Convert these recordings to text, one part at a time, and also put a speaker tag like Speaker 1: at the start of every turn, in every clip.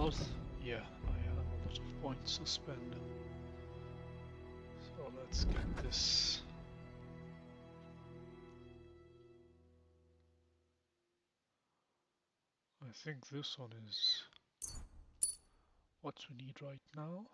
Speaker 1: close? Yeah, I have a lot of points to spend. So let's get this. I think this one is what we need right now.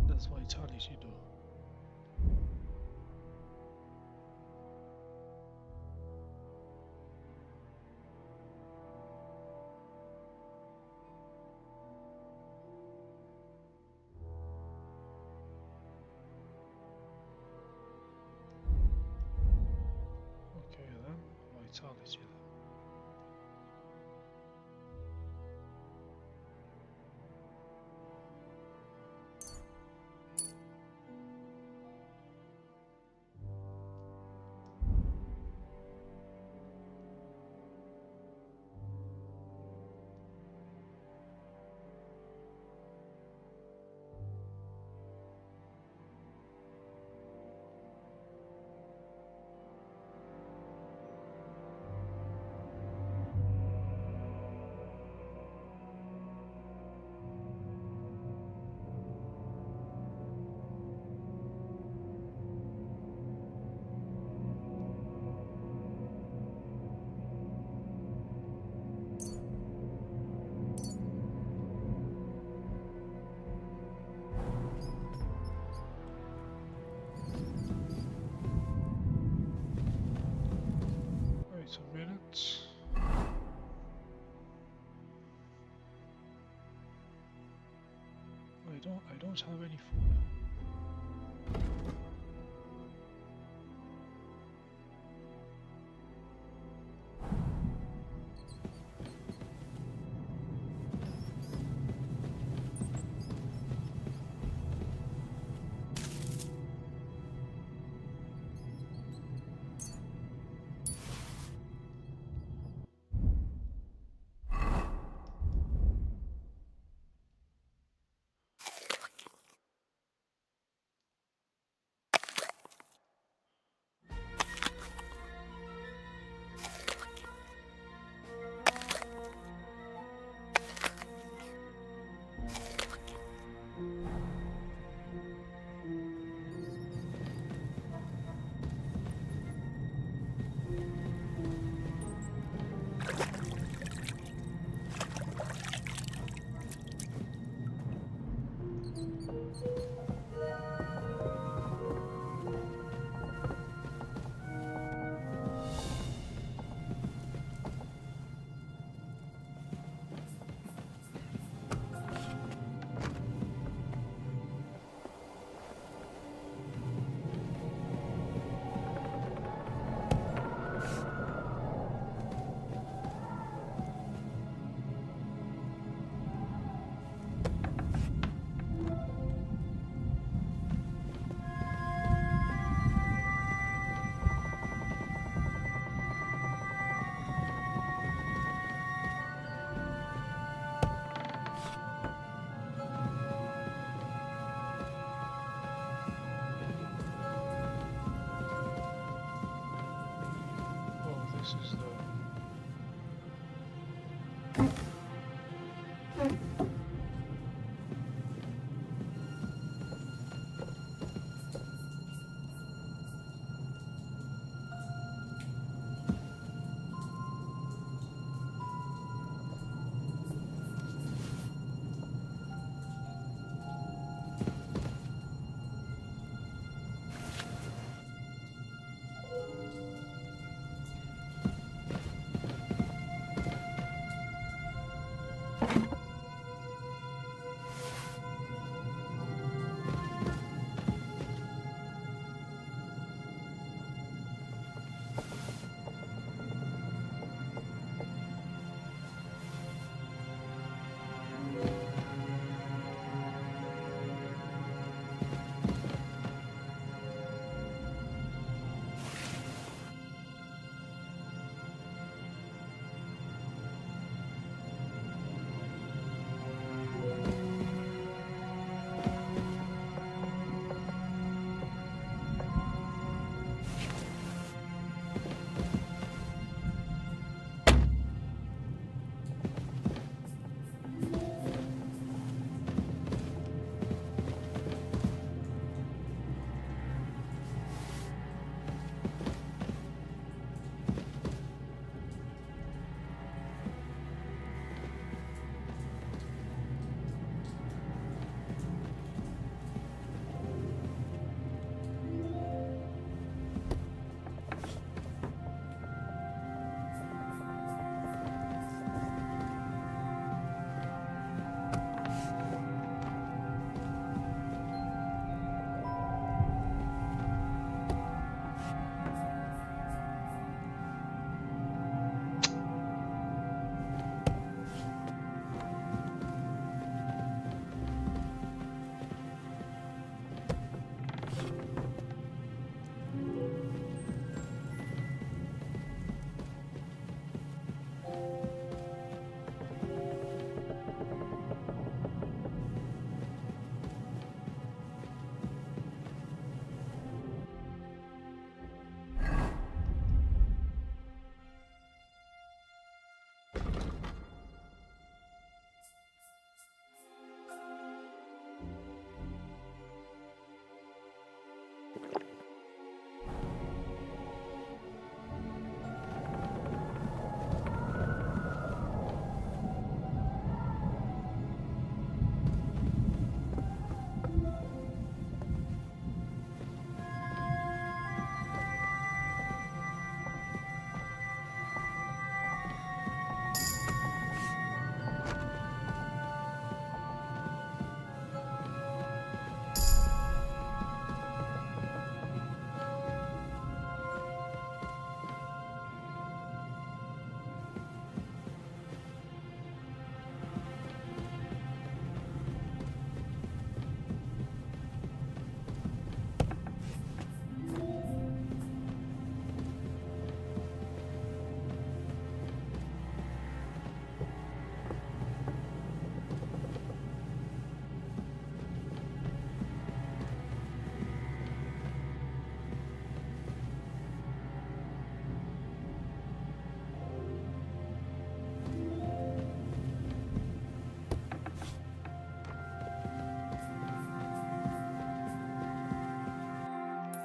Speaker 1: That's vitality though. Okay then, vitality then. Wait a minute. I don't have any food. this is the...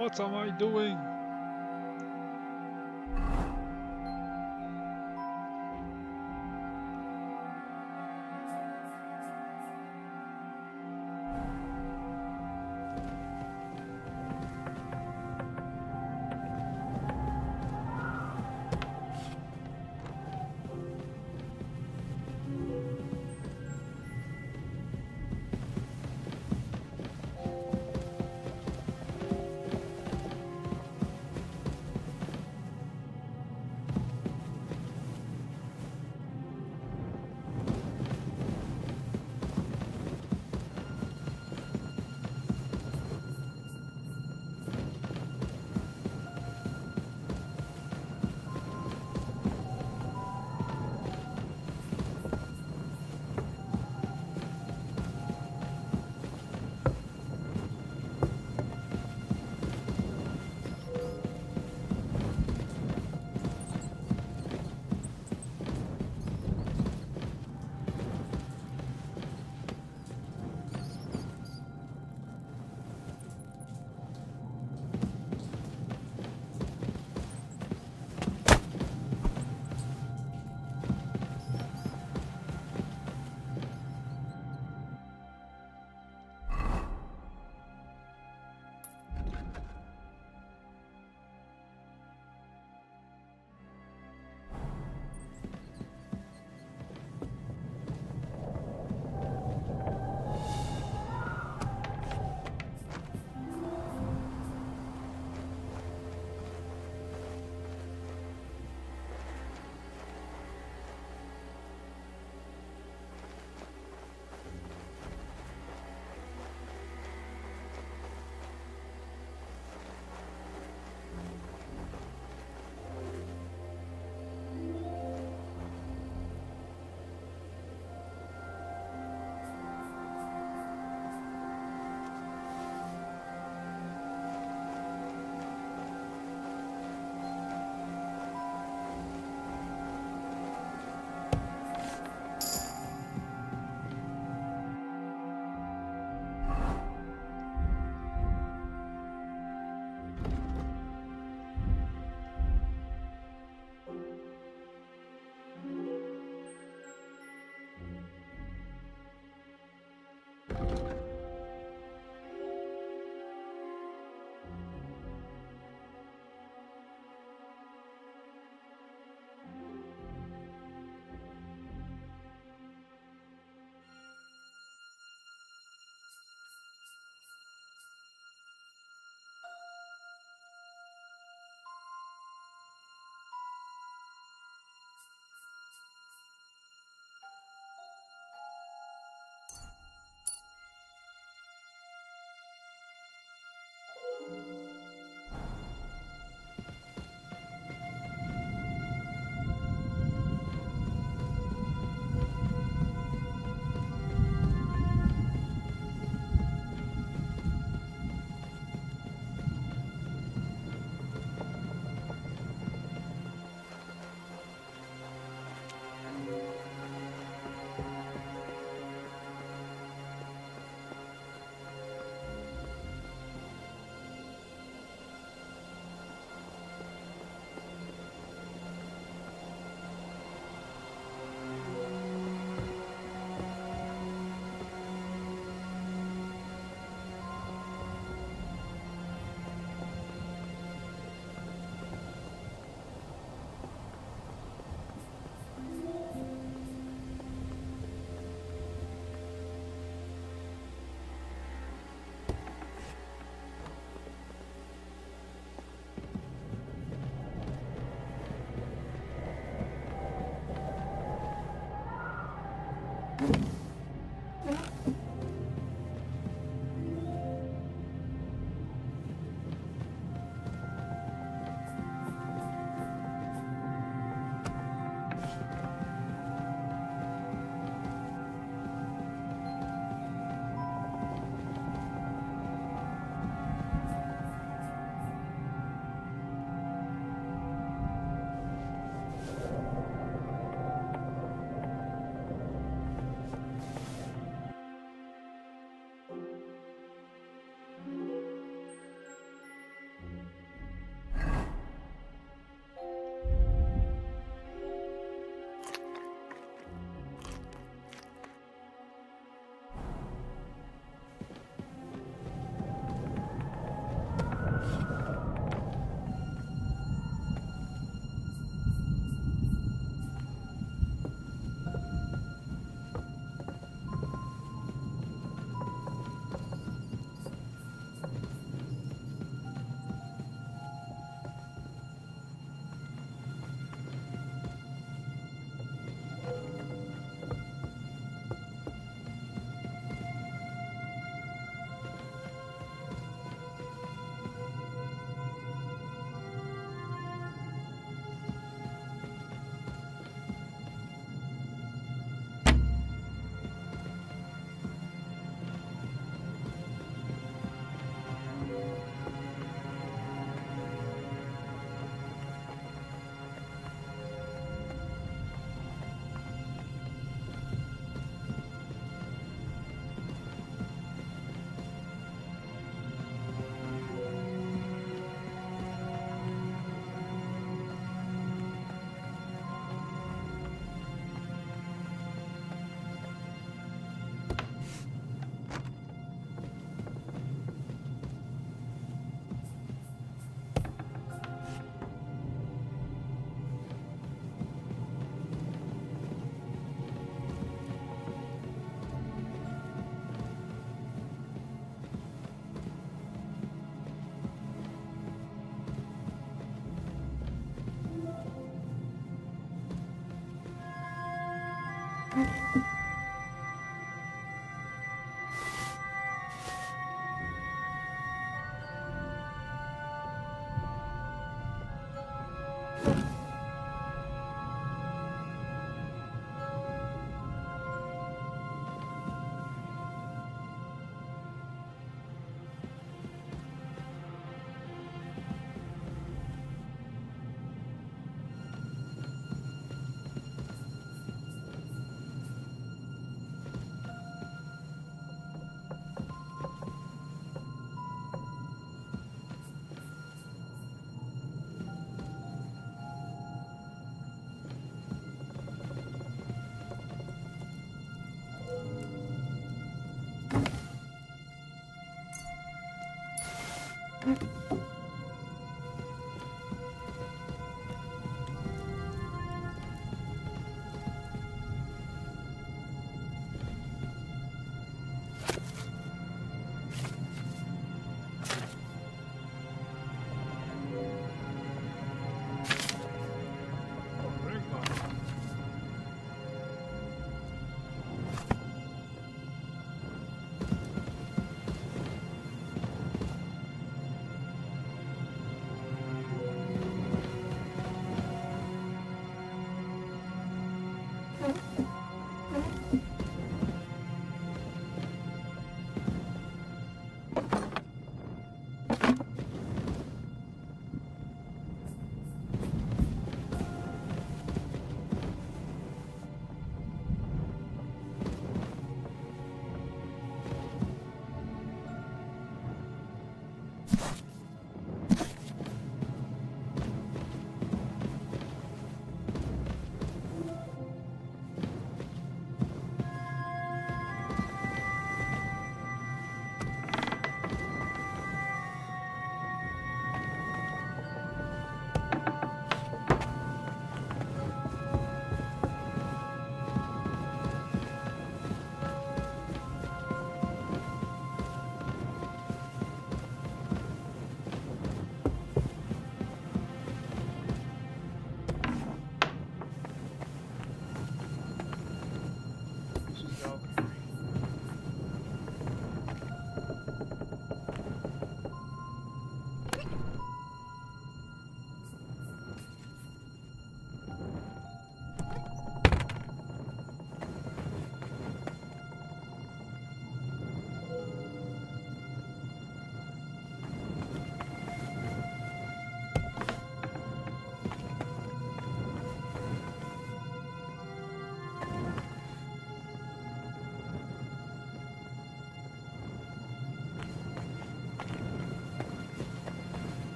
Speaker 1: What am I doing?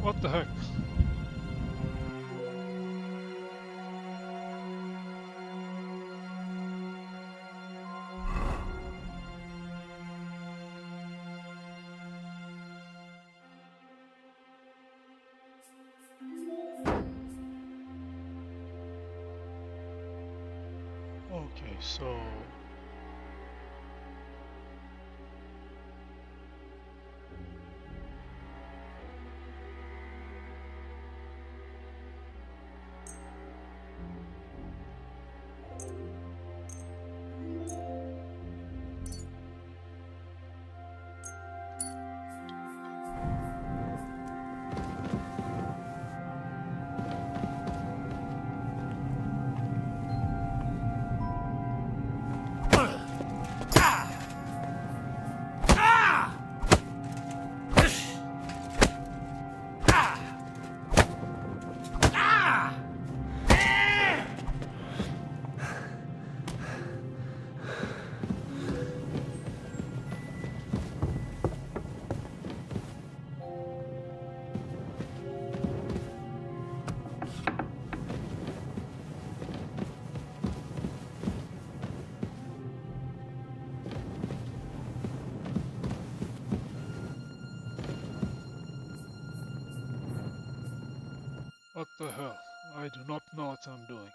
Speaker 1: What the heck? Okay, so what the hell? I do not know what I'm doing.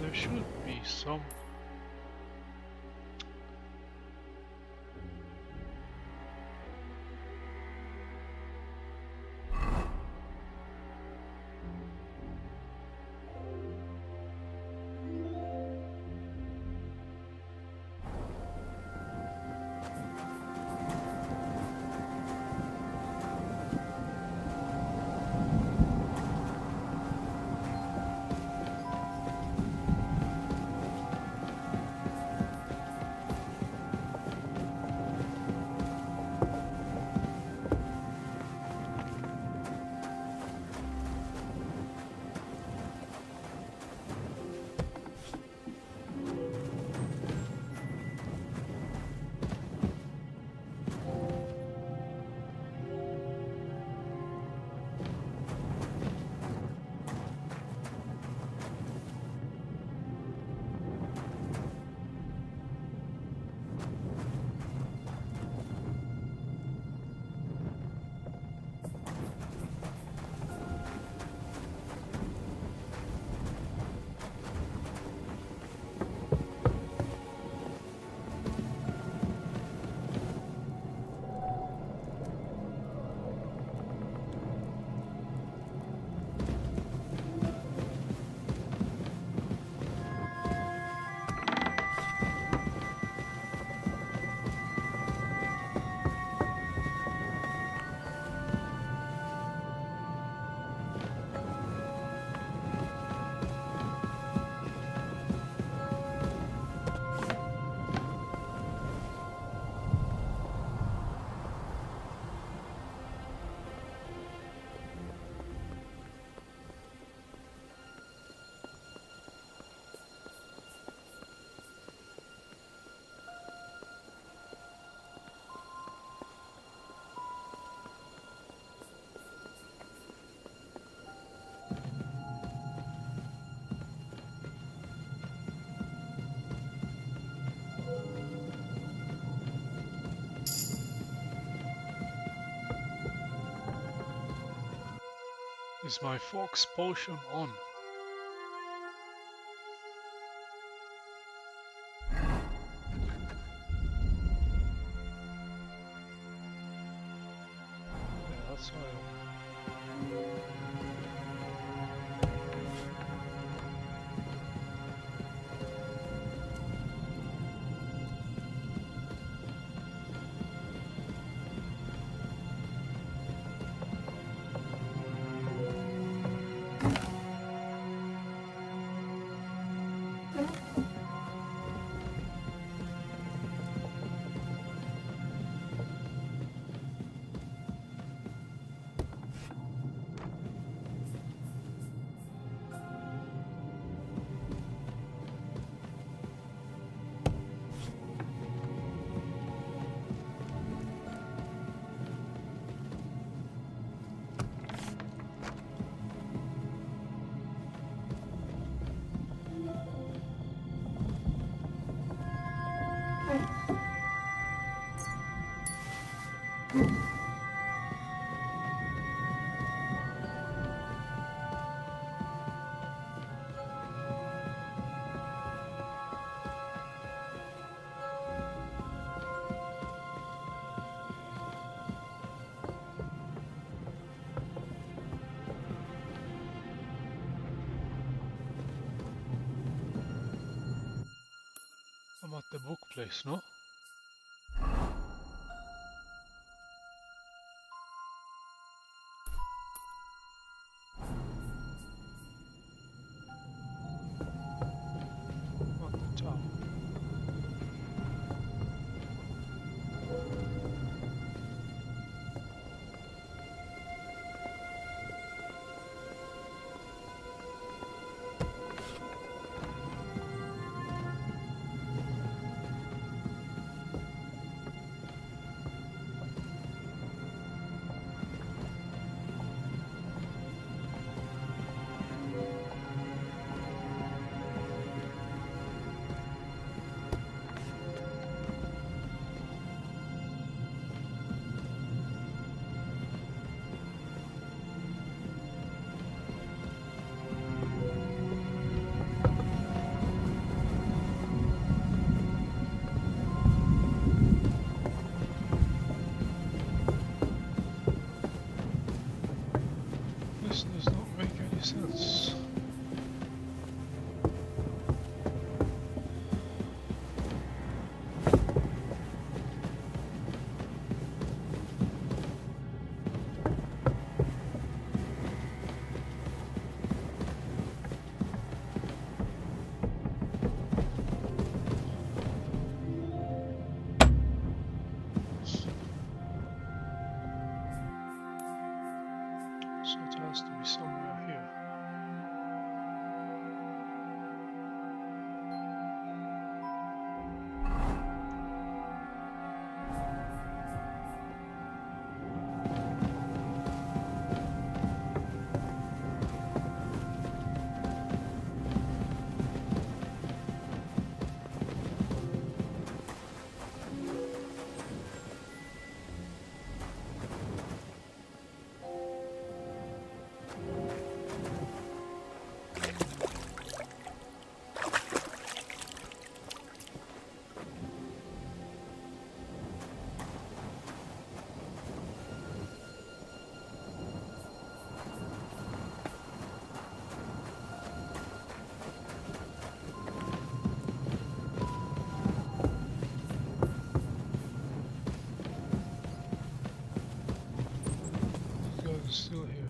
Speaker 1: There should be some. Is my fox potion on? soil. I'm at the book place, no? At the top. This does not make any sense. So it has to be somewhere here. God is still here.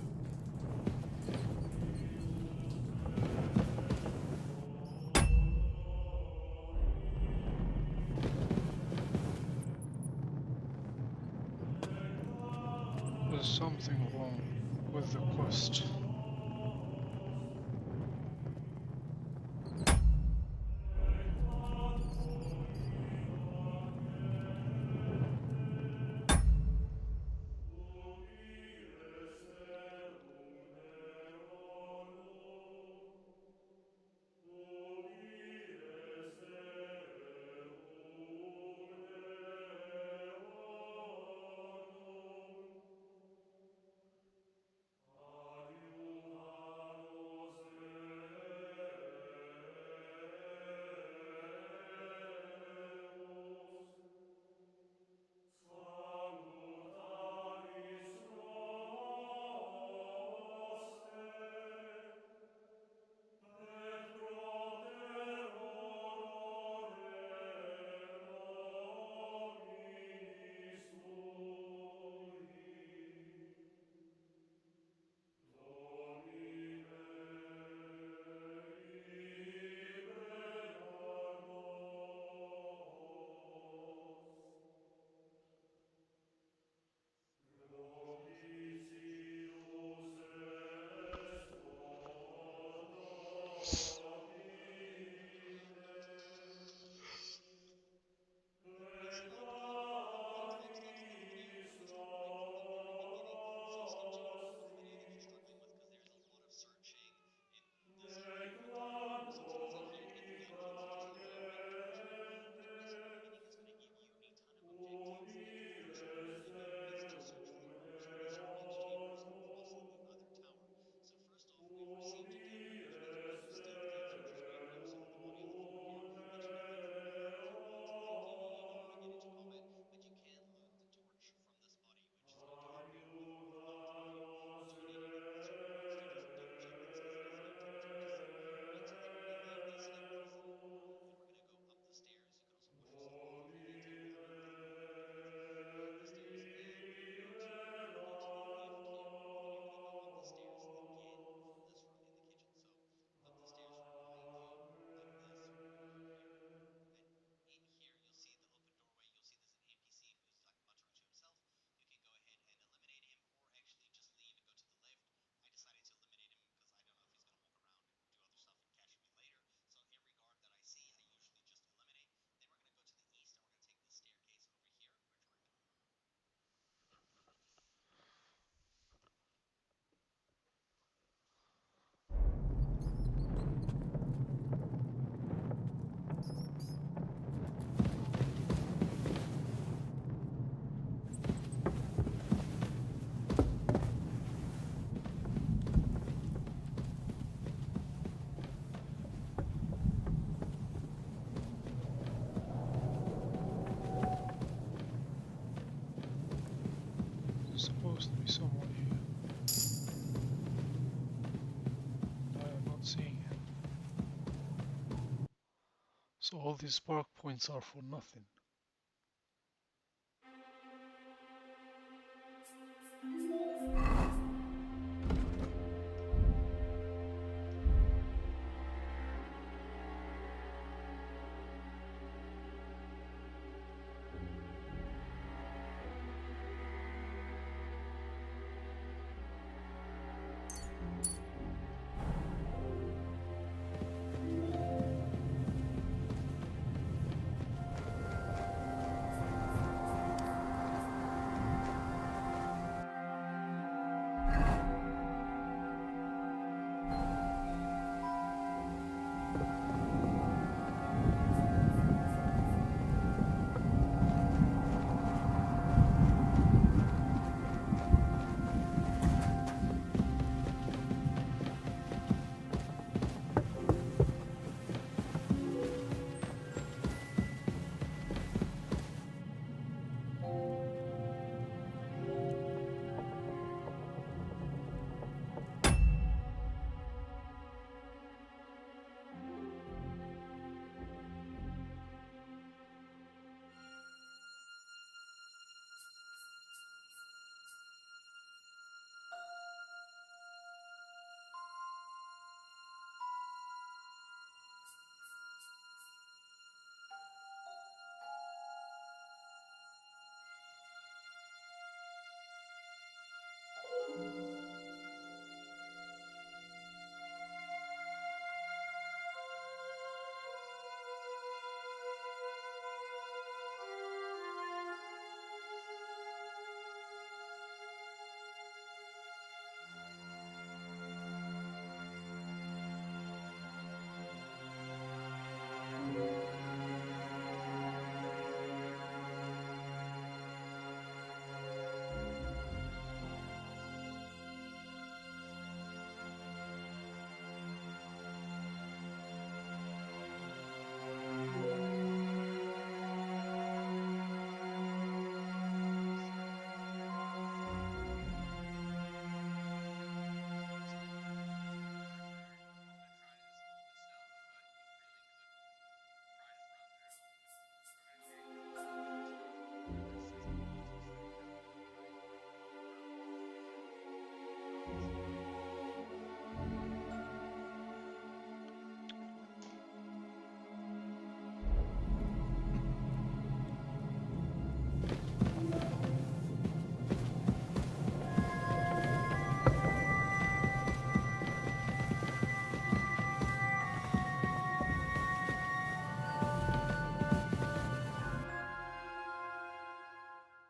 Speaker 1: There's something wrong with the quest. So all these spark points are for nothing.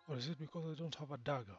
Speaker 1: Or is it because I don't have a dagger?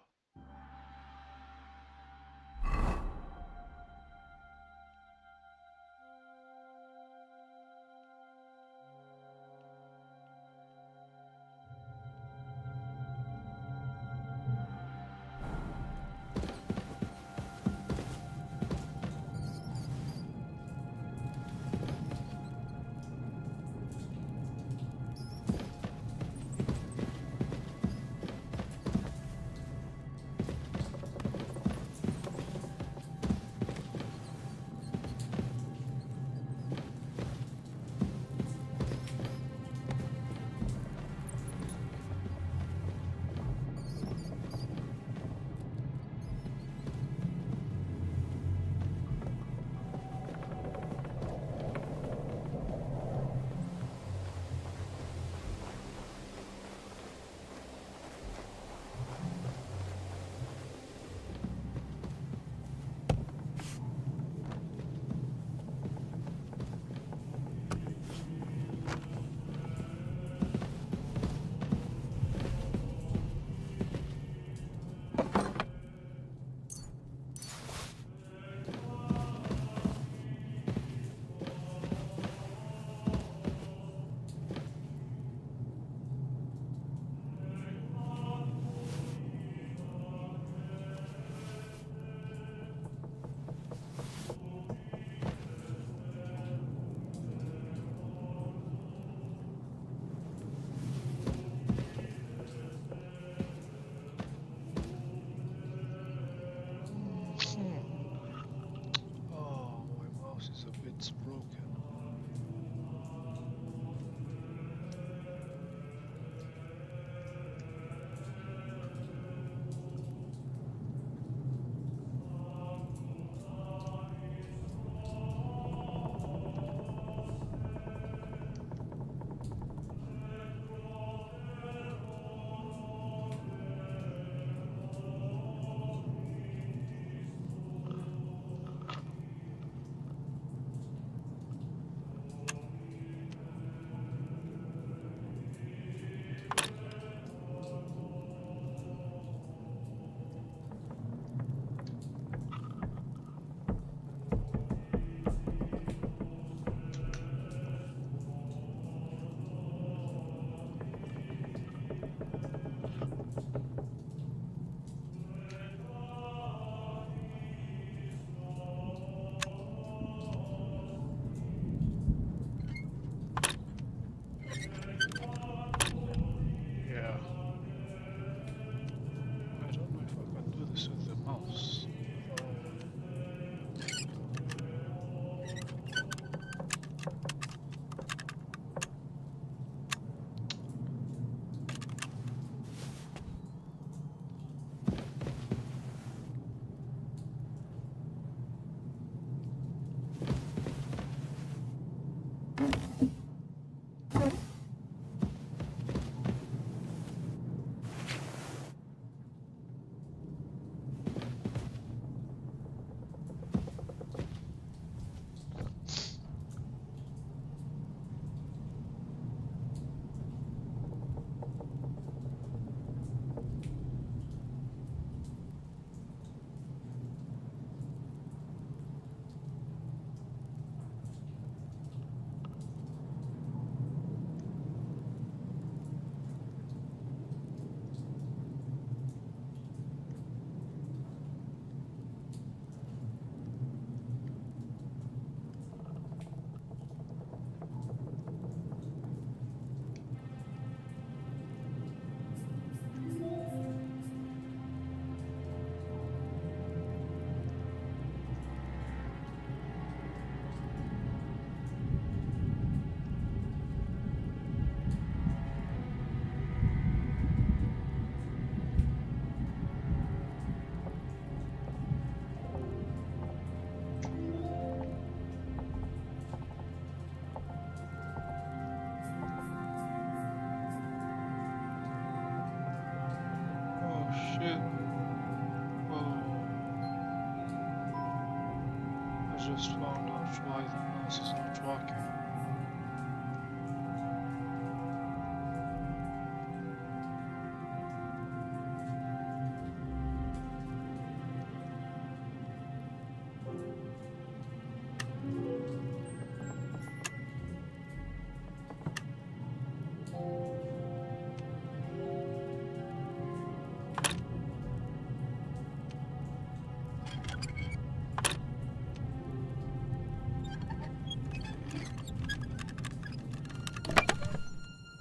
Speaker 1: Ze zijn zwakker.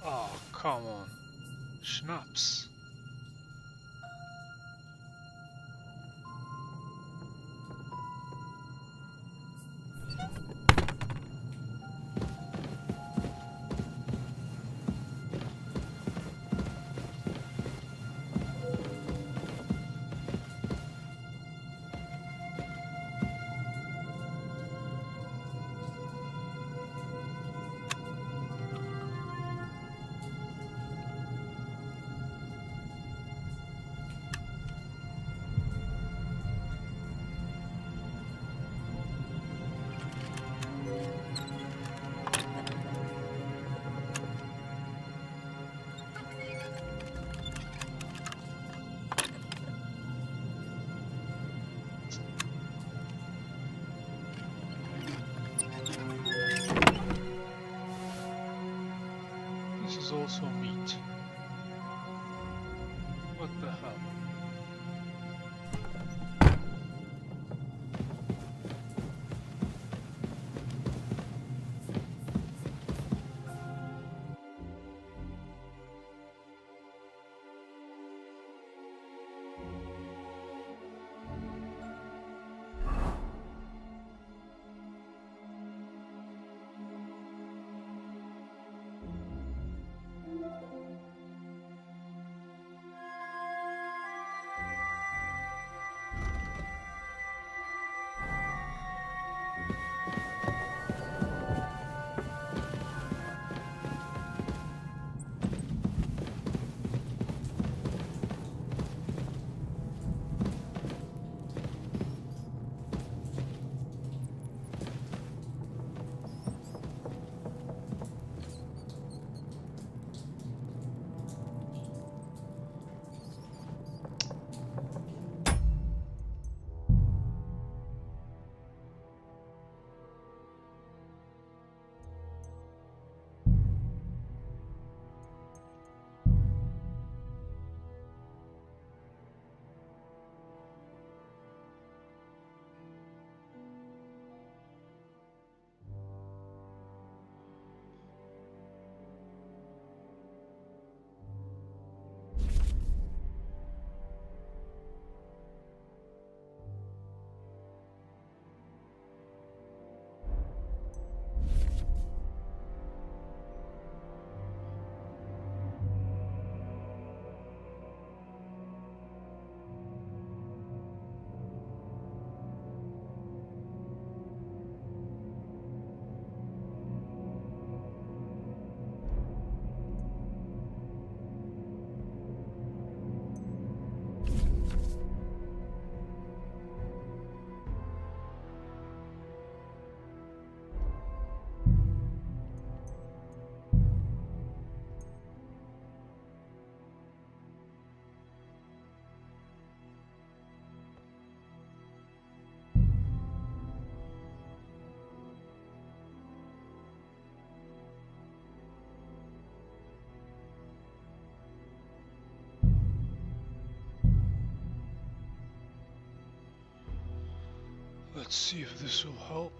Speaker 1: Oh, come on. Schnapps. This is also meat. What the hell? Let's see if this will help.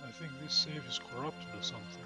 Speaker 1: I think this save is corrupted or something.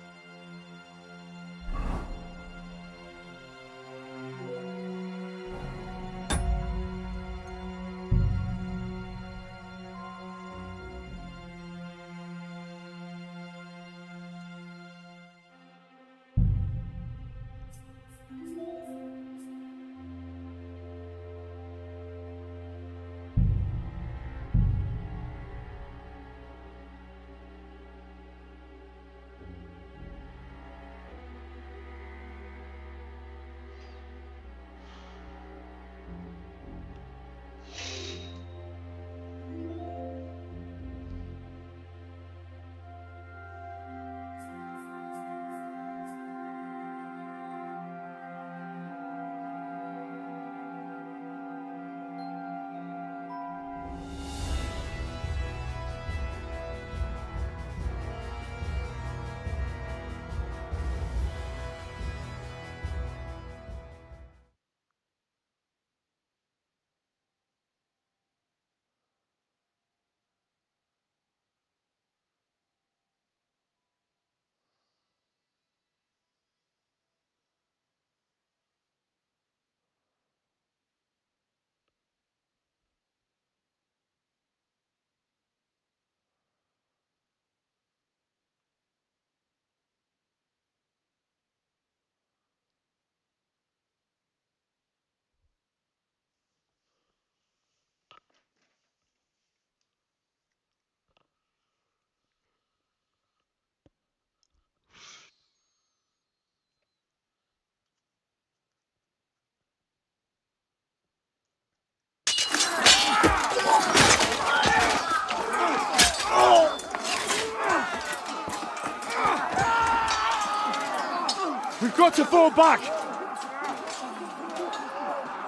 Speaker 2: We've got to fall back!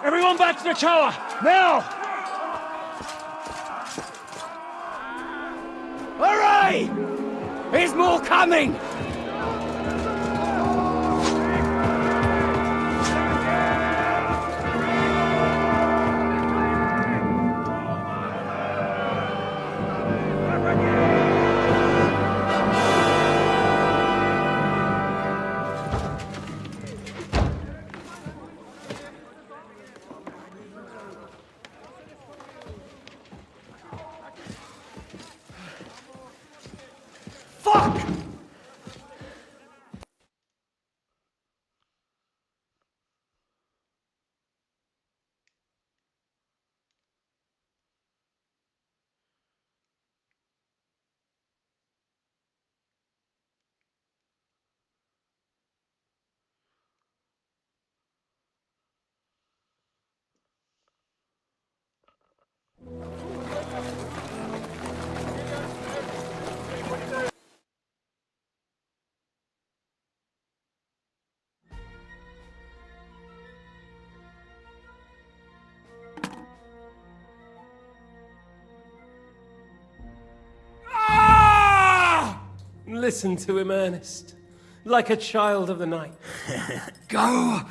Speaker 2: Everyone back to the tower, now! Hooray! There's more coming!
Speaker 3: Listen to him, Ernest. Like a child of the night.
Speaker 4: Go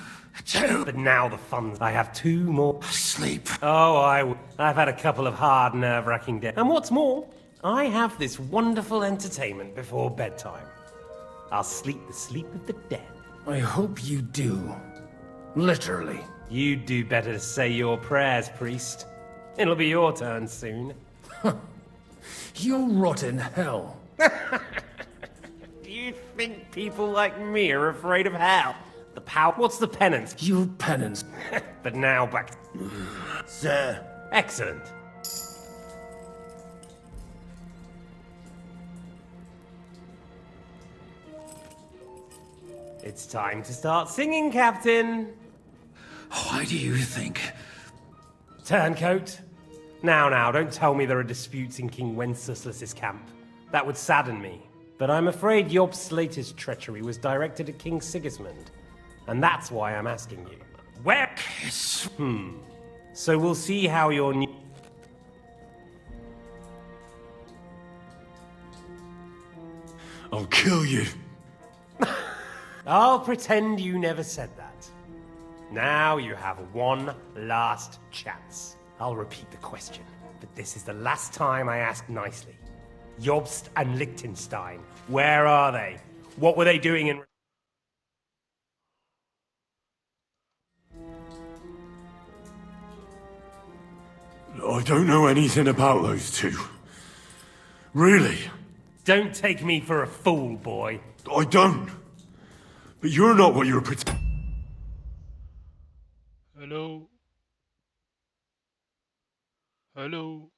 Speaker 4: to
Speaker 3: But now the fun. I have 2 more.
Speaker 4: sleep.
Speaker 3: Oh, I've had a couple of hard, nerve-wracking days. And what's more, I have this wonderful entertainment before bedtime. I'll sleep the sleep of the dead.
Speaker 4: I hope you do. Literally.
Speaker 3: You'd do better to say your prayers, priest. It'll be your turn soon.
Speaker 4: You'll rot in hell.
Speaker 3: Do you think people like me are afraid of hell? The power. What's the penance?
Speaker 4: Your penance.
Speaker 3: But now back.
Speaker 4: Sir.
Speaker 3: Excellent. It's time to start singing, Captain.
Speaker 4: Why do you think?
Speaker 3: Turncoat. Now, don't tell me there are disputes in King Wenceslas's camp. That would sadden me. But I'm afraid Job's latest treachery was directed at King Sigismund. And that's why I'm asking you. Where? So we'll see how your new...
Speaker 5: I'll kill you.
Speaker 3: I'll pretend you never said that. Now you have one last chance. I'll repeat the question, but this is the last time I ask nicely. Jobst and Liechtenstein, where are they? What were they doing in...
Speaker 5: I don't know anything about those two. Really?
Speaker 3: Don't take me for a fool, boy.
Speaker 5: I don't. But you're not what you're pretending.
Speaker 1: Hello? Hello?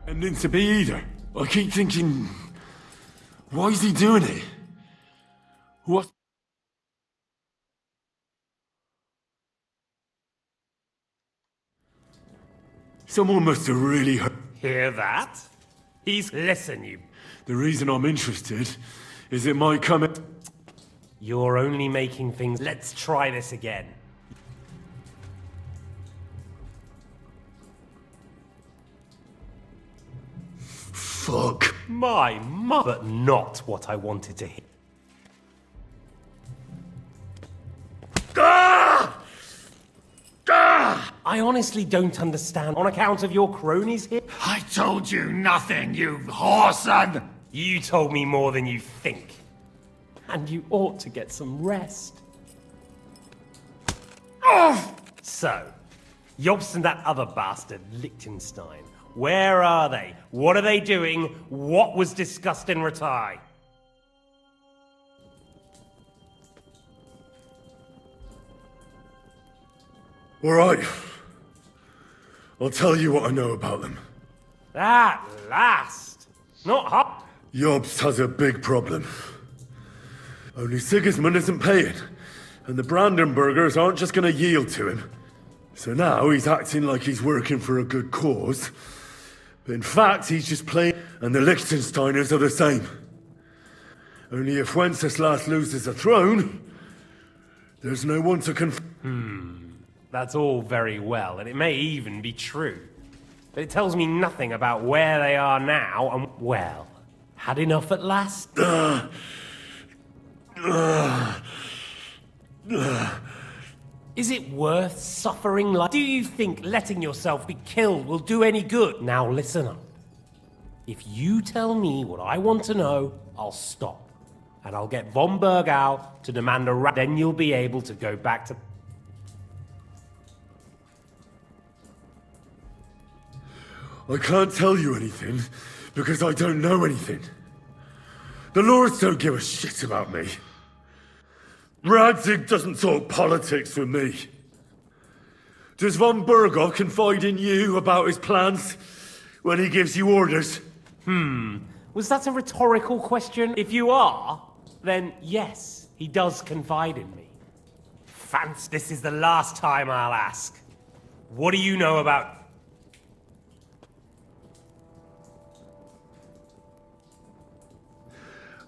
Speaker 5: Pretending to be either. I keep thinking, why is he doing it? What? Someone must have really hurt.
Speaker 3: Hear that? Listen, you...
Speaker 5: The reason I'm interested is it might come in.
Speaker 3: You're only making things... Let's try this again.
Speaker 5: Fuck.
Speaker 3: My mother... But not what I wanted to hear. I honestly don't understand. On account of your cronies here?
Speaker 4: I told you nothing, you whoreson!
Speaker 3: You told me more than you think. And you ought to get some rest. So, Jobst and that other bastard, Liechtenstein. Where are they? What are they doing? What was discussed in Ratai?
Speaker 5: All right. I'll tell you what I know about them.
Speaker 3: At last! Not hot.
Speaker 5: Jobst has a big problem. Only Sigismund isn't paying, and the Brandenburgers aren't just gonna yield to him. So now he's acting like he's working for a good cause. But in fact, he's just playing, and the Liechtensteiners are the same. Only if Wenceslas loses the throne, there's no one to
Speaker 3: That's all very well, and it may even be true. But it tells me nothing about where they are now, and, well, had enough at last? Is it worth suffering like... Do you think letting yourself be killed will do any good? Now listen up. If you tell me what I want to know, I'll stop. And I'll get von Bergau to demand a then you'll be able to go back to...
Speaker 5: I can't tell you anything, because I don't know anything. The lords don't give a shit about me. Radzig doesn't talk politics with me. Does von Bergau confide in you about his plans when he gives you orders?
Speaker 3: Was that a rhetorical question? If you are, then yes, he does confide in me. Fance, this is the last time I'll ask. What do you know about...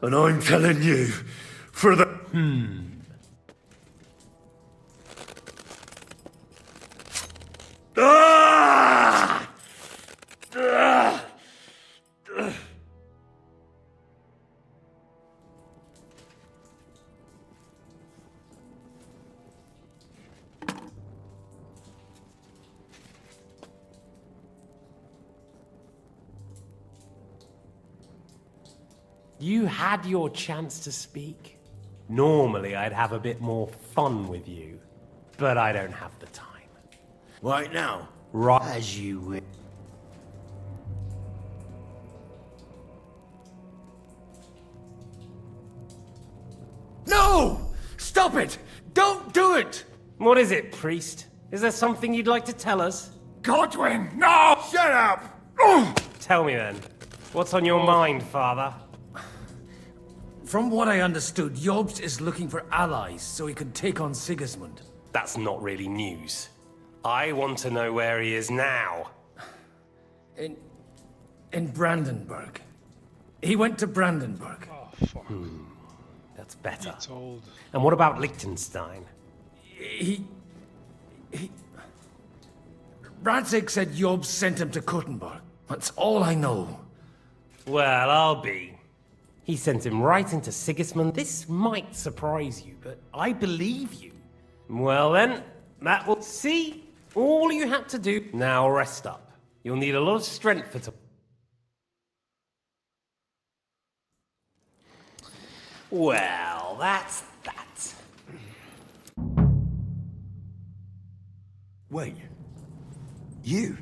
Speaker 5: And I'm telling you, for the... Ah! Ah!
Speaker 3: You had your chance to speak. Normally, I'd have a bit more fun with you, but I don't have the time.
Speaker 4: Right now,
Speaker 3: Right.
Speaker 4: as you wish. No! Stop it! Don't do it!
Speaker 3: What is it, priest? Is there something you'd like to tell us?
Speaker 4: Godwin, no! Shut up!
Speaker 3: Tell me then. What's on your mind, father?
Speaker 4: From what I understood, Jobst is looking for allies so he can take on Sigismund.
Speaker 3: That's not really news. I want to know where he is now.
Speaker 4: In Brandenburg. He went to Brandenburg.
Speaker 1: Oh, fuck.
Speaker 3: That's better.
Speaker 1: It's old.
Speaker 3: And what about Liechtenstein?
Speaker 4: Radzig said Jobst sent him to Kuttenberg. That's all I know.
Speaker 3: Well, I'll be. He sent him right into Sigismund. This might surprise you, but I believe you. Well then, that will see. All you had to do. Now rest up. You'll need a lot of strength for Well, that's that.
Speaker 5: Wait. You?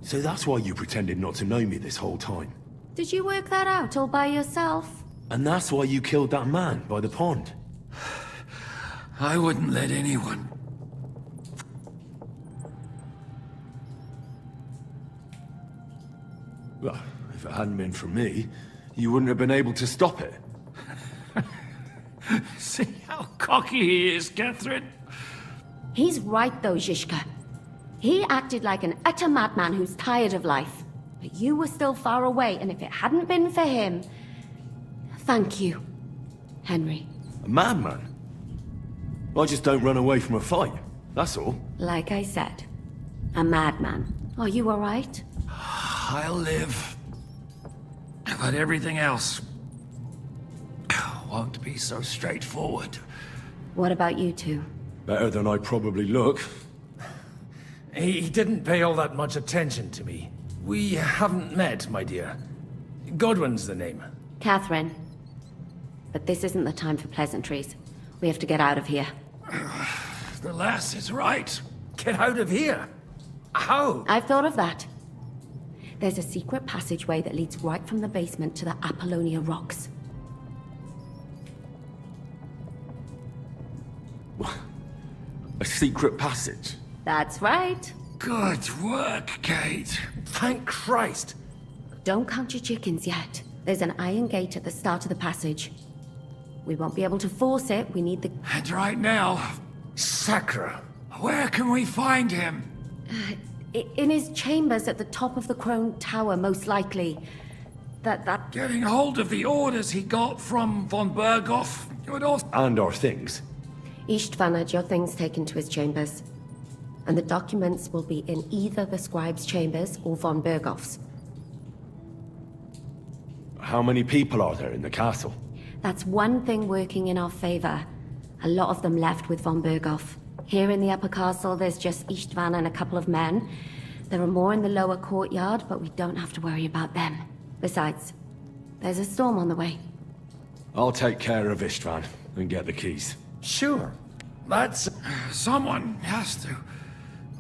Speaker 5: So that's why you pretended not to know me this whole time?
Speaker 6: Did you work that out all by yourself?
Speaker 5: And that's why you killed that man by the pond?
Speaker 4: I wouldn't let anyone.
Speaker 5: Well, if it hadn't been for me, you wouldn't have been able to stop it.
Speaker 4: See how cocky he is, Katherine?
Speaker 6: He's right though, Zizka. He acted like an utter madman who's tired of life. But you were still far away, and if it hadn't been for him... Thank you, Henry.
Speaker 5: A madman? I just don't run away from a fight, that's all.
Speaker 6: Like I said, a madman. Are you alright?
Speaker 4: I'll live. But everything else won't be so straightforward.
Speaker 6: What about you two?
Speaker 5: Better than I probably look.
Speaker 4: He didn't pay all that much attention to me. We haven't met, my dear. Godwin's the name.
Speaker 6: Katherine. But this isn't the time for pleasantries. We have to get out of here.
Speaker 4: The lass is right. Get out of here. How?
Speaker 6: I've thought of that. There's a secret passageway that leads right from the basement to the Apollonia Rocks.
Speaker 5: A secret passage?
Speaker 6: That's right.
Speaker 4: Good work, Kate. Thank Christ.
Speaker 6: Don't count your chickens yet. There's an iron gate at the start of the passage. We won't be able to force it. We need the...
Speaker 4: And right now, Sacra, where can we find him?
Speaker 6: In his chambers at the top of the Crone Tower, most likely. That...
Speaker 4: Getting hold of the orders he got from von Berghoff would also...
Speaker 5: And our things.
Speaker 6: Istvan had your things taken to his chambers. And the documents will be in either the scribe's chambers or von Berghoff's.
Speaker 5: How many people are there in the castle?
Speaker 6: That's one thing working in our favor. A lot of them left with von Berghoff. Here in the upper castle, there's just Istvan and a couple of men. There are more in the lower courtyard, but we don't have to worry about them. Besides, there's a storm on the way.
Speaker 5: I'll take care of Istvan and get the keys.
Speaker 4: Sure. That's... Someone has to.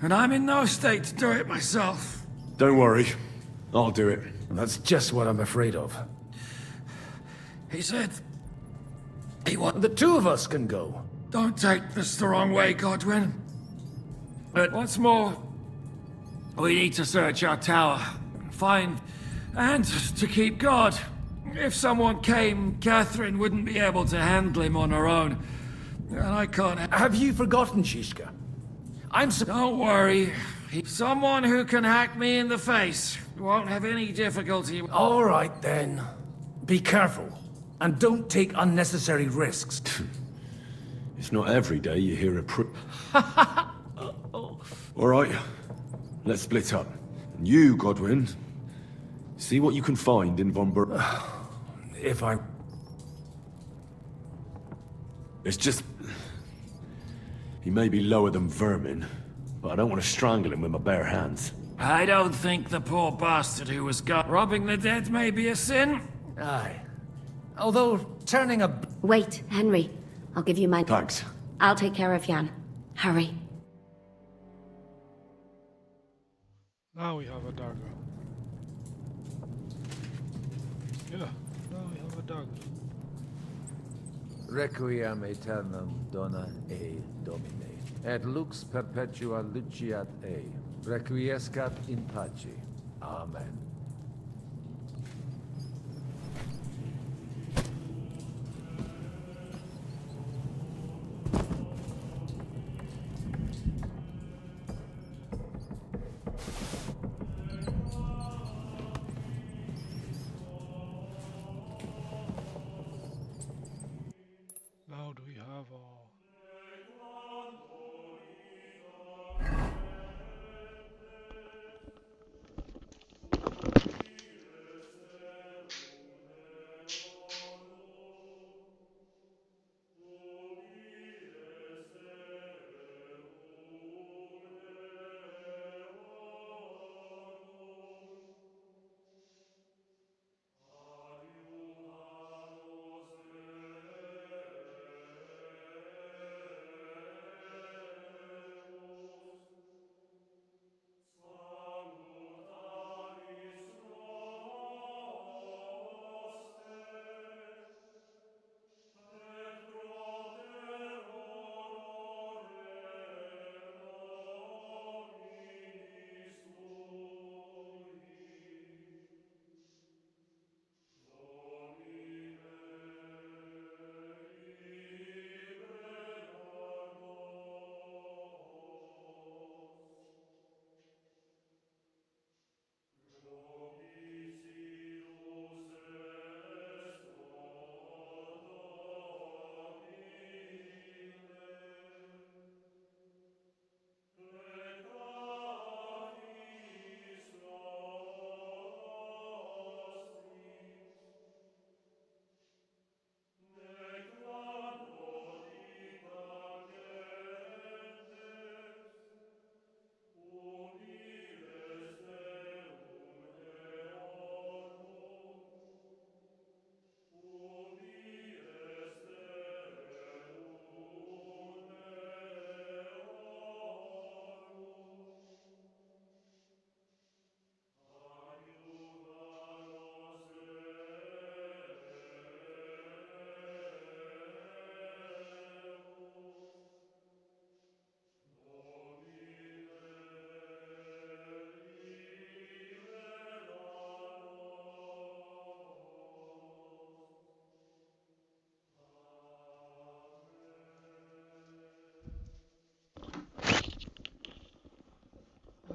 Speaker 4: And I'm in no state to do it myself.
Speaker 5: Don't worry. I'll do it.
Speaker 4: That's just what I'm afraid of. He said... The two of us can go. Don't take this the wrong way, Godwin. But what's more, we need to search our tower. Find... and to keep guard. If someone came, Katherine wouldn't be able to handle him on her own. And I can't... Have you forgotten, Shishka? Don't worry. Someone who can hack me in the face won't have any difficulty. All right, then. Be careful. And don't take unnecessary risks.
Speaker 5: It's not every day you hear a All right. Let's split up. And you, Godwin, see what you can find in von Ber...
Speaker 4: If I...
Speaker 5: It's just... He may be lower than vermin, but I don't want to strangle him with my bare hands.
Speaker 4: I don't think the poor bastard who was robbing the dead may be a sin. Aye. Although, turning a...
Speaker 6: Wait, Henry. I'll give you my...
Speaker 5: Thanks.
Speaker 6: I'll take care of Jan. Hurry.
Speaker 1: Now we have a dagger. Yeah, now we have a dagger.
Speaker 7: Requiem aeternam dona e Domine, et lux perpetua luciat e, requiescat in pace. Amen.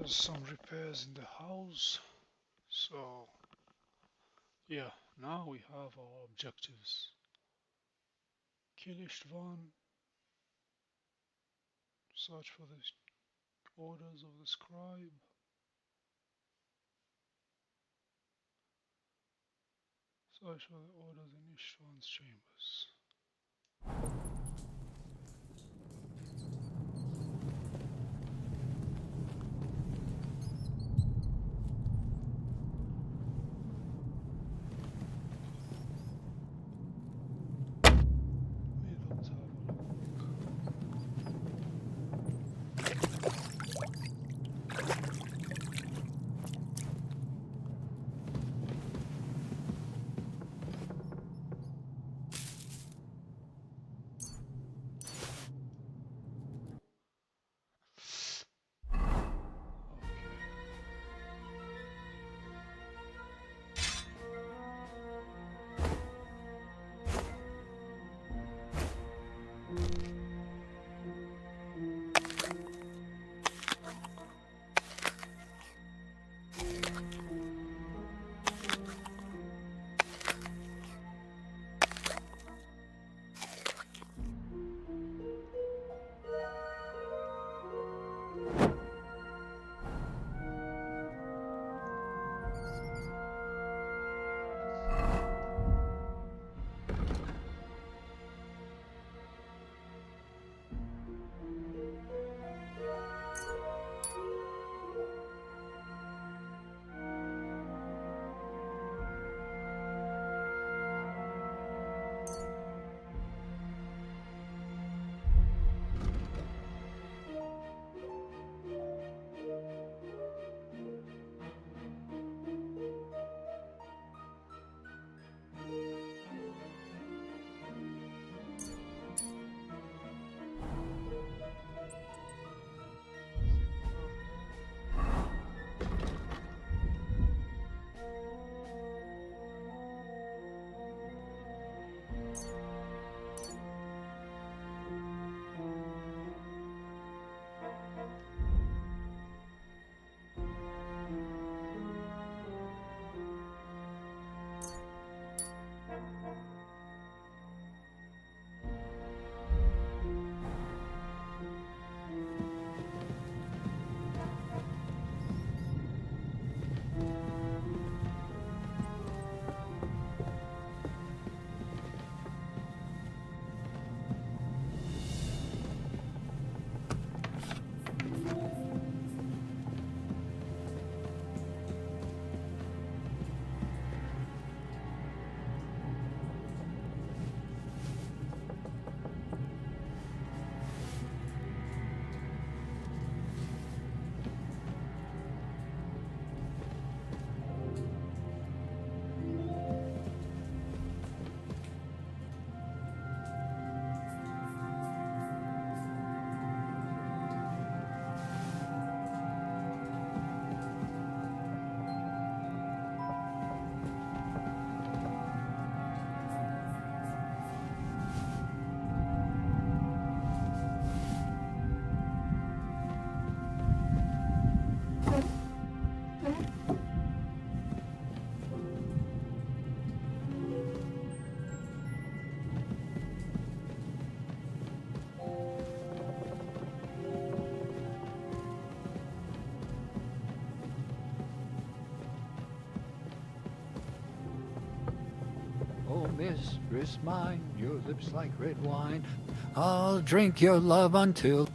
Speaker 1: done some repairs in the house, so yeah, now we have our objectives. Kill Istvan, search for the orders of the scribe, search for the orders in Istvan's chambers.
Speaker 7: Mistress mine, your lips like red wine. I'll drink your love until...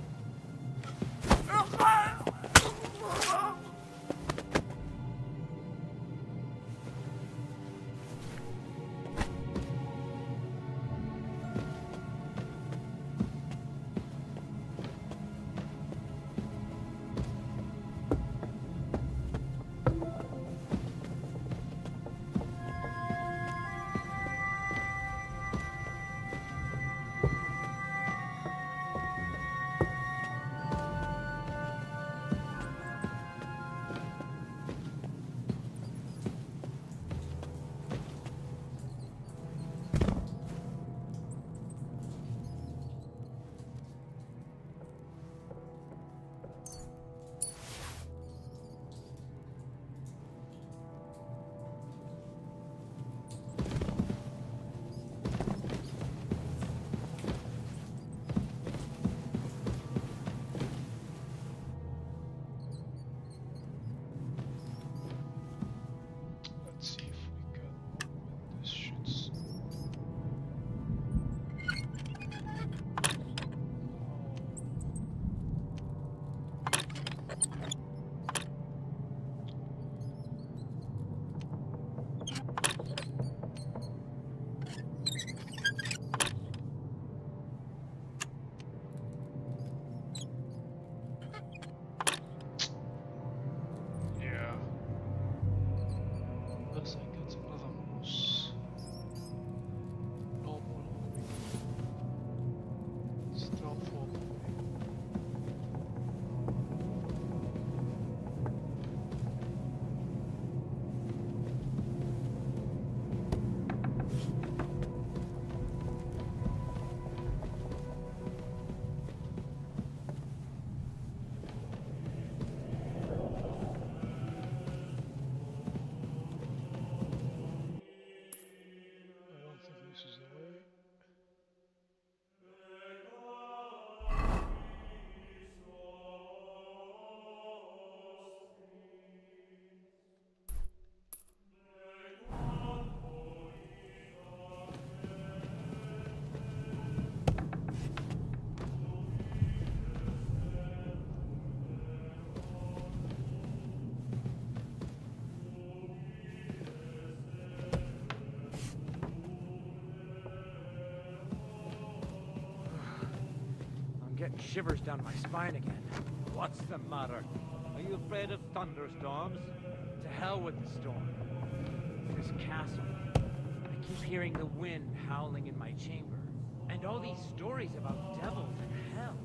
Speaker 7: getting shivers down my spine again.
Speaker 8: What's the matter? Are you afraid of thunderstorms?
Speaker 7: To hell with the storm. This castle. I keep hearing the wind howling in my chamber. And all these stories about devils and hell.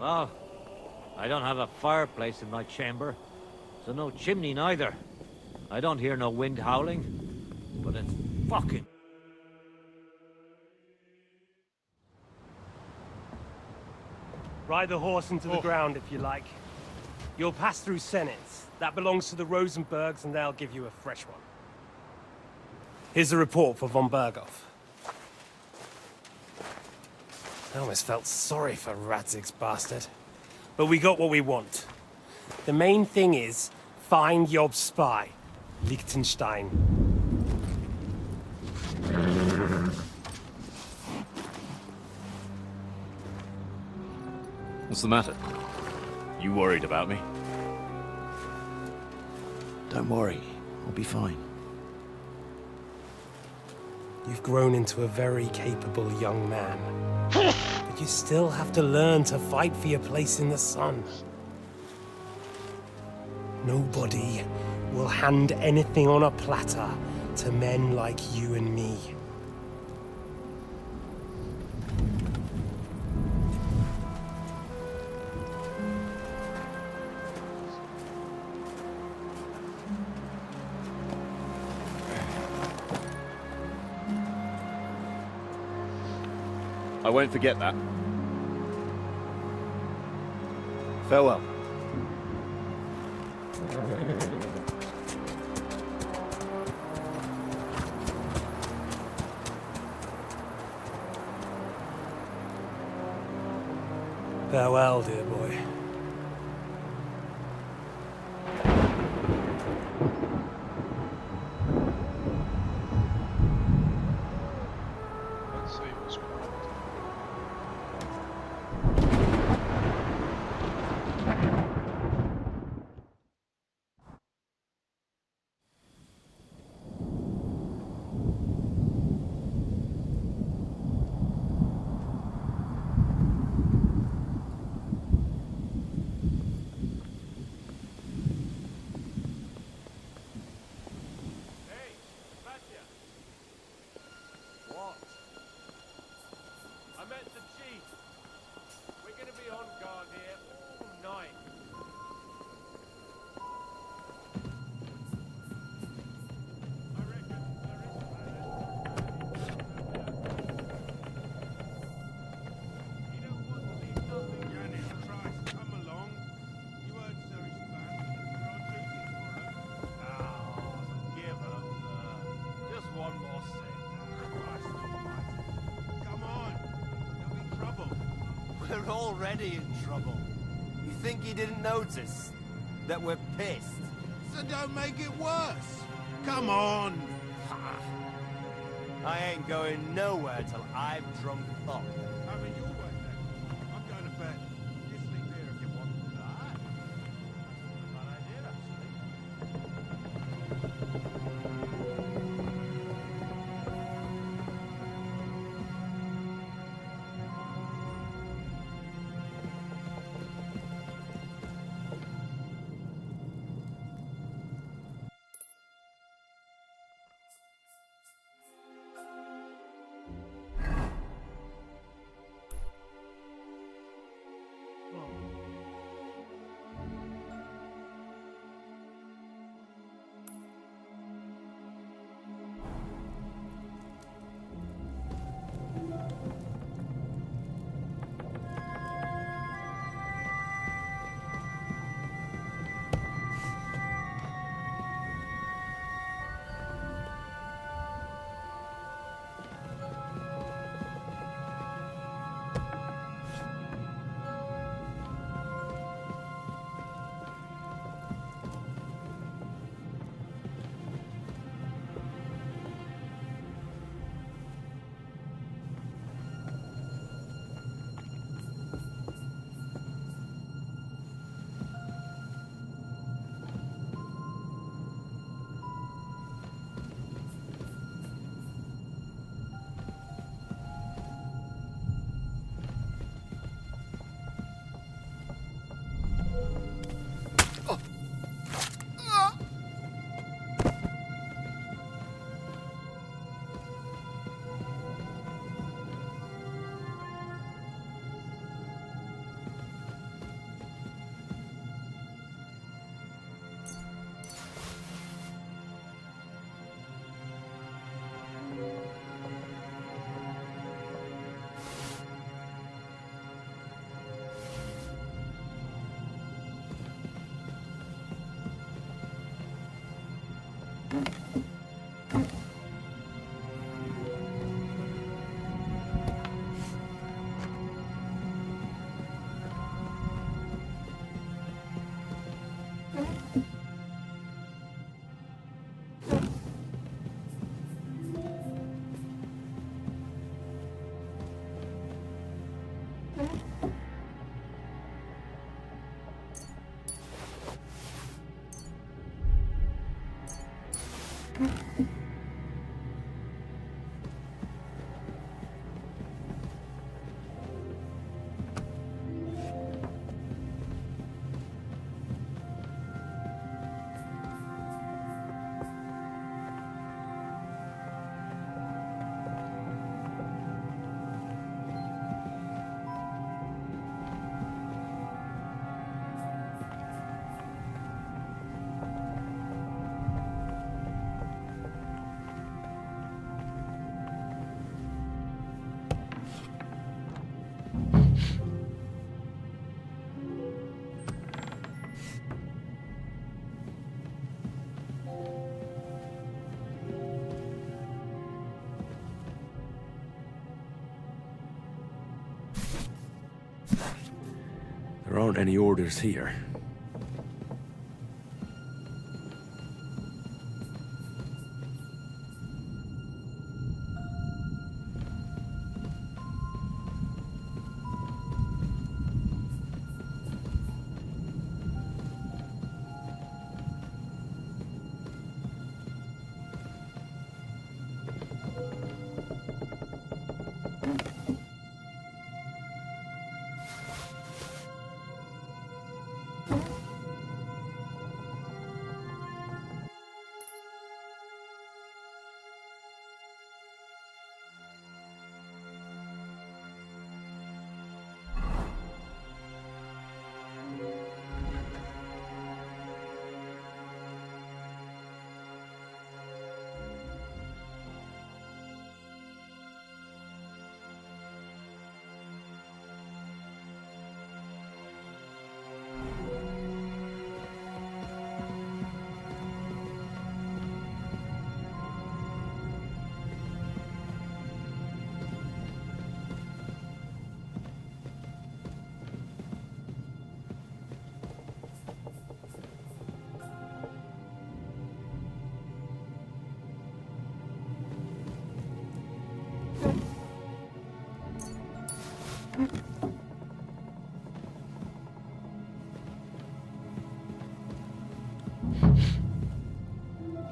Speaker 8: Well, I don't have a fireplace in my chamber, so no chimney neither. I don't hear no wind howling, but it's fucking...
Speaker 3: Ride the horse into the ground if you like. You'll pass through Senitz. That belongs to the Rosenbergs, and they'll give you a fresh one. Here's a report for von Berghoff. I almost felt sorry for Radzig's bastard. But we got what we want. The main thing is, find Job's spy, Liechtenstein.
Speaker 9: What's the matter? You worried about me?
Speaker 10: Don't worry, I'll be fine.
Speaker 3: You've grown into a very capable young man. But you still have to learn to fight for your place in the sun. Nobody will hand anything on a platter to men like you and me.
Speaker 9: I won't forget that.
Speaker 10: Farewell.
Speaker 3: Farewell, dear boy.
Speaker 1: Let's see what's going on.
Speaker 7: What? I met the chief. We're gonna be on guard here all night. I reckon you don't want to leave nothing.
Speaker 11: Janet, Christ, come along. You heard Sir Istvan. Throw duties for him.
Speaker 8: Give up. Just one more thing.
Speaker 11: Christ almighty. Come on. There'll be trouble.
Speaker 2: We're already in trouble. You think he didn't notice that we're pissed?
Speaker 11: So don't make it worse. Come on.
Speaker 2: I ain't going nowhere till I've drunk up.
Speaker 11: Having your way then. I'm going to bed. You sleep here if you want.
Speaker 8: Ah, that's not a bad idea, actually.
Speaker 5: There aren't any orders here.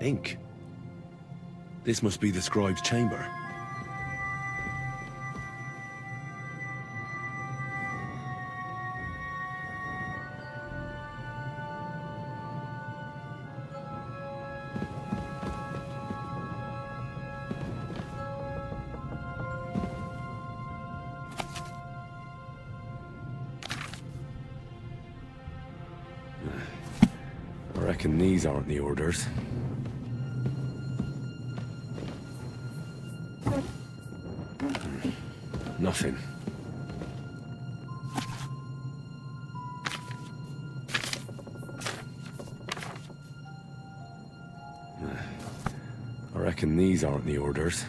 Speaker 5: Ink. This must be the scribe's chamber. I reckon these aren't the orders. Nothing. I reckon these aren't the orders.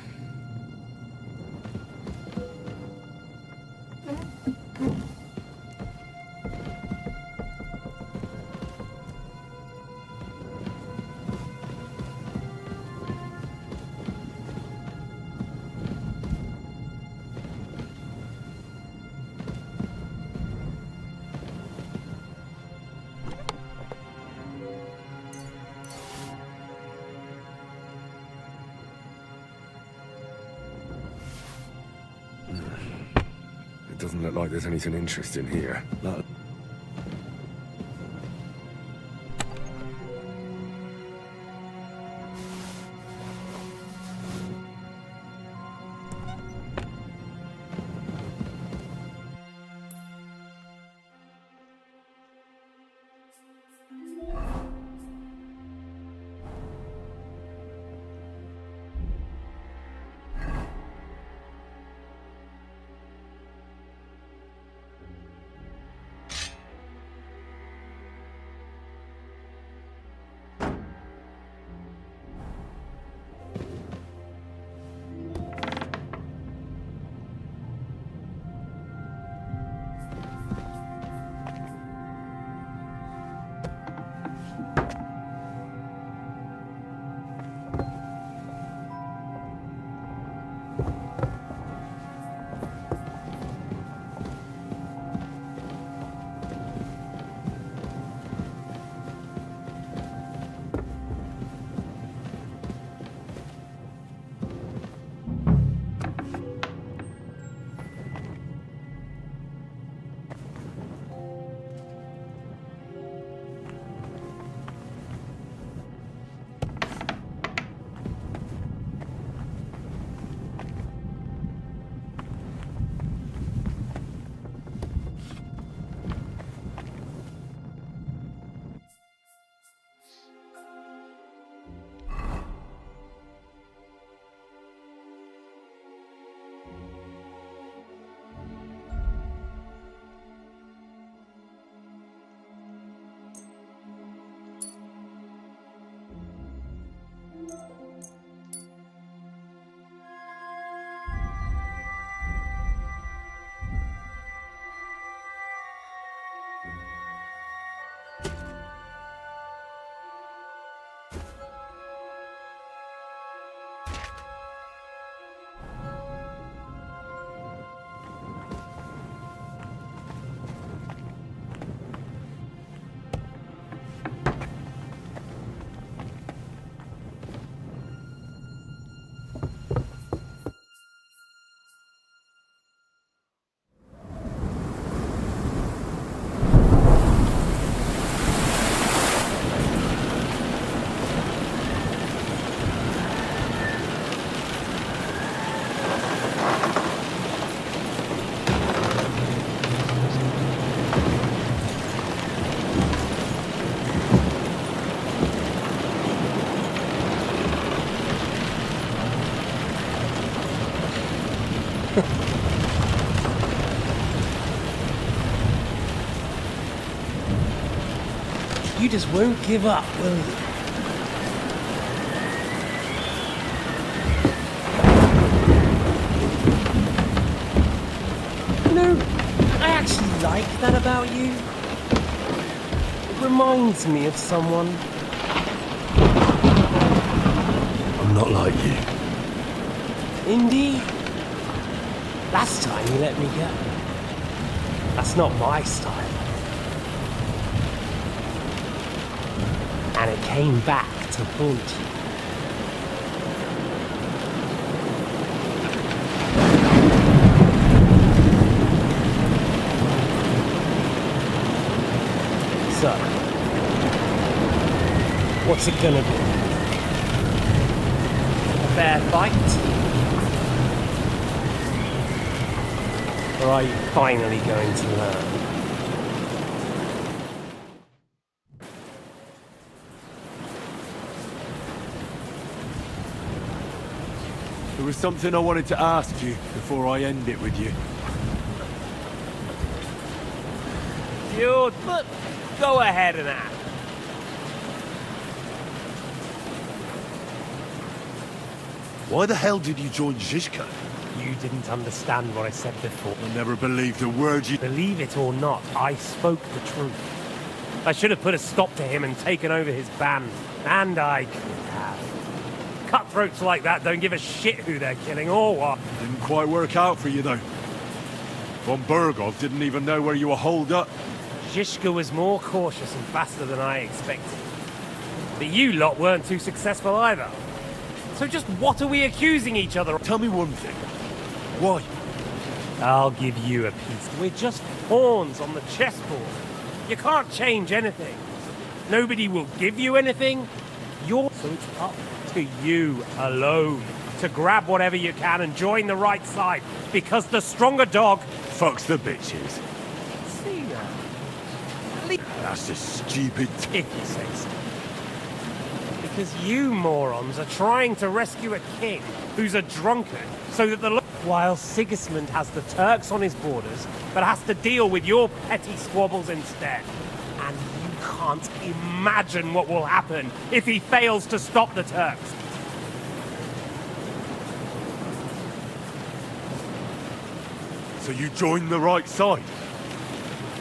Speaker 5: It doesn't look like there's anything interesting here.
Speaker 3: You just won't give up, will you? You know, I actually like that about you. It reminds me of someone.
Speaker 5: I'm not like you.
Speaker 3: Indeed. Last time you let me go. That's not my style. And it came back to haunt you. So, what's it gonna be? A fair fight? Or are you finally going to learn?
Speaker 11: There was something I wanted to ask you before I end it with you.
Speaker 3: Good, but go ahead and ask.
Speaker 11: Why the hell did you join Zizka?
Speaker 3: You didn't understand what I said before.
Speaker 11: I never believed a word you...
Speaker 3: Believe it or not, I spoke the truth. I should have put a stop to him and taken over his band. And I could have. Cutthroats like that don't give a shit who they're killing or what.
Speaker 11: Didn't quite work out for you, though. Von Berghoff didn't even know where you were holed up.
Speaker 3: Zizka was more cautious and faster than I expected. But you lot weren't too successful either. So just what are we accusing each other of?
Speaker 11: Tell me one thing. Why?
Speaker 3: I'll give you a piece. We're just pawns on the chessboard. You can't change anything. Nobody will give you anything. So it's up to you alone to grab whatever you can and join the right side. Because the stronger dog
Speaker 11: fucks the bitches.
Speaker 3: See that?
Speaker 11: That's just stupid.
Speaker 3: If you say so. Because you morons are trying to rescue a king who's a drunkard so that the... While Sigismund has the Turks on his borders, but has to deal with your petty squabbles instead. And you can't imagine what will happen if he fails to stop the Turks.
Speaker 11: So you joined the right side?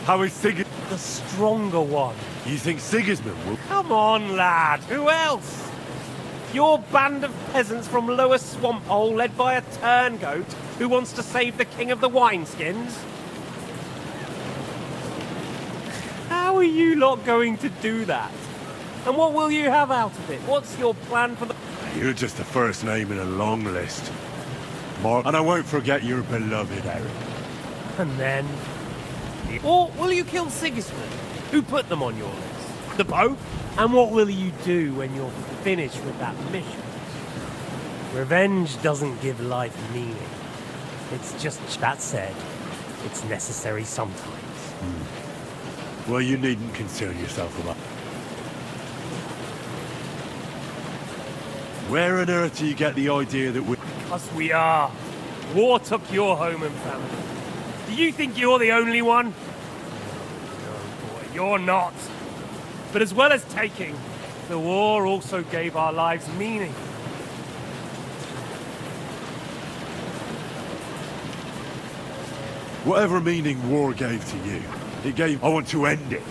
Speaker 11: How is Sigismund?
Speaker 3: The stronger one.
Speaker 11: You think Sigismund will?
Speaker 3: Come on, lad. Who else? Your band of peasants from Lower Swamphole led by a turngoat who wants to save the king of the wineskins? How are you lot going to do that? And what will you have out of it? What's your plan for the...
Speaker 11: You're just the first name in a long list. Mark, and I won't forget your beloved Eric.
Speaker 3: And then... Or will you kill Sigismund? Who put them on your list? The Pope? And what will you do when you're finished with that mission? Revenge doesn't give life meaning. It's just, that said, it's necessary sometimes.
Speaker 11: Well, you needn't concern yourself about it. Where on earth do you get the idea that we...
Speaker 3: Because we are. War took your home and family. Do you think you're the only one? No, boy, you're not. But as well as taking, the war also gave our lives meaning.
Speaker 11: Whatever meaning war gave to you, it gave... I want to end it.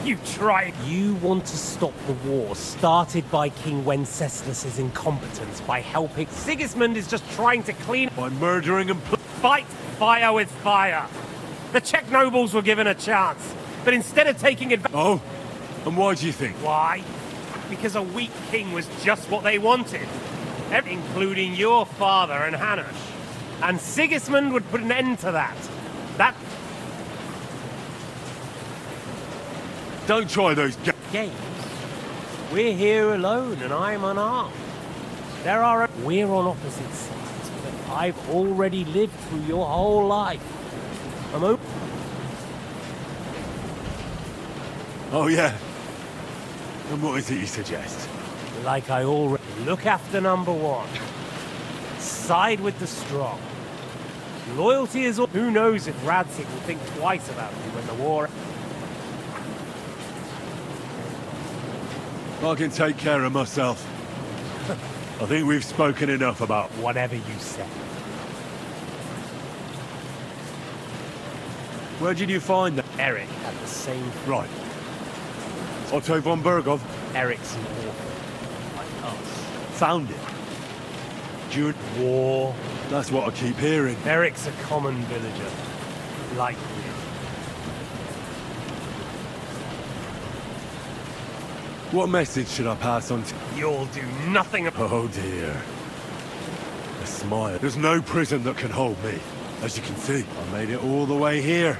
Speaker 3: You tried. You want to stop the war started by King Wenceslas's incompetence by helping. Sigismund is just trying to clean...
Speaker 11: By murdering and...
Speaker 3: Fight fire with fire. The Czech nobles were given a chance. But instead of taking advantage...
Speaker 11: Oh? And why do you think?
Speaker 3: Why? Because a weak king was just what they wanted. Including your father and Hanush. And Sigismund would put an end to that. That...
Speaker 11: Don't try those
Speaker 3: games. We're here alone and I'm unarmed. There are... We're on opposite sides, but I've already lived through your whole life. I'm open...
Speaker 11: Oh, yeah. And what is it you suggest?
Speaker 3: Like I already... Look after number one. Side with the strong. Loyalty is all... Who knows if Radzig will think twice about you when the war...
Speaker 5: I can take care of myself. I think we've spoken enough about...
Speaker 3: Whatever you say.
Speaker 5: Where did you find that?
Speaker 3: Eric had the same...
Speaker 5: Right. Otto von Berghoff
Speaker 3: Eric's an orphan. Like us.
Speaker 5: found it. During
Speaker 3: War.
Speaker 5: That's what I keep hearing.
Speaker 3: Eric's a common villager. Like you.
Speaker 5: What message should I pass on to...
Speaker 3: You'll do nothing about...
Speaker 5: Oh dear. A smile. There's no prison that can hold me. As you can see, I made it all the way here.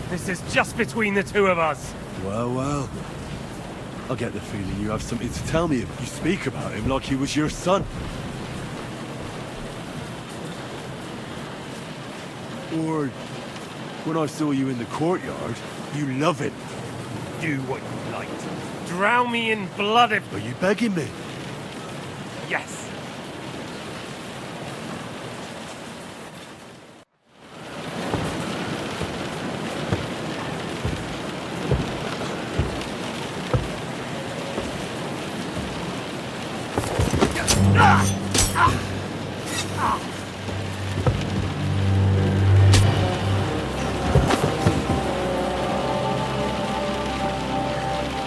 Speaker 3: This is just between the two of us.
Speaker 5: Well, well. I get the feeling you have something to tell me. You speak about him like he was your son. Or... when I saw you in the courtyard, you love him.
Speaker 3: Do what you like. Drown me in blood if...
Speaker 5: Are you begging me?
Speaker 3: Yes.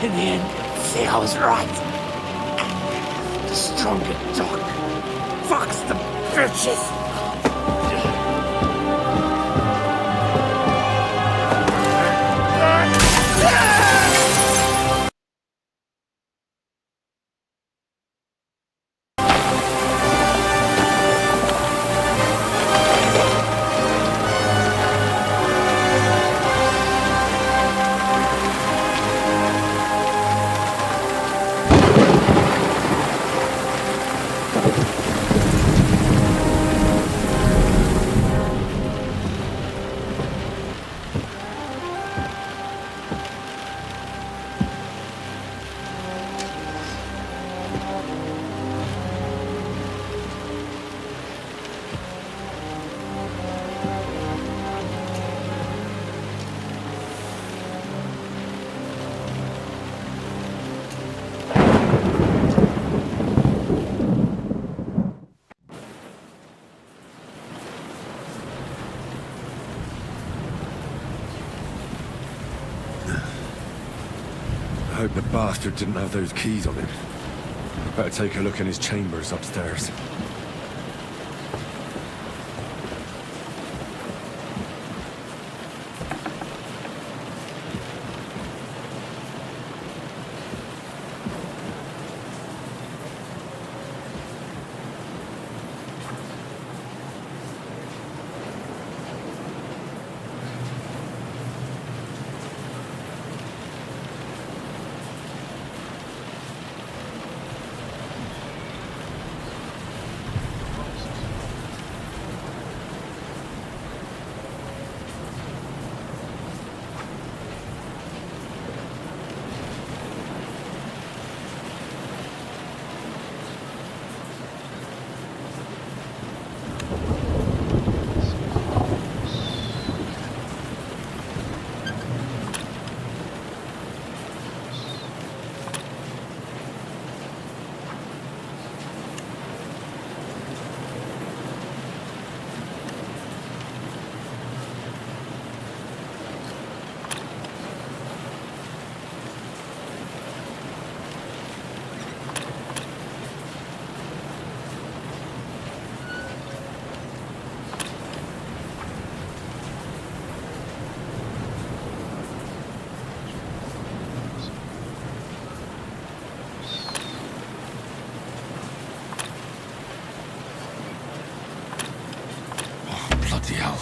Speaker 12: In the end, see, I was right. The stronger dog. Fucks the bitches.
Speaker 5: I hope the bastard didn't have those keys on him. Better take a look in his chambers upstairs. Bloody hell.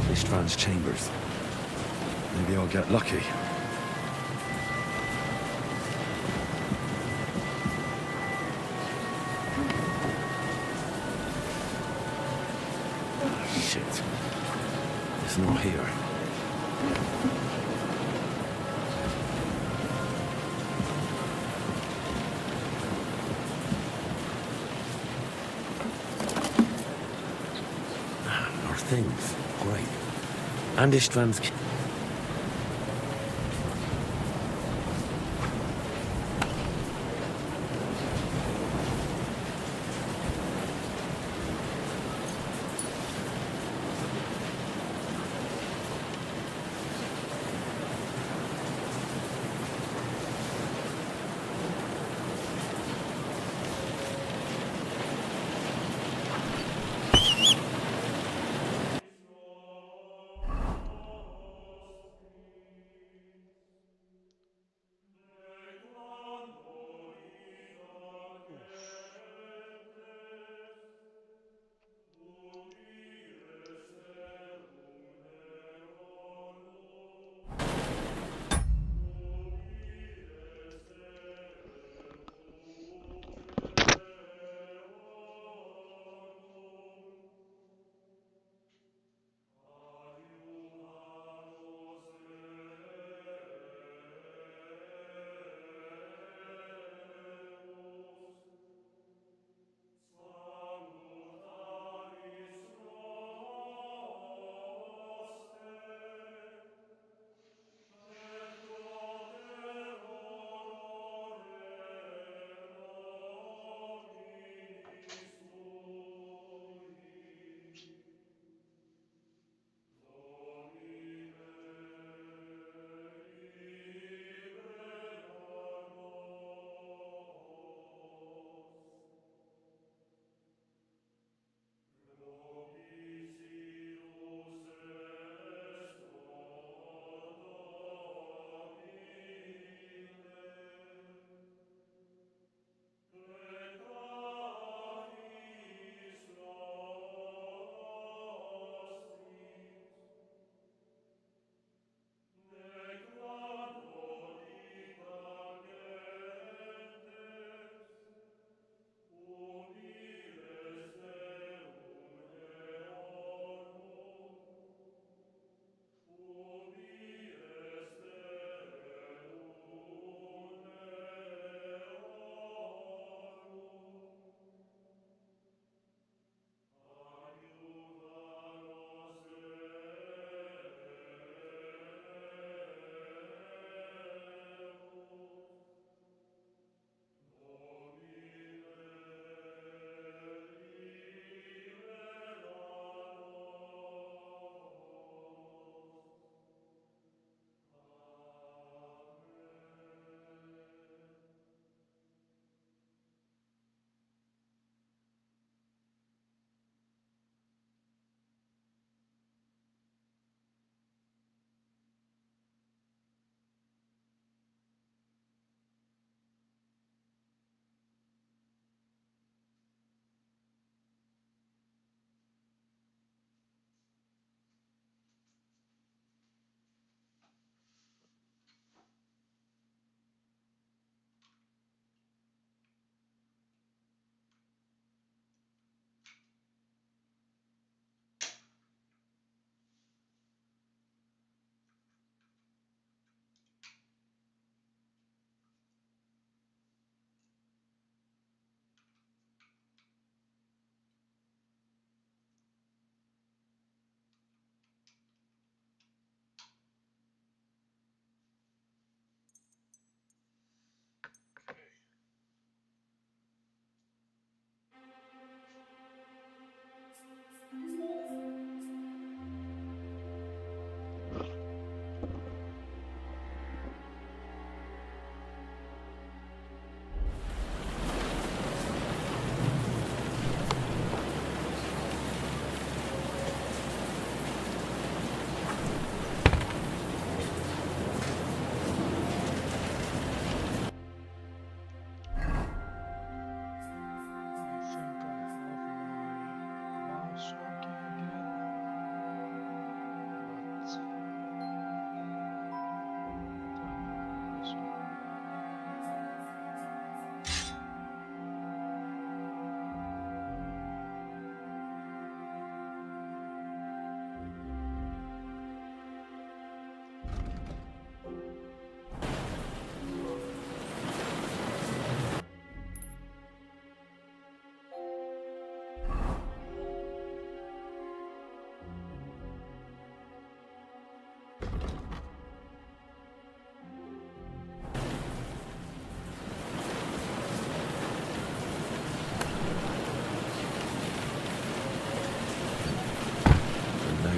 Speaker 5: Istvan's chambers. Maybe I'll get lucky. Shit. It's not here. More things. Great. And Istvan's...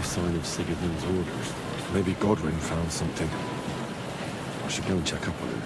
Speaker 5: any sign of Sigismund's orders. Maybe Godwin found something. I should go and check up on him.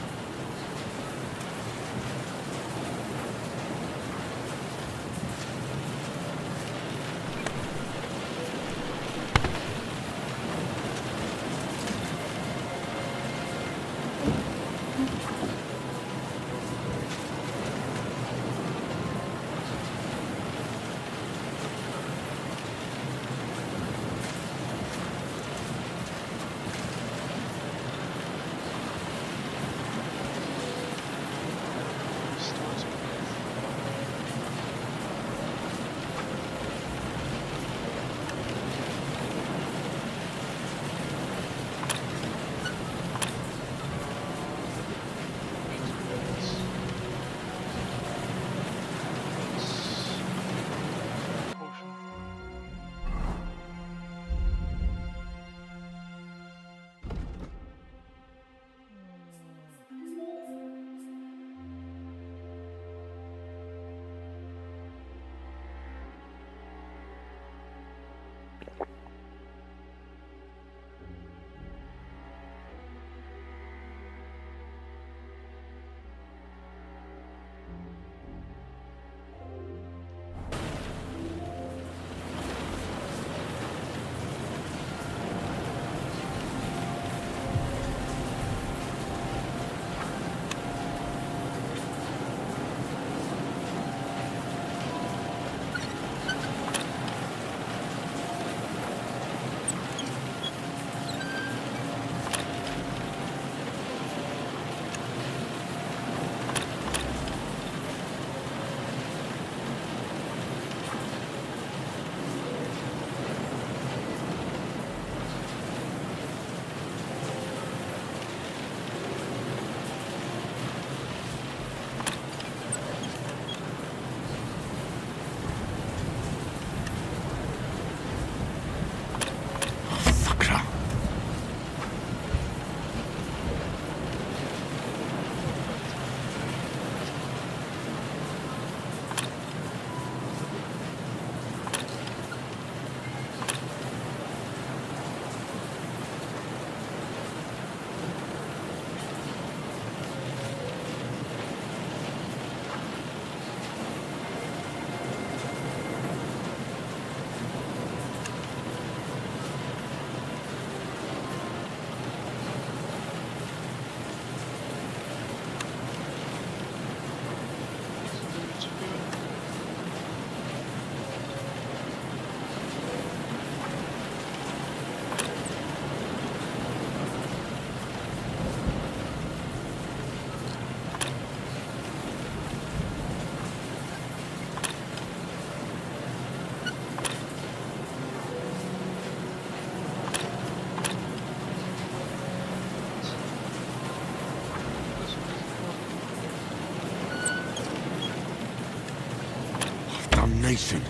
Speaker 12: Damnation.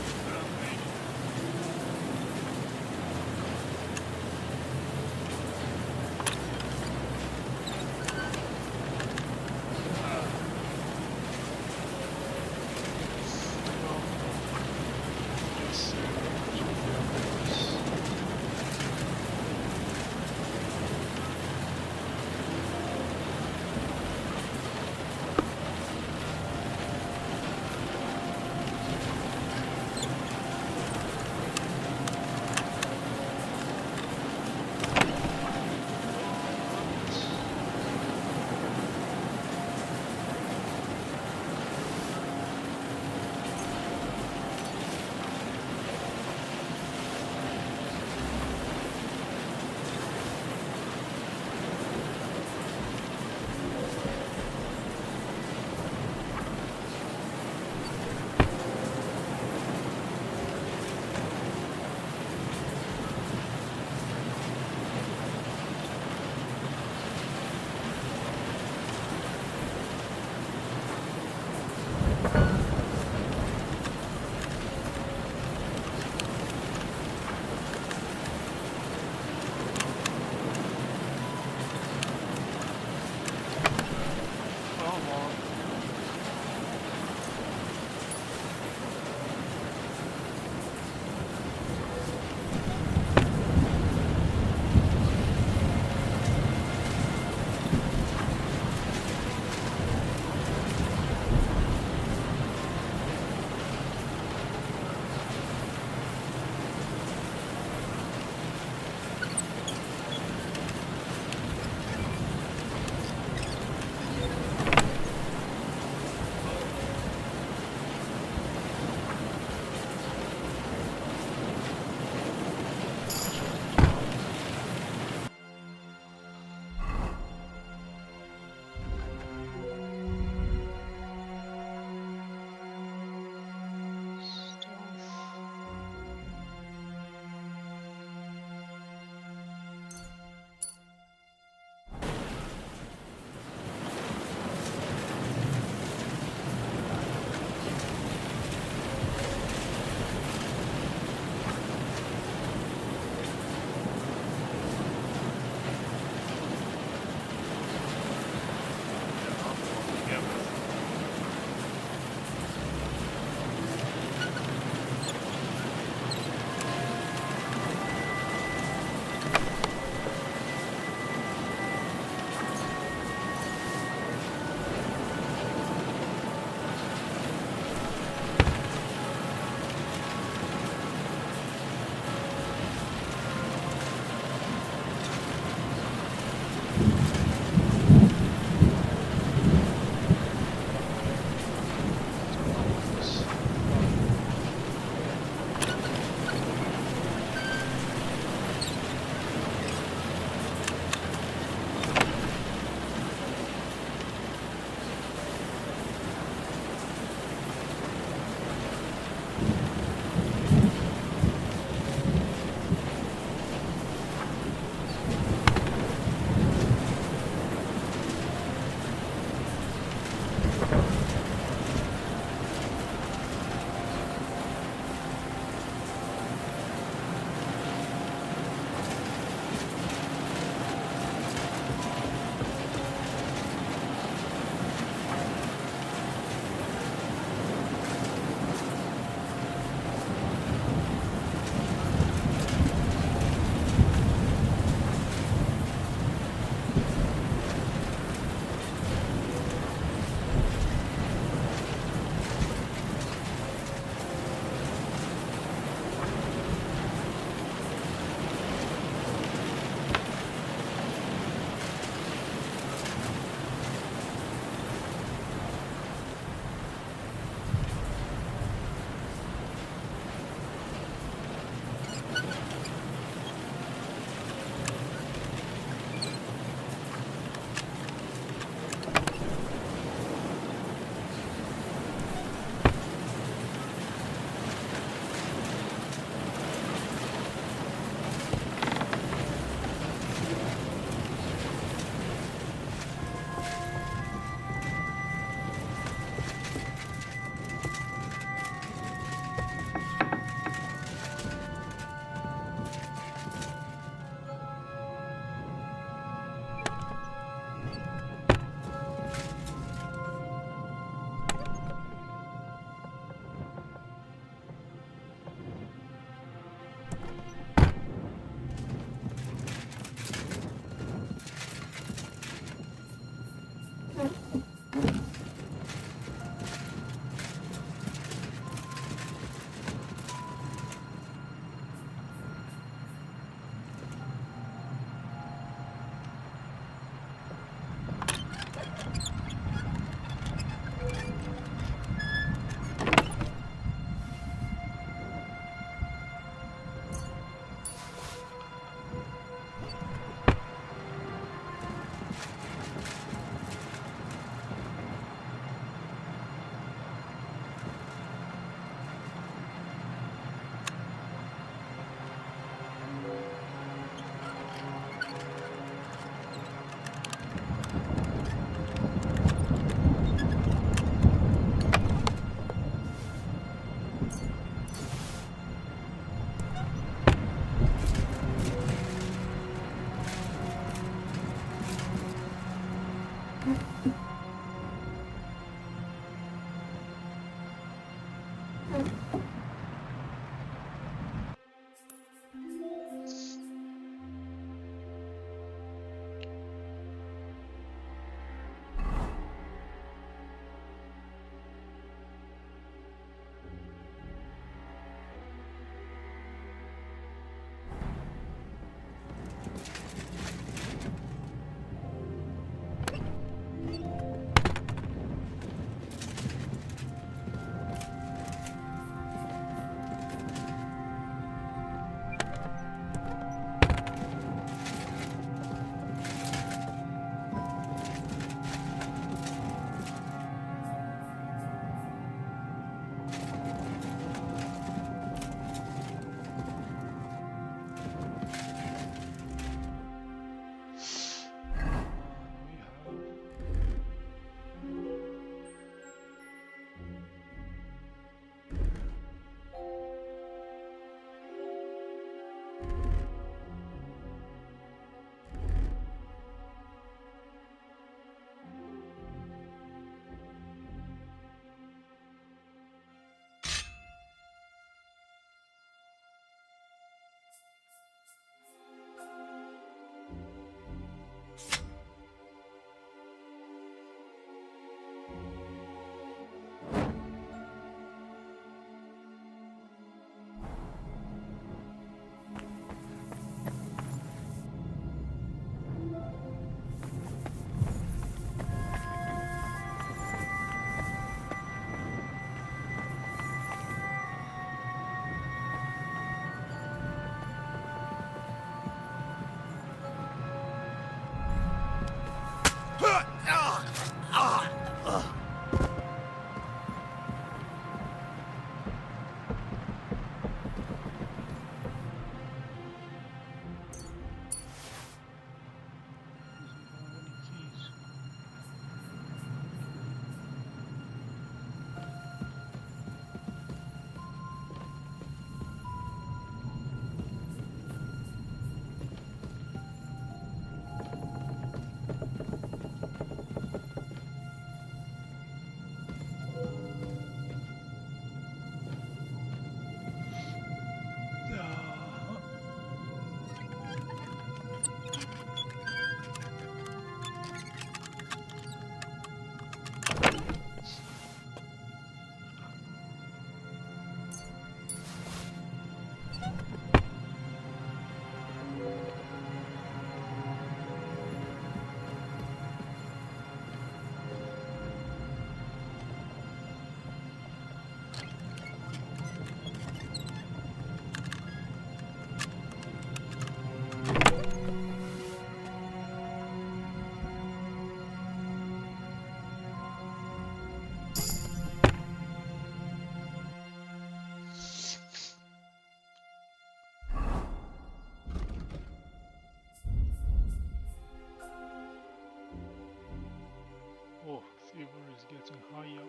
Speaker 1: Oh, fever is getting higher.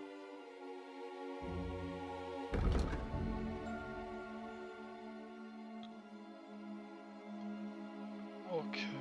Speaker 1: Okay.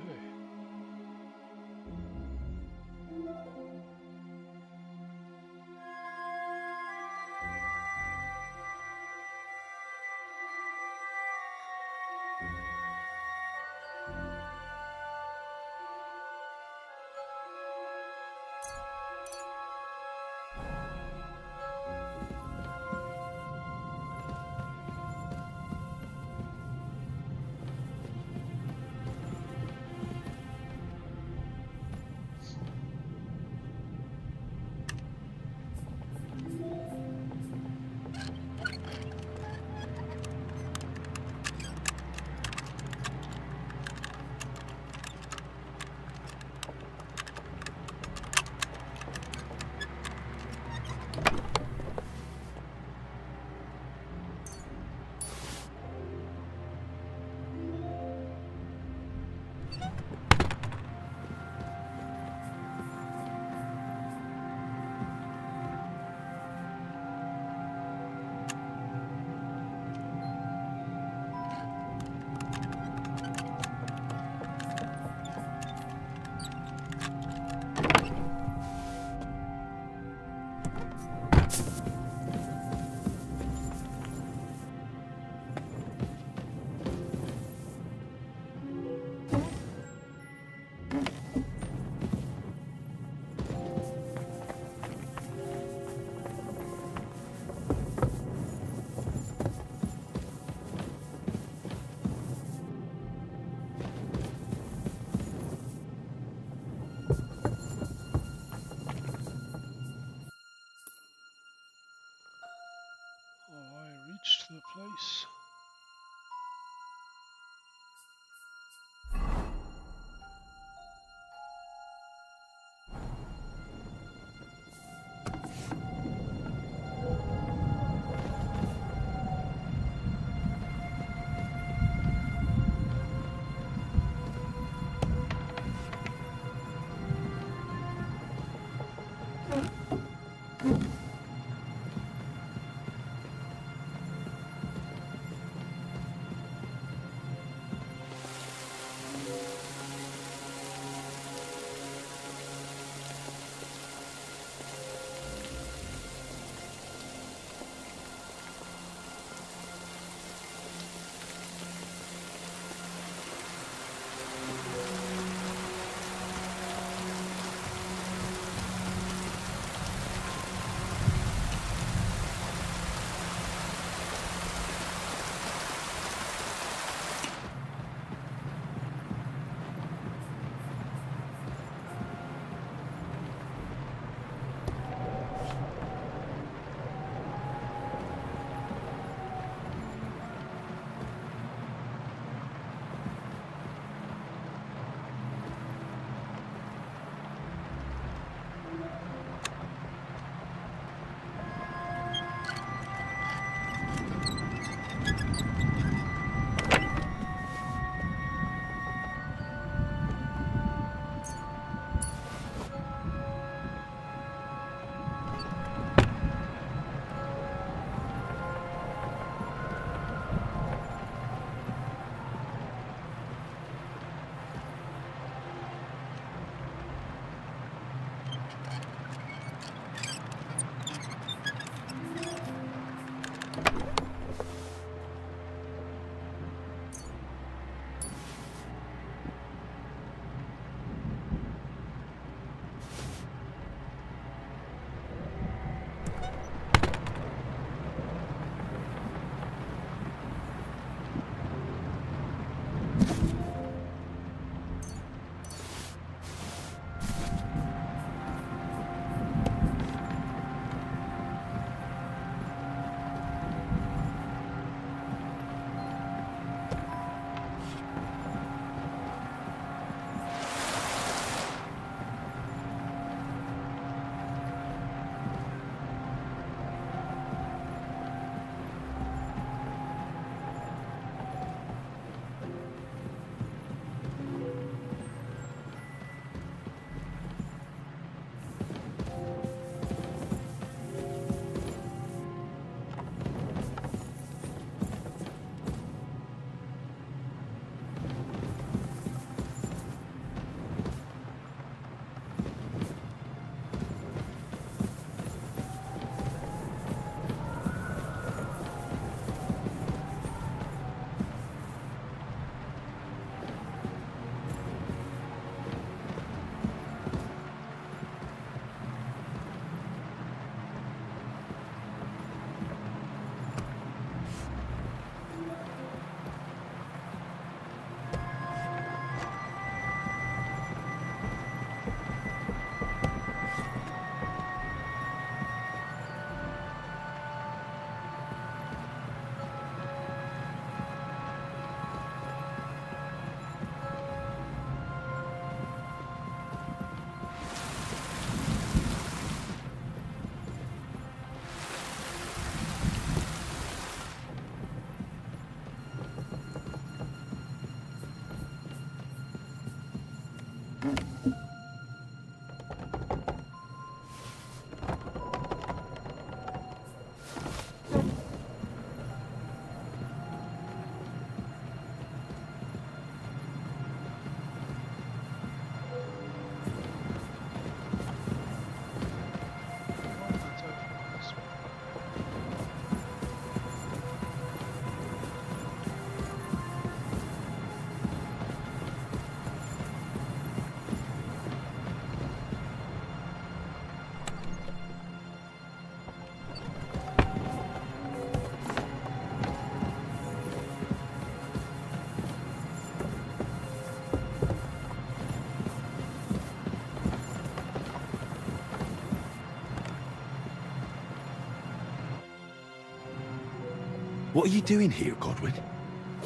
Speaker 10: What are you doing here, Godwin?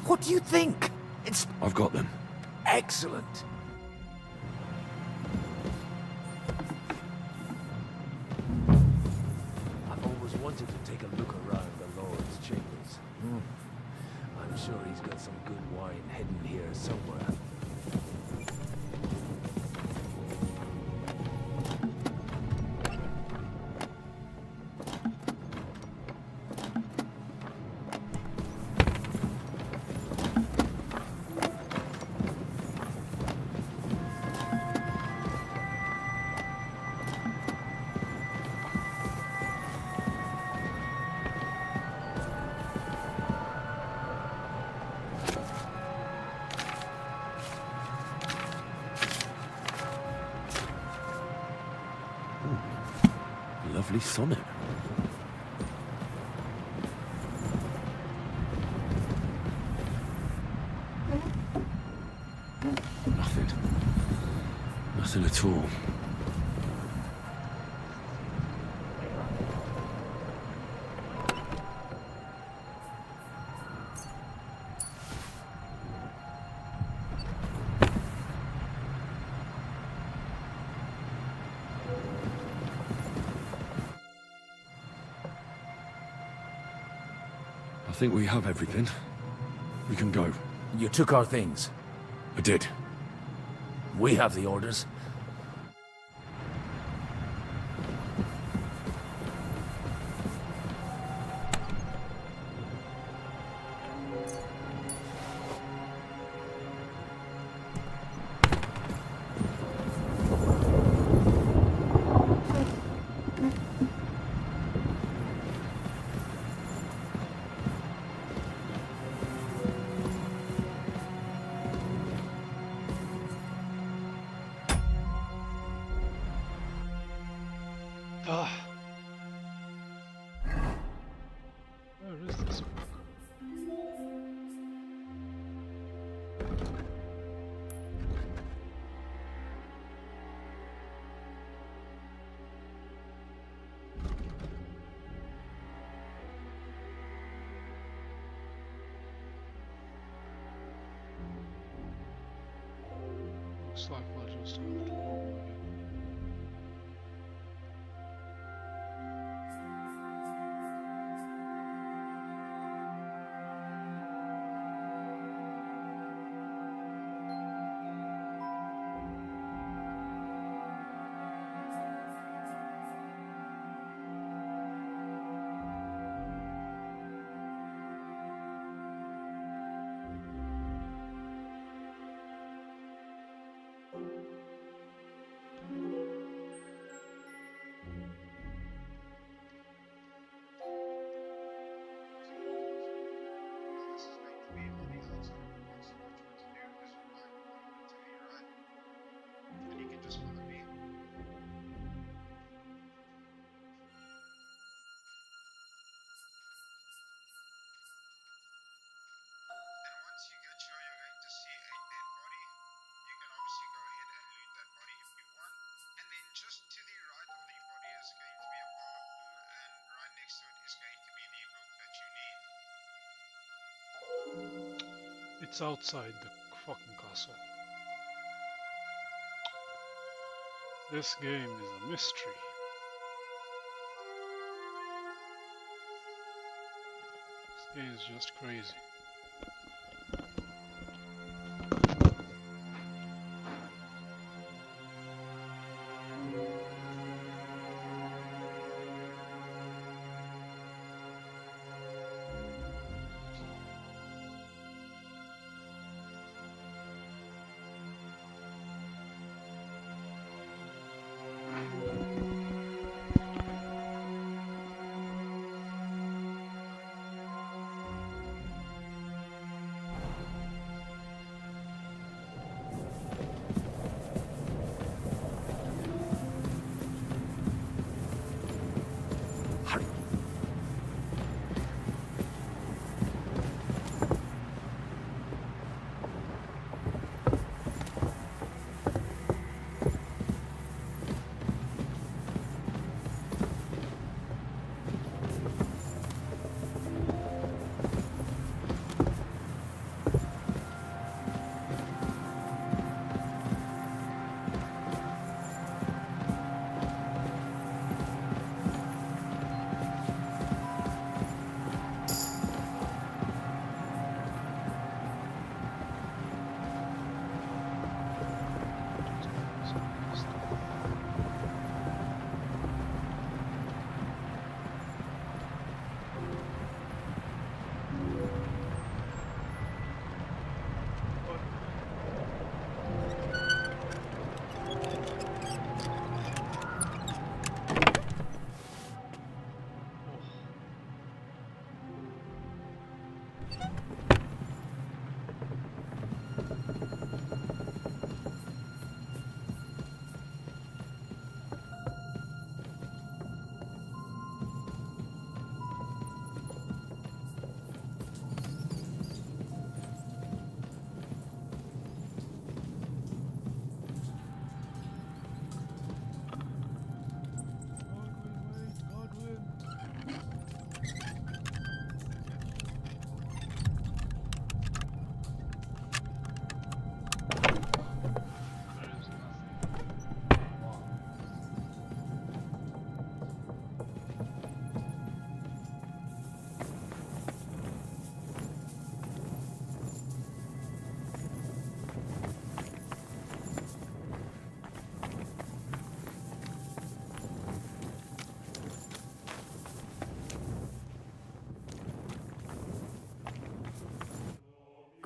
Speaker 12: What do you think? It's
Speaker 10: I've got them.
Speaker 12: excellent. I've always wanted to take a look around the Lord's chambers. I'm sure he's got some good wine hidden here somewhere.
Speaker 10: Lovely sonnet. Nothing. Nothing at all. I think we have everything. We can go.
Speaker 12: You took our things.
Speaker 10: I did.
Speaker 12: We have the orders.
Speaker 1: Where is this book? Looks like we'll just have to go again. It's outside the fucking castle. This game is a mystery. This game is just crazy.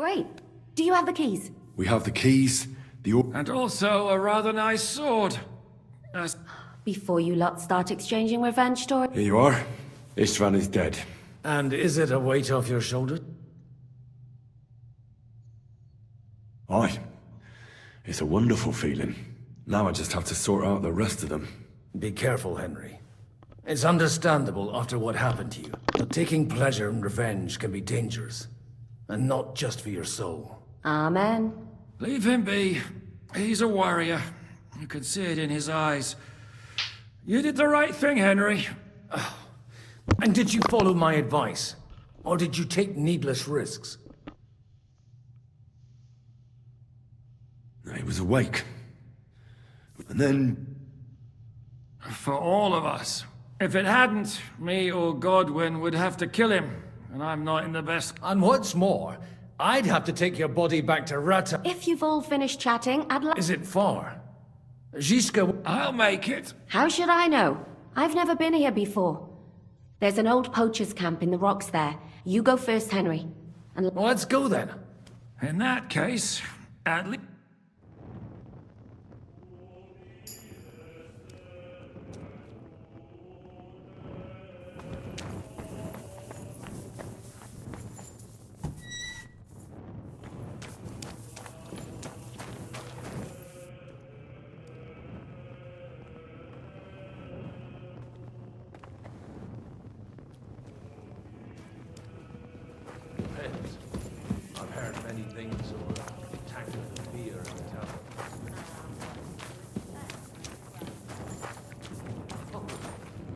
Speaker 6: Great. Do you have the keys?
Speaker 10: We have the keys,
Speaker 4: And also a rather nice sword.
Speaker 6: Before you lot start exchanging revenge stories.
Speaker 10: Here you are. Istvan is dead.
Speaker 4: And is it a weight off your shoulder?
Speaker 10: Aye. It's a wonderful feeling. Now I just have to sort out the rest of them.
Speaker 4: Be careful, Henry. It's understandable after what happened to you. But taking pleasure in revenge can be dangerous. And not just for your soul.
Speaker 6: Amen.
Speaker 4: Leave him be. He's a warrior. You can see it in his eyes. You did the right thing, Henry. And did you follow my advice? Or did you take needless risks?
Speaker 10: He was awake. And then...
Speaker 4: For all of us. If it hadn't, me or Godwin would have to kill him. And I'm not in the best... And what's more, I'd have to take your body back to Rata.
Speaker 6: If you've all finished chatting, I'd like...
Speaker 4: Is it far? Ziska, I'll make it.
Speaker 6: How should I know? I've never been here before. There's an old poacher's camp in the rocks there. You go first, Henry. And
Speaker 4: well, let's go then. In that case, at least...
Speaker 13: I've heard many things over tangled with beer in the town.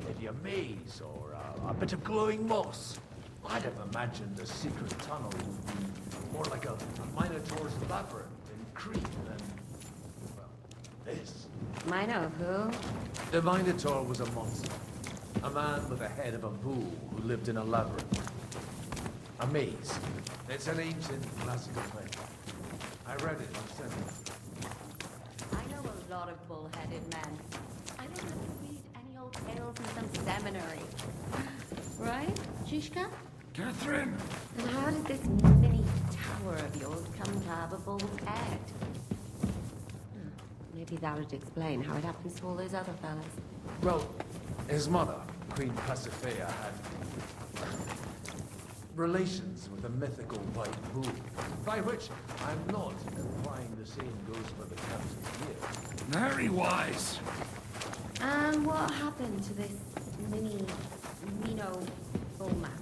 Speaker 13: Maybe a maze or a bit of glowing moss. I'd have imagined a secret tunnel would be more like a Minotaur's labyrinth in Crete than, well, this.
Speaker 6: Mino who?
Speaker 13: The Minotaur was a monster. A man with the head of a bull who lived in a labyrinth. A maze. It's an ancient classical play. I read it myself.
Speaker 6: I know a lot of bull-headed men. I don't have to read any old tales in some seminary. Right, Shishka?
Speaker 4: Katherine!
Speaker 6: And how did this mini tower of yours come to have a bull's head? Maybe that would explain how it happens to all those other fellas.
Speaker 13: Well, his mother, Queen Pasiphae, had relations with a mythical white bull. By which, I'm not implying the same goes for the captain here.
Speaker 4: Very wise.
Speaker 6: And what happened to this Mino bullman?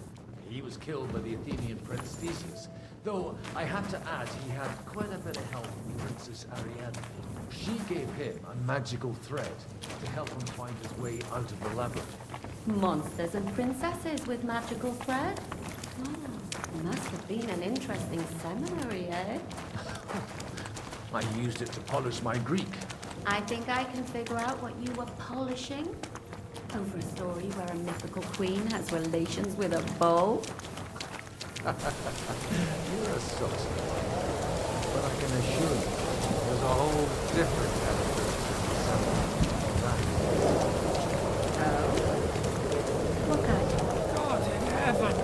Speaker 13: He was killed by the Athenian Prince Theseus, though I have to add he had quite a bit of help from Princess Ariadne. She gave him a magical thread to help him find his way out of the labyrinth.
Speaker 6: Monsters and princesses with magical thread? Oh, must have been an interesting seminary, eh?
Speaker 13: I used it to polish my Greek.
Speaker 6: I think I can figure out what you were polishing. Over a story where a mythical queen has relations with a bull?
Speaker 13: You're a suspect. But I can assure you, there's a whole different element to that.
Speaker 6: What kind?
Speaker 4: God in heaven!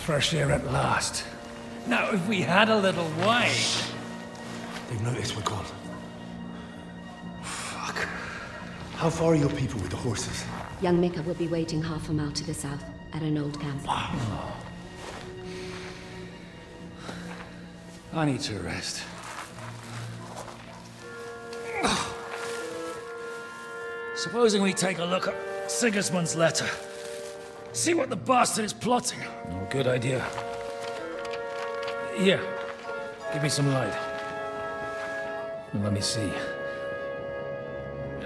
Speaker 4: Fresh air at last. Now, if we had a little wine...
Speaker 5: They've noticed we're gone. Fuck. How far are your people with the horses?
Speaker 6: Young Mika will be waiting half a mile to the south, at an old camp.
Speaker 4: I need to rest. Supposing we take a look at Sigismund's letter. See what the bastard is plotting. Oh, good idea. Here, give me some light. Let me see.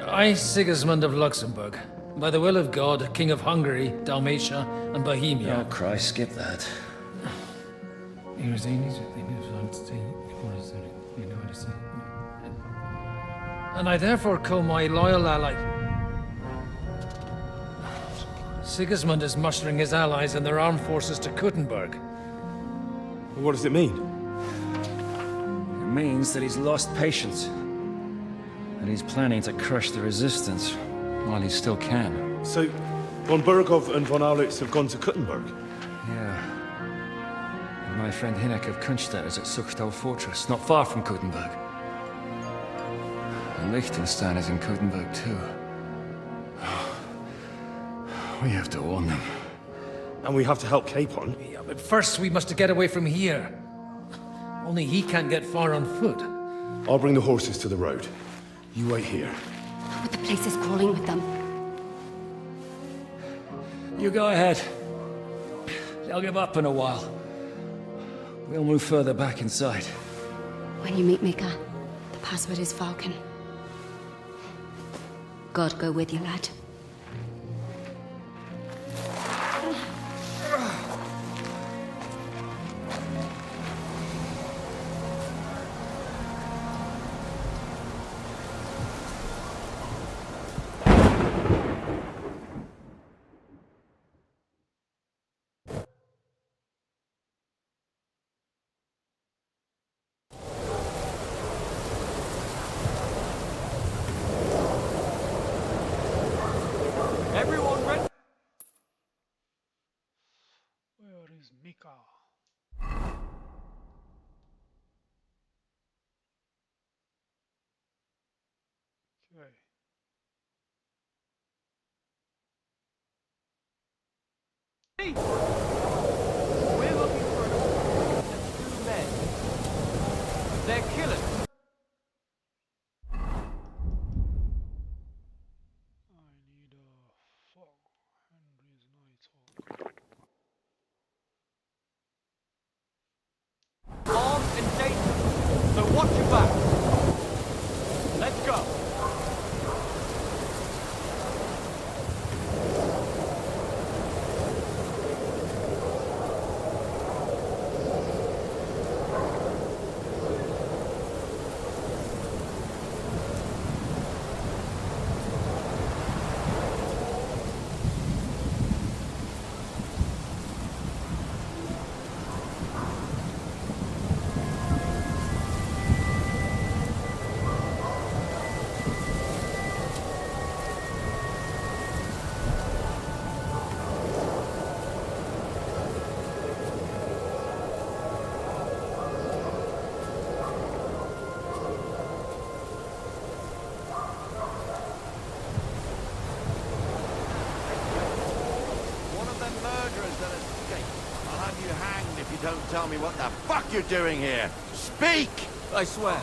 Speaker 4: I, Sigismund of Luxembourg, By the will of God, King of Hungary, Dalmatia, and Bohemia.
Speaker 14: Oh, Christ, skip that.
Speaker 4: And I therefore call my loyal ally. Sigismund is mustering his allies and their armed forces to Kuttenberg.
Speaker 10: What does it mean?
Speaker 14: It means that he's lost patience. That he's planning to crush the resistance while he still can.
Speaker 10: So, von Burgov and von Aulitz have gone to Kuttenberg?
Speaker 14: Yeah. And my friend Hinnek of Kunstadt is at Suchtal Fortress, not far from Kuttenberg. And Liechtenstein is in Kuttenberg too. We have to warn them.
Speaker 10: And we have to help Capon?
Speaker 4: Yeah, but first we must get away from here. Only he can't get far on foot.
Speaker 10: I'll bring the horses to the road. You wait here.
Speaker 6: But the place is crawling with them.
Speaker 14: You go ahead. They'll give up in a while. We'll move further back inside.
Speaker 6: When you meet Mika, the password is Falcon. God go with you, lad.
Speaker 2: Everyone ready?
Speaker 1: Where is Mika? Okay.
Speaker 2: We're looking for an order and 2 men. They're killers.
Speaker 1: I need a fog. Henry's Nighthawk.
Speaker 2: Armed and dangerous. So watch your back. Let's go.
Speaker 15: Don't tell me what the fuck you're doing here. Speak!
Speaker 2: I swear.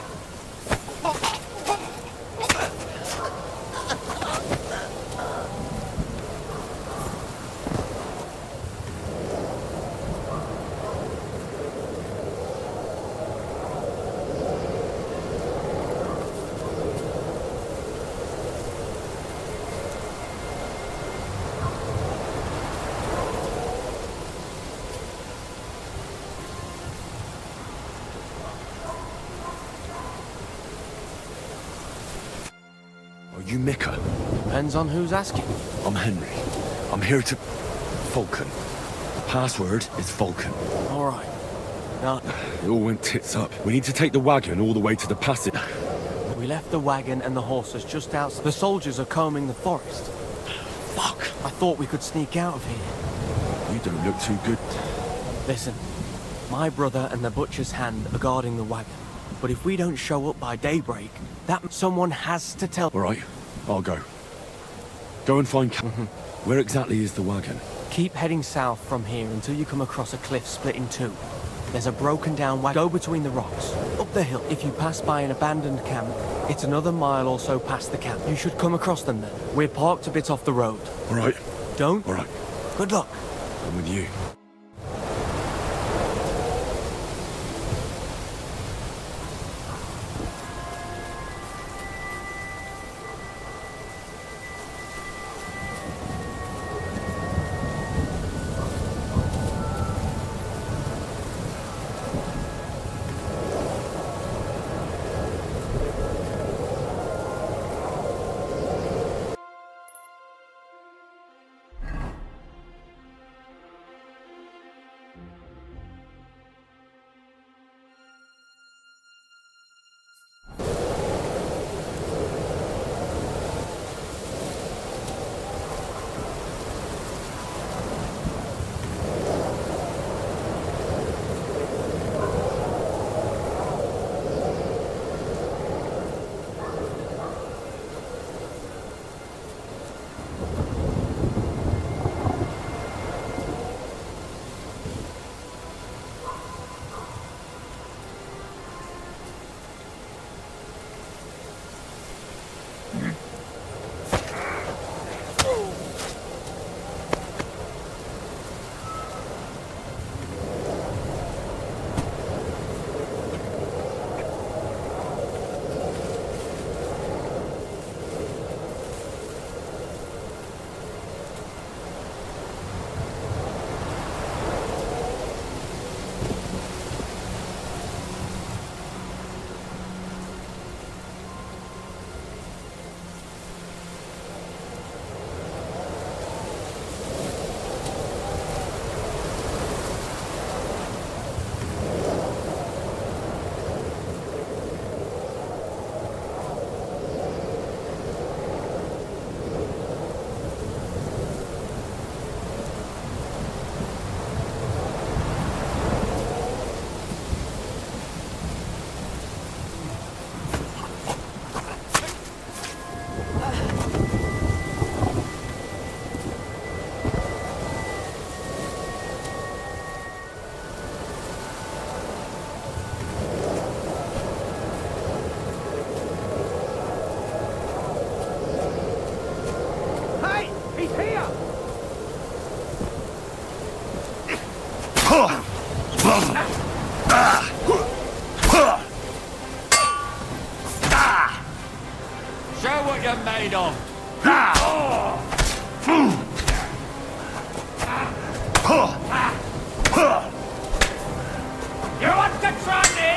Speaker 10: Are you Mika?
Speaker 2: Depends on who's asking.
Speaker 10: I'm Henry. I'm here to... Falcon. The password is Falcon.
Speaker 2: All right. Now...
Speaker 10: It all went tits up. We need to take the wagon all the way to the passage.
Speaker 2: We left the wagon and the horses just outside. The soldiers are combing the forest.
Speaker 10: Fuck!
Speaker 2: I thought we could sneak out of here.
Speaker 10: You don't look too good.
Speaker 2: Listen, my brother and the butcher's hand are guarding the wagon. But if we don't show up by daybreak, that someone has to tell...
Speaker 10: All right, I'll go. Go and find... Where exactly is the wagon?
Speaker 2: Keep heading south from here until you come across a cliff split in two. There's a broken down wagon. Go between the rocks, up the hill. If you pass by an abandoned camp, it's another mile or so past the camp. You should come across them then. We're parked a bit off the road.
Speaker 10: All right.
Speaker 2: Don't?
Speaker 10: All right.
Speaker 2: Good luck.
Speaker 10: I'm with you.
Speaker 15: Show what you're made of.
Speaker 12: You want to try me?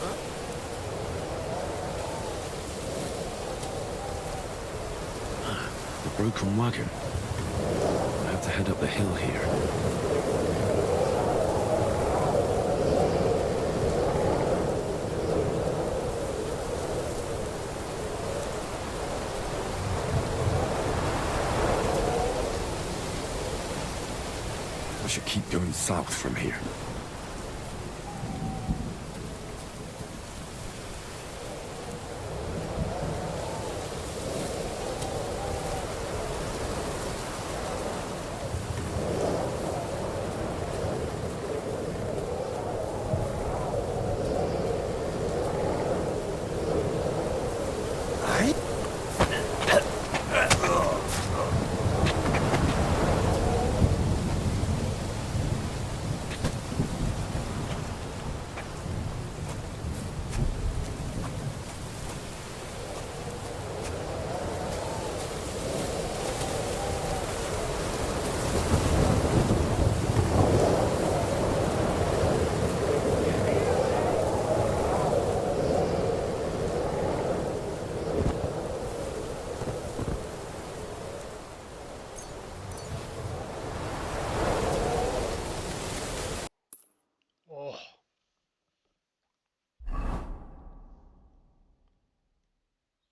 Speaker 1: Damn.
Speaker 10: Broken wagon. I have to head up the hill here. I should keep going south from here.
Speaker 1: Oh.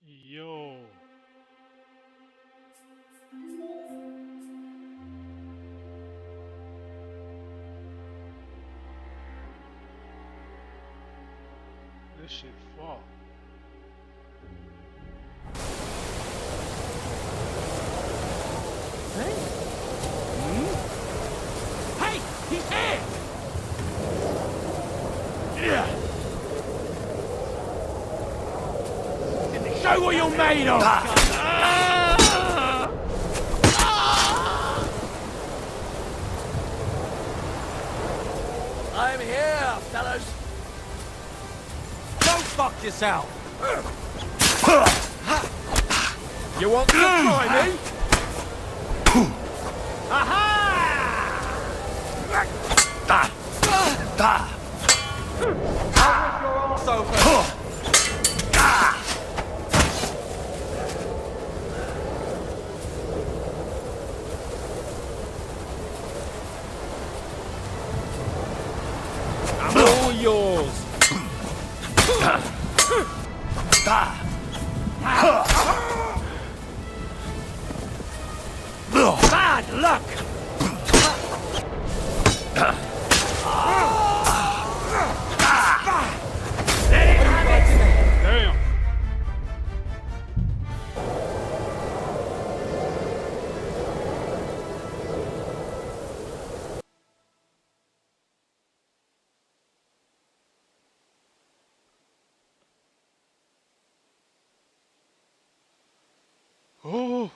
Speaker 1: Yo. This shit far.
Speaker 12: Hey? Hey! He's here! Yeah!
Speaker 15: Show what you're made of!
Speaker 12: I'm here, fellas.
Speaker 15: Go fuck yourself!
Speaker 12: You want to try me?
Speaker 15: I'm all yours! Bad luck!
Speaker 1: Damn. Oh.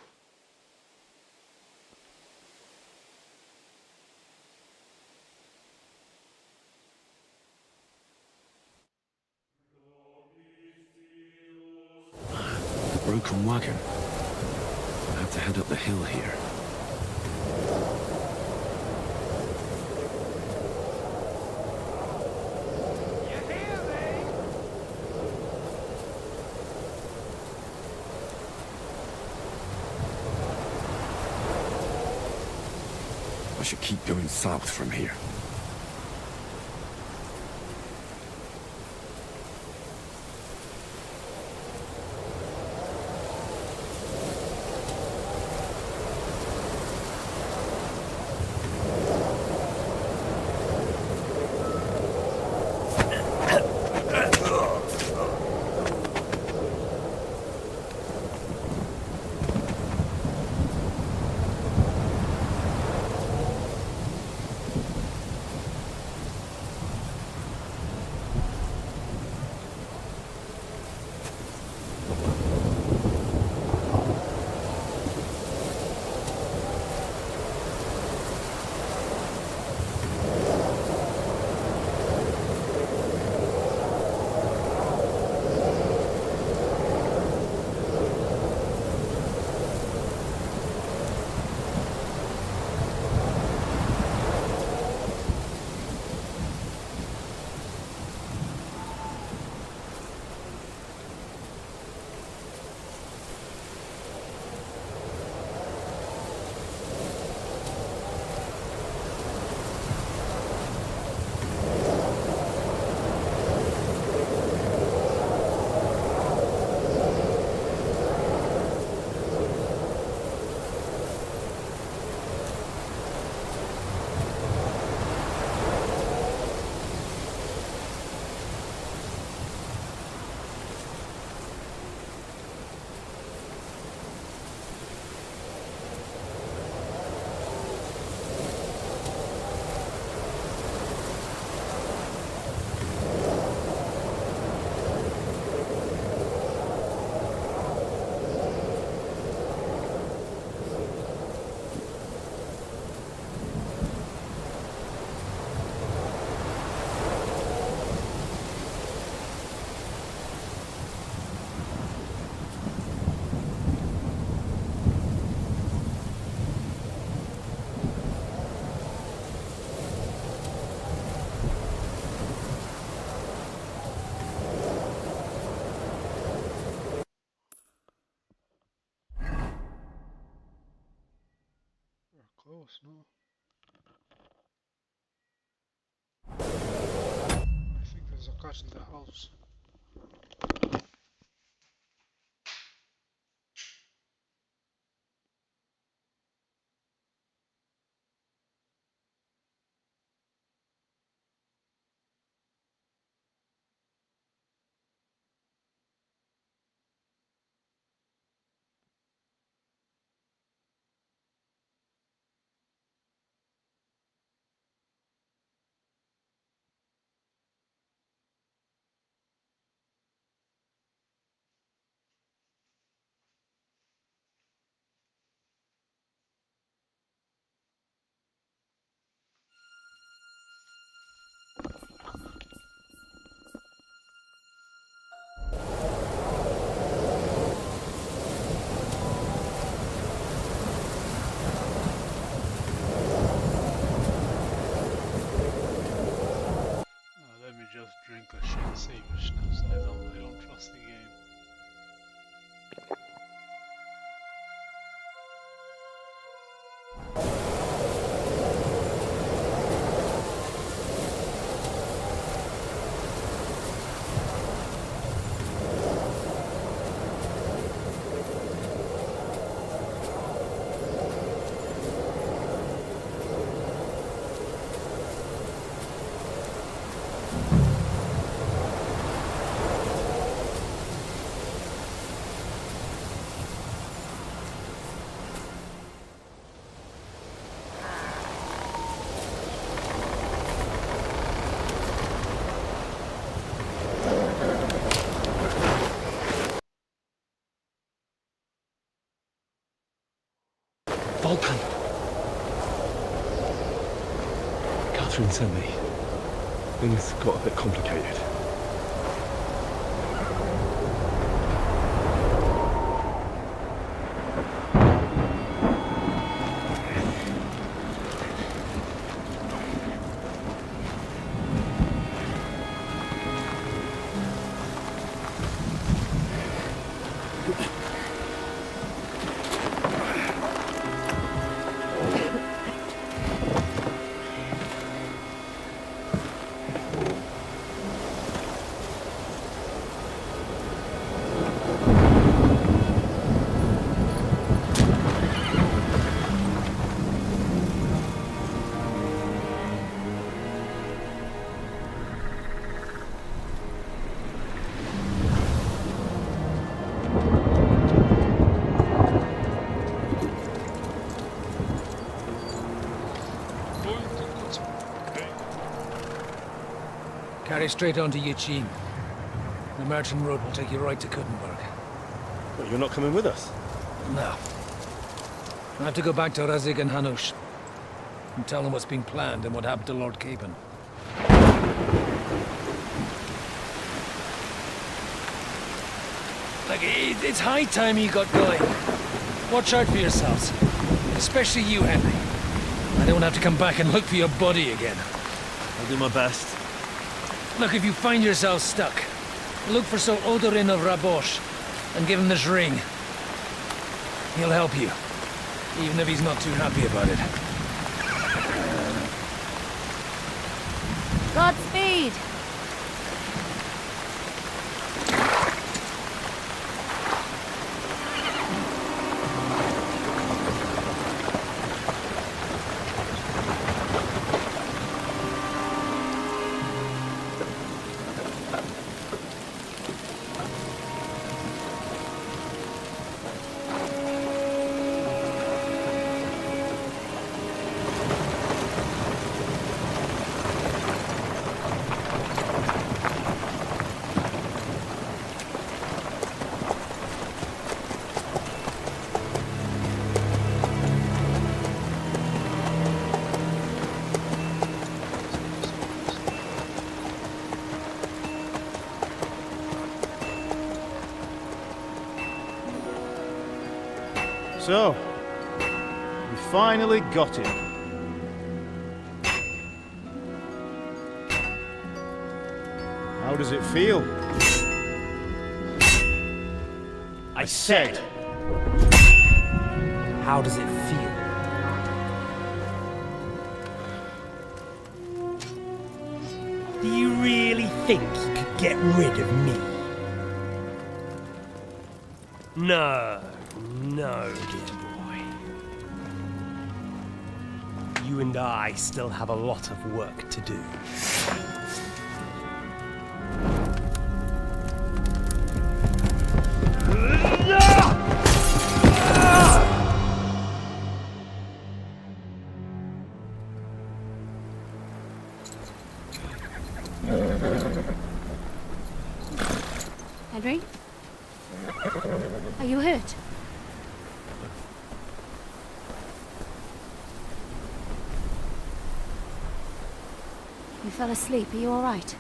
Speaker 10: Broken wagon. I have to head up the hill here. I should keep going south from here.
Speaker 1: Close, no? I think there's a cat in the house.
Speaker 10: open. Katherine sent me. Things got a bit complicated.
Speaker 4: Carry straight on to Yuchin. The merchant road will take you right to Kuttenberg.
Speaker 9: But you're not coming with us?
Speaker 4: No. I have to go back to Razik and Hanush and tell them what's been planned and what happened to Lord Capon. Like, it's high time you got going. Watch out for yourselves. Especially you, Henry. I don't have to come back and look for your body again.
Speaker 9: I'll do my best.
Speaker 4: Look, if you find yourself stuck, look for Sir Odorin of Rabosh and give him this ring. He'll help you, even if he's not too happy about it.
Speaker 6: Godspeed!
Speaker 15: So, we finally got him. How does it feel?
Speaker 3: I said, how does it feel? Do you really think you could get rid of me? No, dear boy. You and I still have a lot of work to do.
Speaker 6: Henry? Are you hurt? You fell asleep. Are you all right?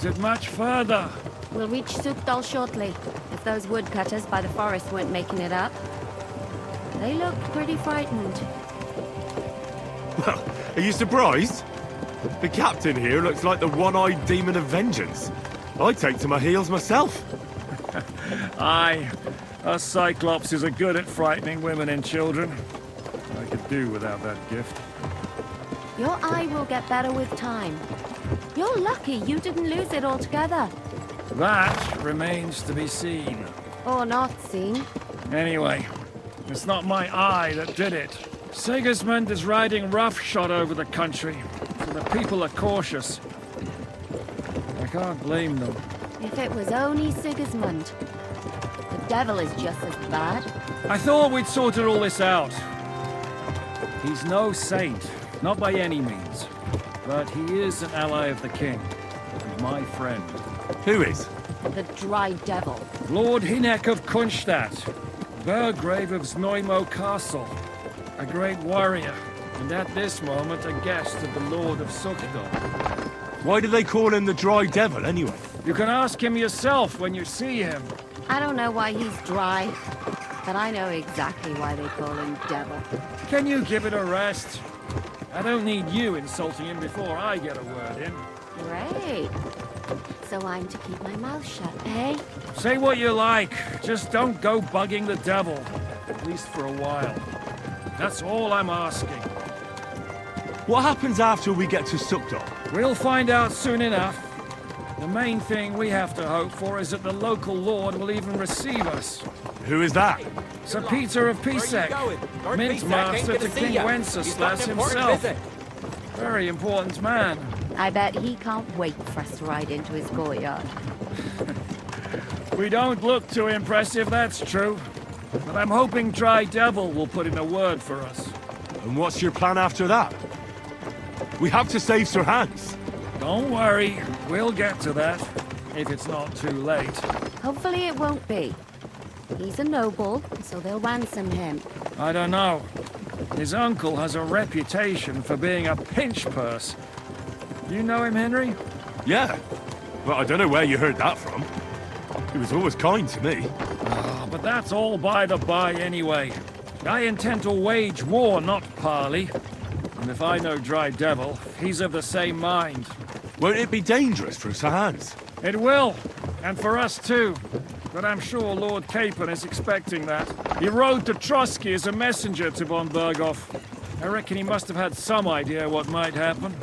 Speaker 14: Is it much further?
Speaker 6: We'll reach Sukdal shortly, if those woodcutters by the forest weren't making it up. They looked pretty frightened.
Speaker 5: Well, are you surprised? The captain here looks like the one-eyed demon of vengeance. I'd take to my heels myself.
Speaker 14: Aye, us Cyclopses are good at frightening women and children. I could do without that gift.
Speaker 6: Your eye will get better with time. You're lucky you didn't lose it altogether.
Speaker 14: That remains to be seen.
Speaker 6: Or not seen.
Speaker 14: Anyway, it's not my eye that did it. Sigismund is riding roughshod over the country, so the people are cautious. I can't blame them.
Speaker 6: If it was only Sigismund. The devil is just as bad.
Speaker 14: I thought we'd sorted all this out. He's no saint, not by any means. But he is an ally of the king, and my friend.
Speaker 5: Who is?
Speaker 6: The Dry Devil.
Speaker 14: Lord Hinek of Kunstadt, Burgrave of Znojmo Castle, a great warrior, and at this moment a guest of the Lord of Sukdal.
Speaker 5: Why do they call him the Dry Devil, anyway?
Speaker 14: You can ask him yourself when you see him.
Speaker 6: I don't know why he's dry, but I know exactly why they call him Devil.
Speaker 14: Can you give it a rest? I don't need you insulting him before I get a word in.
Speaker 6: Great. So I'm to keep my mouth shut, eh?
Speaker 14: Say what you like, just don't go bugging the devil. At least for a while. That's all I'm asking.
Speaker 5: What happens after we get to Sukdal?
Speaker 14: We'll find out soon enough. The main thing we have to hope for is that the local lord will even receive us.
Speaker 5: Who is that?
Speaker 14: Sir Peter of Pisek, Mint Master to King Wenceslas himself. Very important man.
Speaker 6: I bet he can't wait for us to ride into his courtyard.
Speaker 14: We don't look too impressive, that's true. But I'm hoping Dry Devil will put in a word for us.
Speaker 5: And what's your plan after that? We have to save Sir Hans.
Speaker 14: Don't worry, we'll get to that, if it's not too late.
Speaker 6: Hopefully it won't be. He's a noble, so they'll ransom him.
Speaker 14: I don't know. His uncle has a reputation for being a pinch purse. You know him, Henry?
Speaker 5: Yeah. Well, I don't know where you heard that from. He was always kind to me.
Speaker 14: Oh, but that's all by the by anyway. I intend to wage war, not parley. And if I know Dry Devil, he's of the same mind.
Speaker 5: Won't it be dangerous for Sir Hans?
Speaker 14: It will, and for us too. But I'm sure Lord Capon is expecting that. He rode to Trotsky as a messenger to von Berghoff. I reckon he must have had some idea what might happen.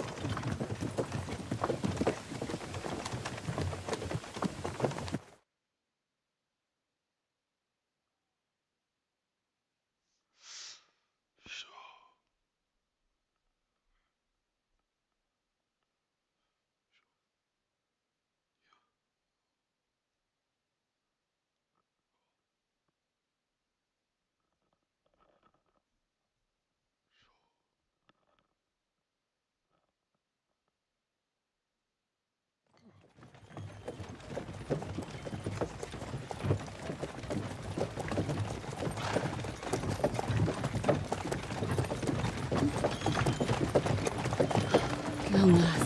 Speaker 6: Long last.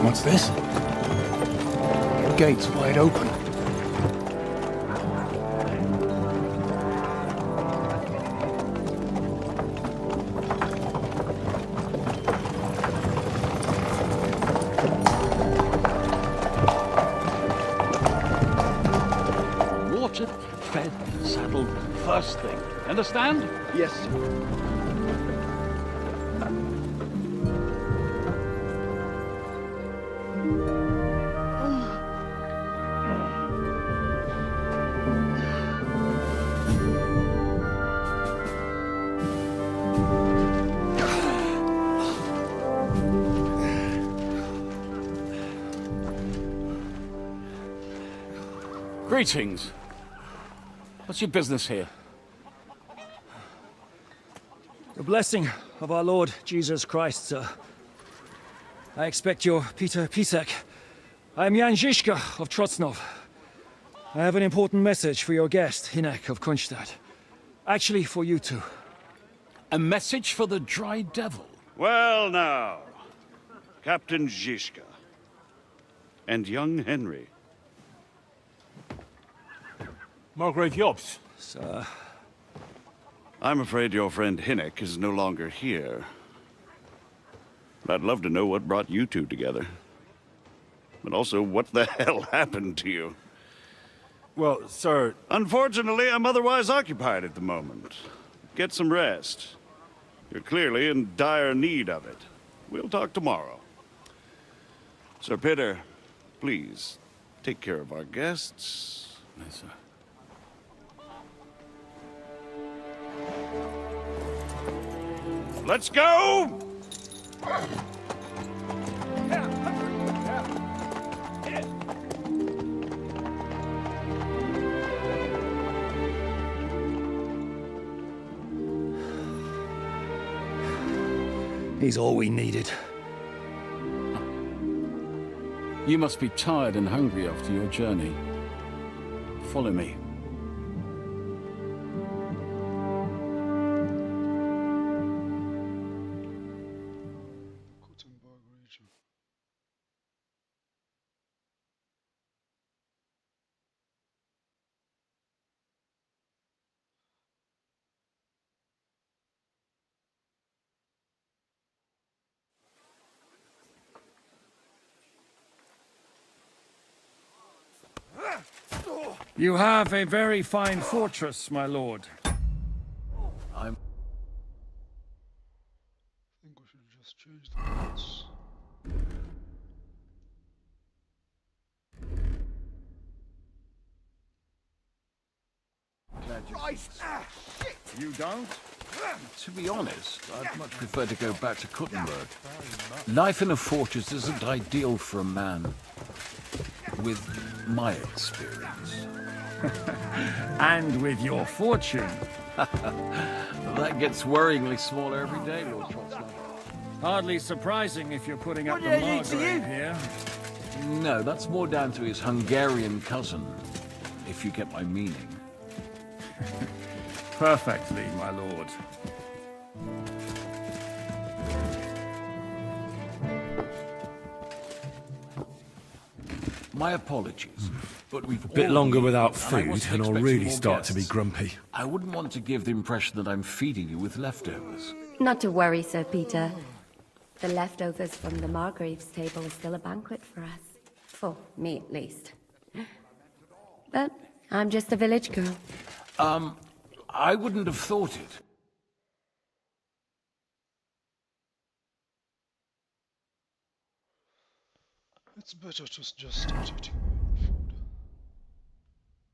Speaker 16: What's this? The gate's wide open.
Speaker 17: Watered, fed, saddled, first thing. Understand?
Speaker 16: Yes, sir.
Speaker 17: Greetings. What's your business here?
Speaker 14: blessing of our Lord Jesus Christ, sir. I expect your Peter Pisek. I am Jan Žižka of Trocnov. I have an important message for your guest, Hinek of Kunstadt. Actually, for you two.
Speaker 17: A message for the Dry Devil?
Speaker 18: Well now, Captain Žižka. And young Henry.
Speaker 9: Margrave Jobs.
Speaker 14: Sir.
Speaker 18: I'm afraid your friend Hinek is no longer here. But I'd love to know what brought you two together. But also, what the hell happened to you?
Speaker 9: Well, sir...
Speaker 18: Unfortunately, I'm otherwise occupied at the moment. Get some rest. You're clearly in dire need of it. We'll talk tomorrow. Sir Peter, please, take care of our guests.
Speaker 9: Yes, sir.
Speaker 18: Let's go!
Speaker 14: He's all we needed.
Speaker 17: You must be tired and hungry after your journey. Follow me.
Speaker 14: You have a very fine fortress, my lord.
Speaker 1: I think we should just change the lights.
Speaker 14: You don't?
Speaker 17: To be honest, I'd much prefer to go back to Kuttenberg. Life in a fortress isn't ideal for a man with my experience.
Speaker 14: And with your fortune.
Speaker 17: That gets worryingly smaller every day, Lord Trotslow.
Speaker 14: Hardly surprising if you're putting up the
Speaker 17: What did I do to
Speaker 14: Margrave
Speaker 17: you?
Speaker 14: here.
Speaker 17: No, that's more down to his Hungarian cousin, if you get my meaning.
Speaker 14: Perfectly, my lord.
Speaker 17: My apologies, but we've
Speaker 10: A bit
Speaker 17: all
Speaker 10: longer
Speaker 17: eaten,
Speaker 10: without
Speaker 17: and I
Speaker 10: food,
Speaker 17: wasn't
Speaker 10: and I'll
Speaker 17: expecting
Speaker 10: really
Speaker 17: more
Speaker 10: start to be
Speaker 17: guests.
Speaker 10: grumpy.
Speaker 17: I wouldn't want to give the impression that I'm feeding you with leftovers.
Speaker 6: Not to worry, Sir Peter. The leftovers from the Margrave's table is still a banquet for us. For me, at least. But I'm just a village girl.
Speaker 17: I wouldn't have thought it.
Speaker 1: It's better to just start eating my own food.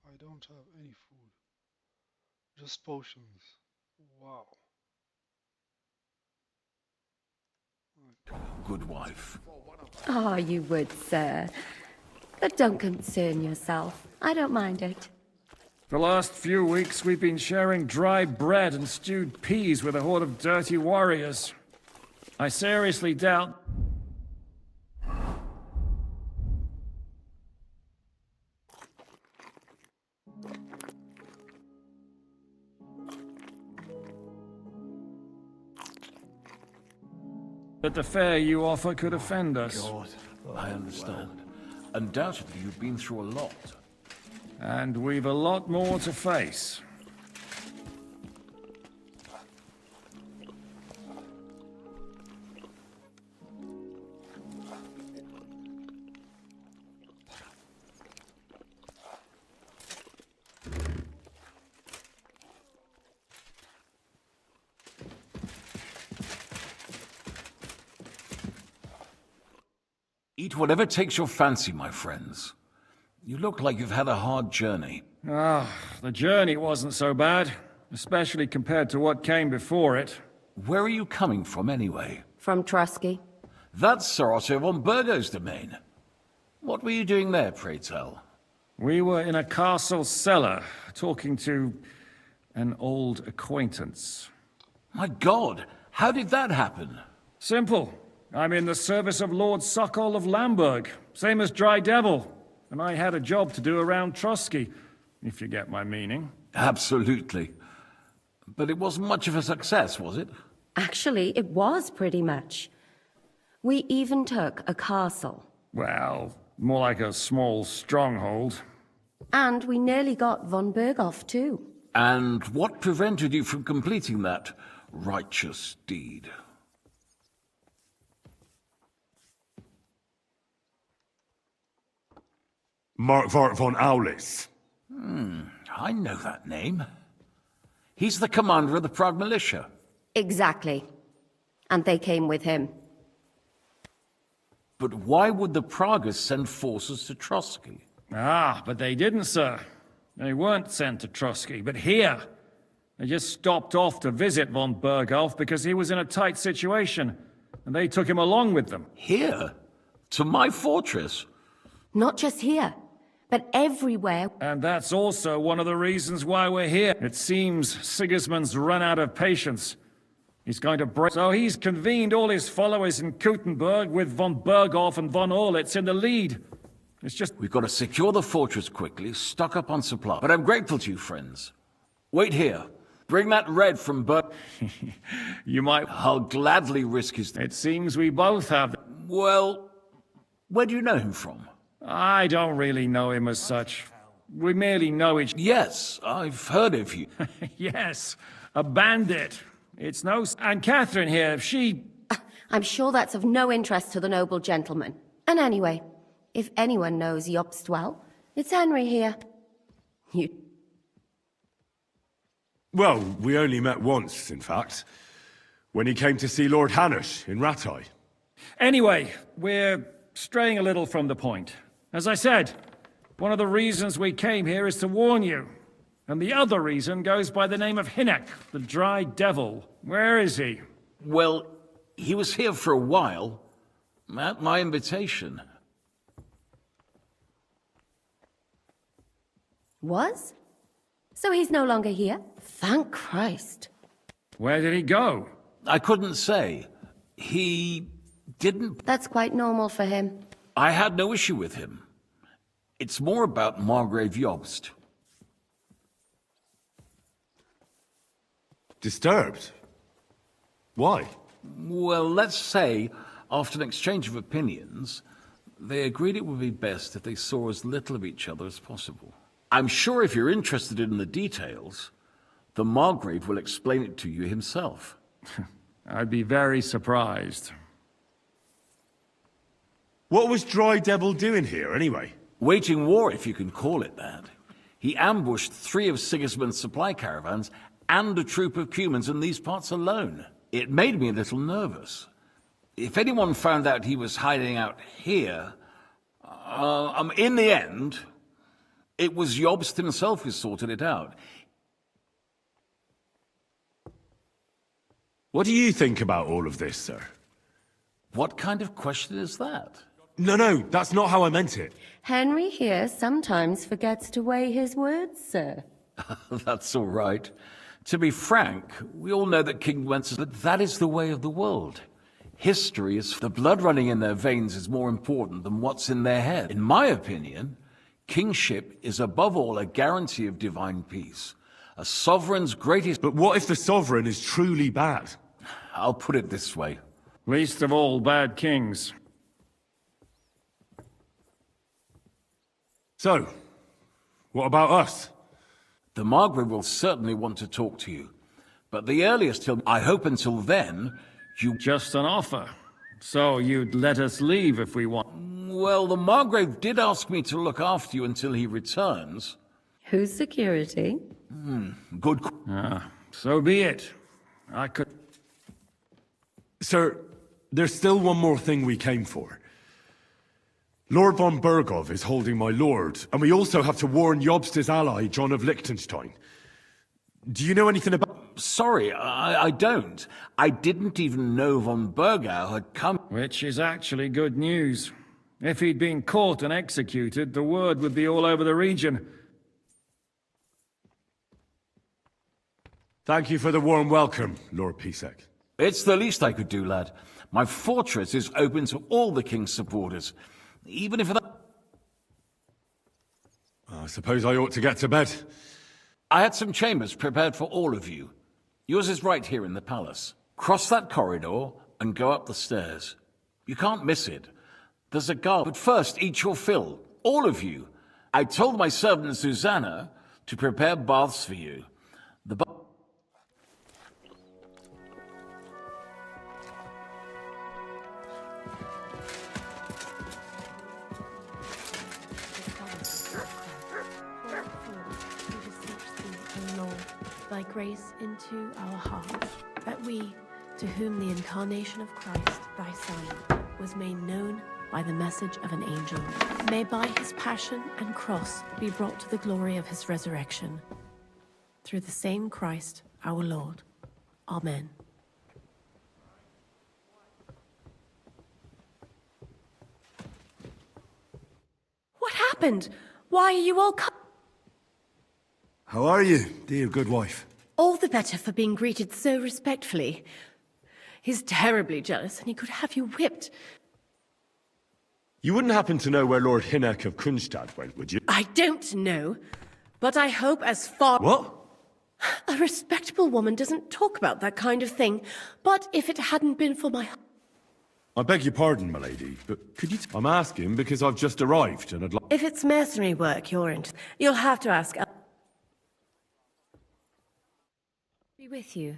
Speaker 1: I don't have any food. Just potions. Wow.
Speaker 17: Good wife.
Speaker 6: Oh, you would, sir. But don't concern yourself. I don't mind it.
Speaker 14: The last few weeks we've been sharing dry bread and stewed peas with a horde of dirty warriors. I seriously doubt... that the fare you offer could offend us.
Speaker 17: God, I understand. Undoubtedly, you've been through a lot.
Speaker 14: And we've a lot more to face.
Speaker 17: Eat whatever takes your fancy, my friends. You look like you've had a hard journey.
Speaker 14: Ah, the journey wasn't so bad, especially compared to what came before it.
Speaker 17: Where are you coming from, anyway?
Speaker 6: From Trusky.
Speaker 17: That's Sir Otto von Burgo's domain. What were you doing there, pray tell?
Speaker 14: We were in a castle cellar, talking to an old acquaintance.
Speaker 17: My God, how did that happen?
Speaker 14: Simple. I'm in the service of Lord Sokol of Lamberg, same as Dry Devil. And I had a job to do around Trotsky, if you get my meaning.
Speaker 17: Absolutely. But it wasn't much of a success, was it?
Speaker 6: Actually, it was pretty much. We even took a castle.
Speaker 14: Well, more like a small stronghold.
Speaker 6: And we nearly got von Berghoff, too.
Speaker 17: And what prevented you from completing that righteous deed?
Speaker 5: Markvart von Aulitz.
Speaker 17: I know that name. He's the commander of the Prague militia.
Speaker 6: Exactly. And they came with him.
Speaker 17: But why would the Praguers send forces to Trotsky?
Speaker 14: Ah, but they didn't, sir. They weren't sent to Trotsky, but here. They just stopped off to visit von Berghoff because he was in a tight situation, and they took him along with them.
Speaker 17: Here? To my fortress?
Speaker 6: Not just here, but everywhere.
Speaker 14: And that's also one of the reasons why we're here. It seems Sigismund's run out of patience. He's going to break. So he's convened all his followers in Kuttenberg with von Berghoff and von Aulitz in the lead. It's just...
Speaker 17: We've got to secure the fortress quickly, stock up on supply. But I'm grateful to you, friends. Wait here. Bring that red from
Speaker 14: You might...
Speaker 17: I'll gladly risk his...
Speaker 14: It seems we both have...
Speaker 17: Well, where do you know him from?
Speaker 14: I don't really know him as such. We merely know each...
Speaker 17: Yes, I've heard of you.
Speaker 14: Yes, a bandit. It's no... And Katherine here, she...
Speaker 6: I'm sure that's of no interest to the noble gentleman. And anyway, if anyone knows Jobst well, it's Henry here. You...
Speaker 5: Well, we only met once, in fact. When he came to see Lord Hanush in Rattay.
Speaker 14: Anyway, we're straying a little from the point. As I said, one of the reasons we came here is to warn you. And the other reason goes by the name of Hinek, the Dry Devil. Where is he?
Speaker 17: Well, he was here for a while. At my invitation.
Speaker 6: Was? So he's no longer here? Thank Christ.
Speaker 14: Where did he go?
Speaker 17: I couldn't say. He didn't...
Speaker 6: That's quite normal for him.
Speaker 17: I had no issue with him. It's more about Margrave Jobst.
Speaker 5: Disturbed? Why?
Speaker 17: Well, let's say, after an exchange of opinions, they agreed it would be best if they saw as little of each other as possible. I'm sure if you're interested in the details, the Margrave will explain it to you himself.
Speaker 14: I'd be very surprised.
Speaker 5: What was Dry Devil doing here, anyway?
Speaker 17: Waging war, if you can call it that. He ambushed 3 of Sigismund's supply caravans and a troop of Cumans in these parts alone. It made me a little nervous. If anyone found out he was hiding out here... in the end, it was Jobst himself who sorted it out.
Speaker 5: What do you think about all of this, sir?
Speaker 17: What kind of question is that?
Speaker 5: No, that's not how I meant it.
Speaker 6: Henry here sometimes forgets to weigh his words, sir.
Speaker 17: That's all right. To be frank, we all know that King Wenceslas, but that is the way of the world. History is... The blood running in their veins is more important than what's in their head. In my opinion, kingship is above all a guarantee of divine peace. A sovereign's greatest...
Speaker 5: But what if the sovereign is truly bad?
Speaker 17: I'll put it this way.
Speaker 14: Least of all bad kings.
Speaker 5: So, what about us?
Speaker 17: The Margrave will certainly want to talk to you. But the earliest I hope until then, you...
Speaker 14: Just an offer. So you'd let us leave if we want...
Speaker 17: Well, the Margrave did ask me to look after you until he returns.
Speaker 6: Who's security?
Speaker 17: Good...
Speaker 14: So be it. I could...
Speaker 5: Sir, there's still one more thing we came for. Lord von Berghoff is holding my lord, and we also have to warn Jobst's ally, John of Liechtenstein. Do you know anything about...
Speaker 17: Sorry, I don't. I didn't even know von Berghoff had come...
Speaker 14: Which is actually good news. If he'd been caught and executed, the word would be all over the region.
Speaker 5: Thank you for the warm welcome, Lord Pisek.
Speaker 17: It's the least I could do, lad. My fortress is open to all the king's supporters, even if that...
Speaker 5: I suppose I ought to get to bed.
Speaker 17: I had some chambers prepared for all of you. Yours is right here in the palace. Cross that corridor and go up the stairs. You can't miss it. There's a guard, but first eat your fill, all of you. I told my servant Susanna to prepare baths for you. The
Speaker 19: Thy grace into our hearts, that we, to whom the incarnation of Christ, thy Son, was made known by the message of an angel, may by his passion and cross be brought to the glory of his resurrection. Through the same Christ, our Lord. Amen.
Speaker 20: What happened? Why are you all
Speaker 5: How are you, dear good wife?
Speaker 20: All the better for being greeted so respectfully. He's terribly jealous, and he could have you whipped.
Speaker 5: You wouldn't happen to know where Lord Hinnek of Kunstad went, would you?
Speaker 20: I don't know, but I hope as far...
Speaker 5: What?
Speaker 20: A respectable woman doesn't talk about that kind of thing, but if it hadn't been for my...
Speaker 5: I beg your pardon, my lady, but could you... I'm asking because I've just arrived and I'd like...
Speaker 20: If it's mercenary work you're into, you'll have to ask...
Speaker 6: Be with you.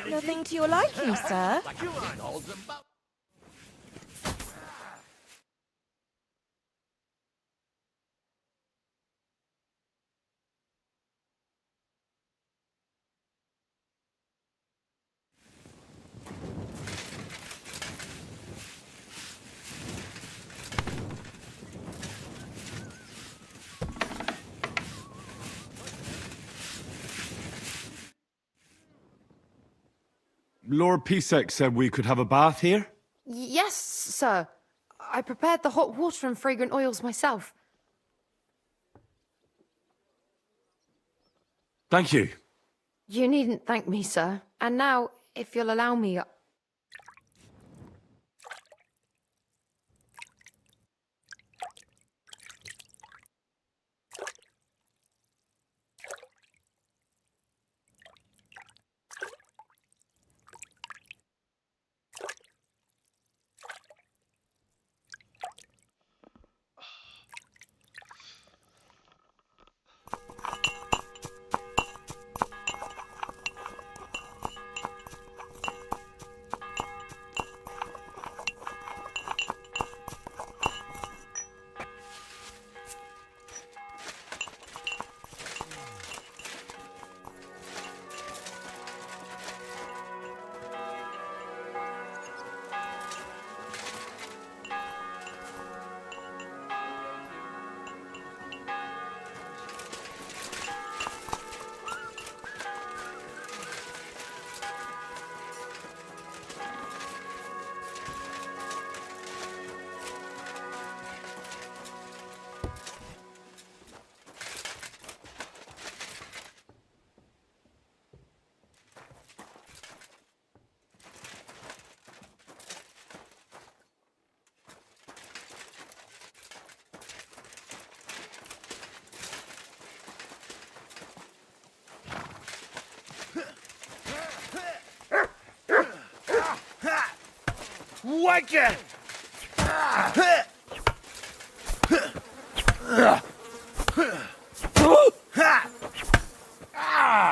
Speaker 21: Nothing to your liking, sir.
Speaker 9: Lord Pisek said we could have a bath here?
Speaker 22: Yes, sir. I prepared the hot water and fragrant oils myself.
Speaker 9: Thank you.
Speaker 22: You needn't thank me, sir. And now, if you'll allow me...
Speaker 12: Wake it!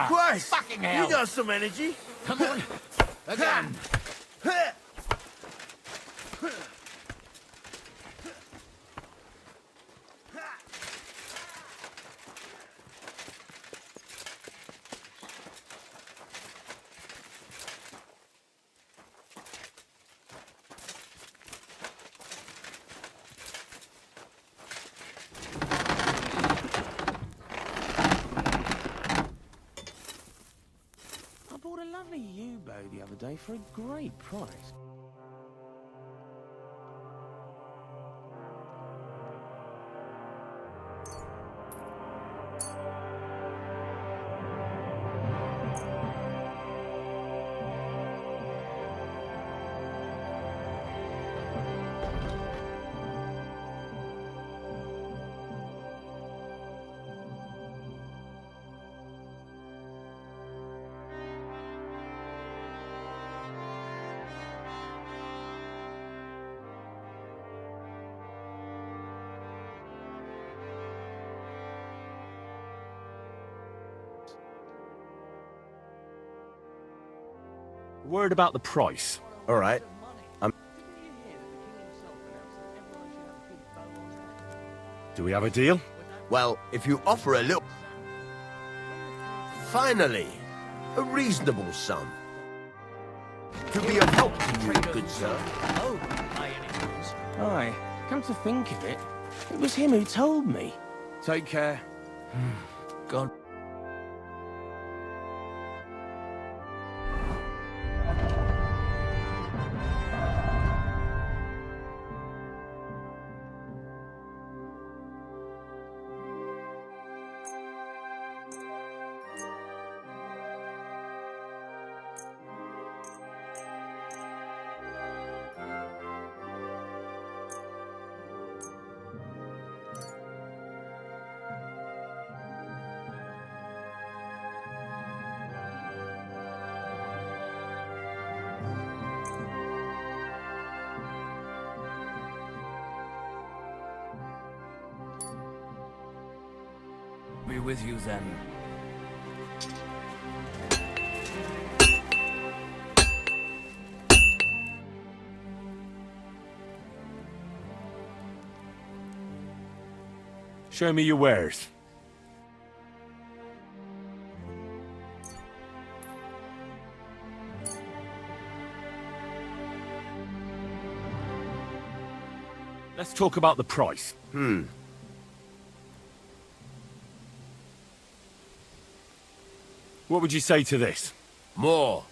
Speaker 23: Christ!
Speaker 12: Fucking hell!
Speaker 23: You got some energy.
Speaker 12: Come on, again.
Speaker 24: I bought a lovely U-bow the other day for a great price.
Speaker 9: Word about the price.
Speaker 24: All right.
Speaker 9: Do we have a deal?
Speaker 24: Well, if you offer a little... Finally, a reasonable sum. To be of help to you, good sir.
Speaker 7: Oh, by any means.
Speaker 24: Aye, come to think of it, it was him who told me. Take care. God. Be with you then.
Speaker 9: Show me your wares. Let's talk about the price. What would you say to this?
Speaker 24: More.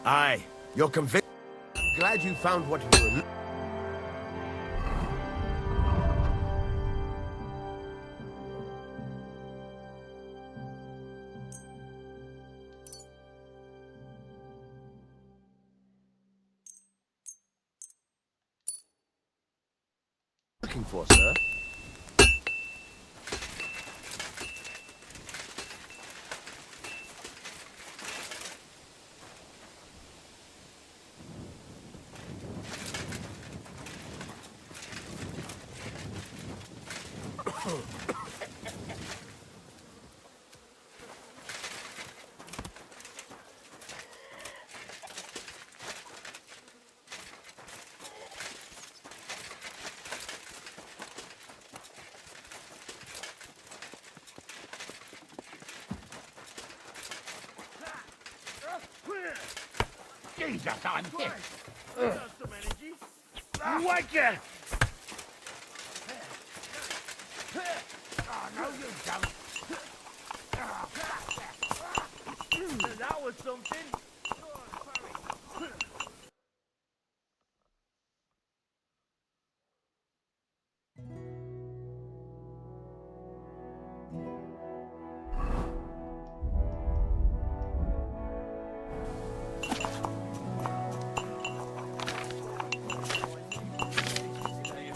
Speaker 24: Aye, you're convinced. I'm glad you found what you were looking for, sir.
Speaker 12: Jesus, I'm hit. Waker! Oh, no, you don't. That was something.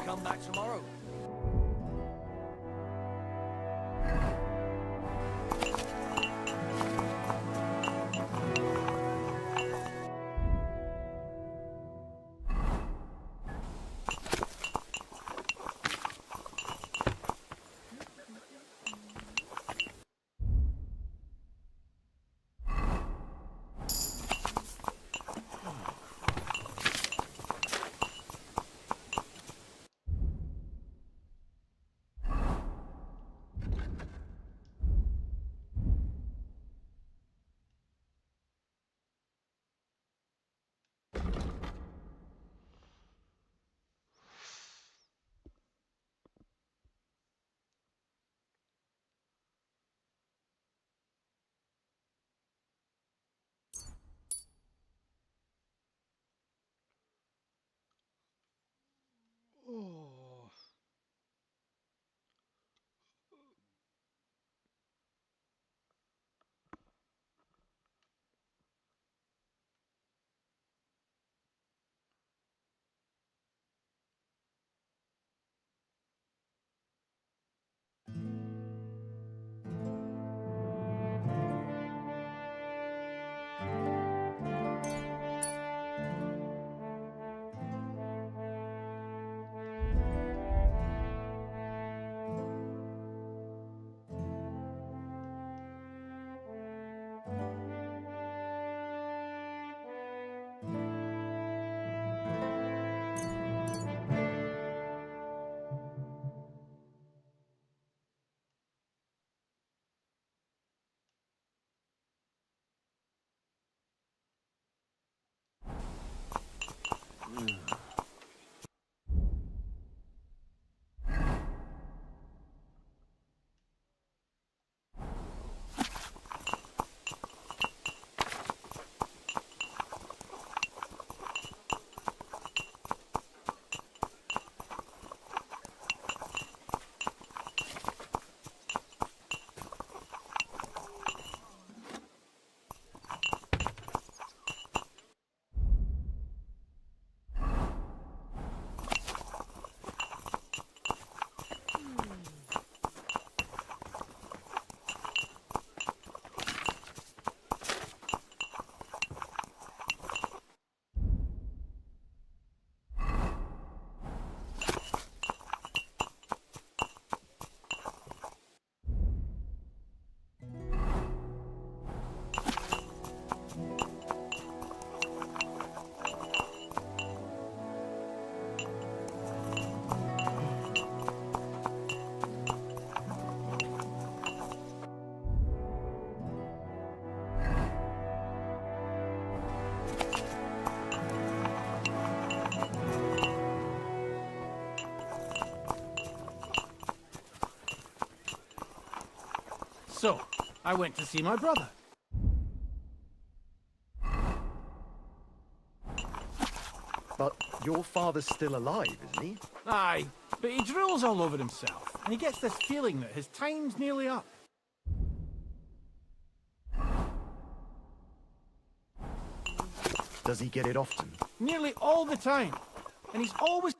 Speaker 24: Come back tomorrow. So, I went to see my brother.
Speaker 8: But your father's still alive, isn't he?
Speaker 24: Aye, but he drools all over himself, and he gets this feeling that his time's nearly up.
Speaker 8: Does he get it often?
Speaker 24: Nearly all the time. And he's always...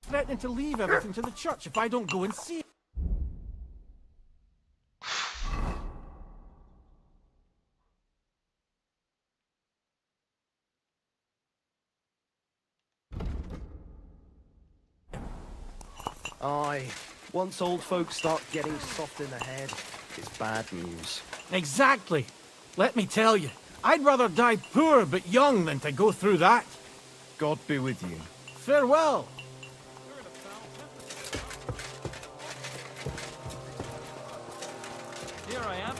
Speaker 24: threatening to leave everything to the church if I don't go and see it.
Speaker 8: Aye. Once old folks start getting soft in the head, it's bad news.
Speaker 24: Exactly. Let me tell you, I'd rather die poor but young than to go through that.
Speaker 8: God be with you.
Speaker 24: Farewell.
Speaker 7: Here I am.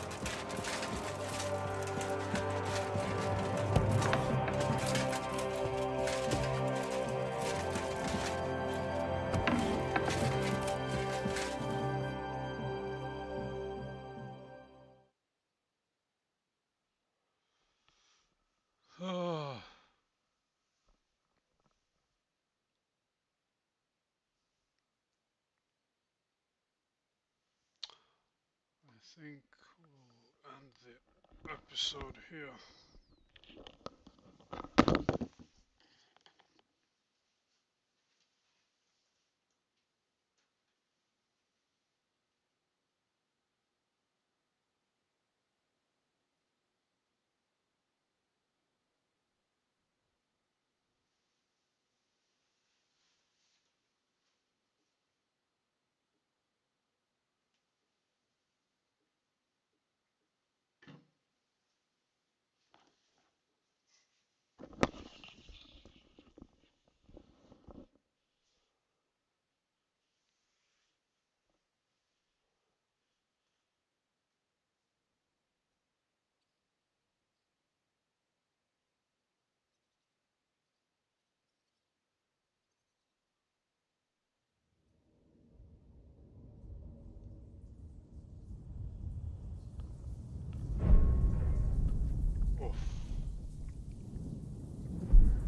Speaker 1: I think we'll end the episode here.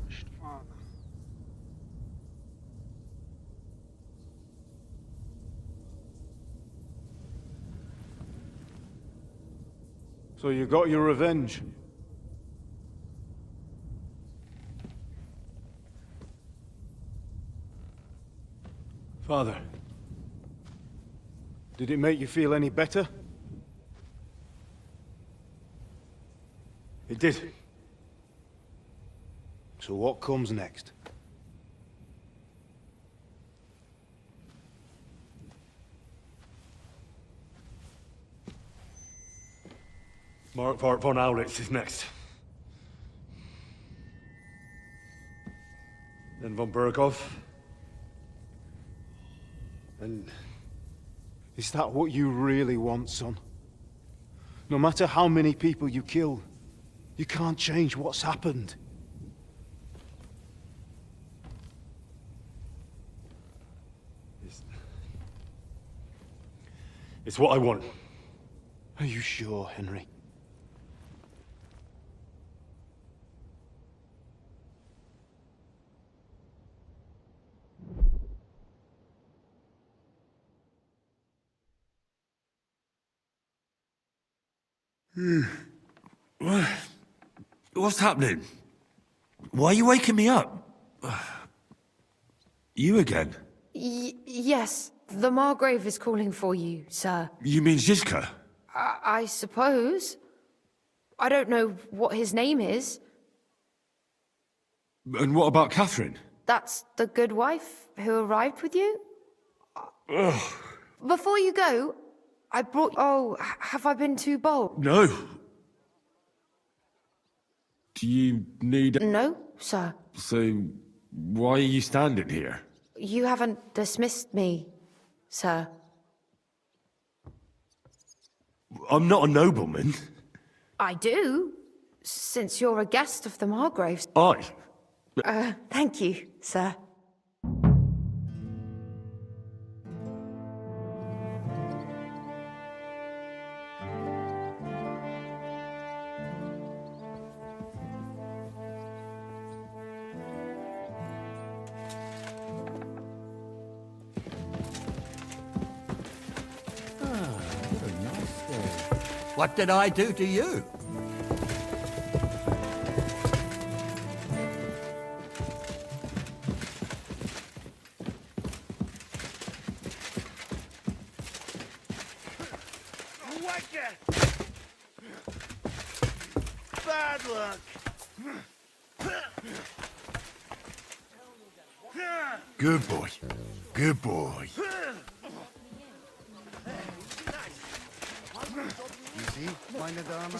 Speaker 1: Istvan.
Speaker 15: So you got your revenge? Father, did it make you feel any better? It did. So what comes next?
Speaker 5: Markvart von Aulitz is next. Then von Berghoff. And...
Speaker 15: Is that what you really want, son? No matter how many people you kill, you can't change what's happened.
Speaker 5: It's what I want.
Speaker 15: Are you sure, Henry?
Speaker 10: What's happening? Why are you waking me up? You again?
Speaker 22: Yes, the Margrave is calling for you, sir.
Speaker 10: You mean Ziska?
Speaker 22: I suppose. I don't know what his name is.
Speaker 10: And what about Katherine?
Speaker 22: That's the good wife who arrived with you?
Speaker 10: Ugh.
Speaker 22: Before you go, I brought... Oh, have I been too bold?
Speaker 10: No. Do you need...
Speaker 22: No, sir.
Speaker 10: So, why are you standing here?
Speaker 22: You haven't dismissed me, sir.
Speaker 10: I'm not a nobleman.
Speaker 22: I do. Since you're a guest of the Margraves.
Speaker 5: Aye.
Speaker 22: Thank you, sir.
Speaker 12: What did I do to you?
Speaker 23: Bad luck.
Speaker 12: Good boy. Good boy.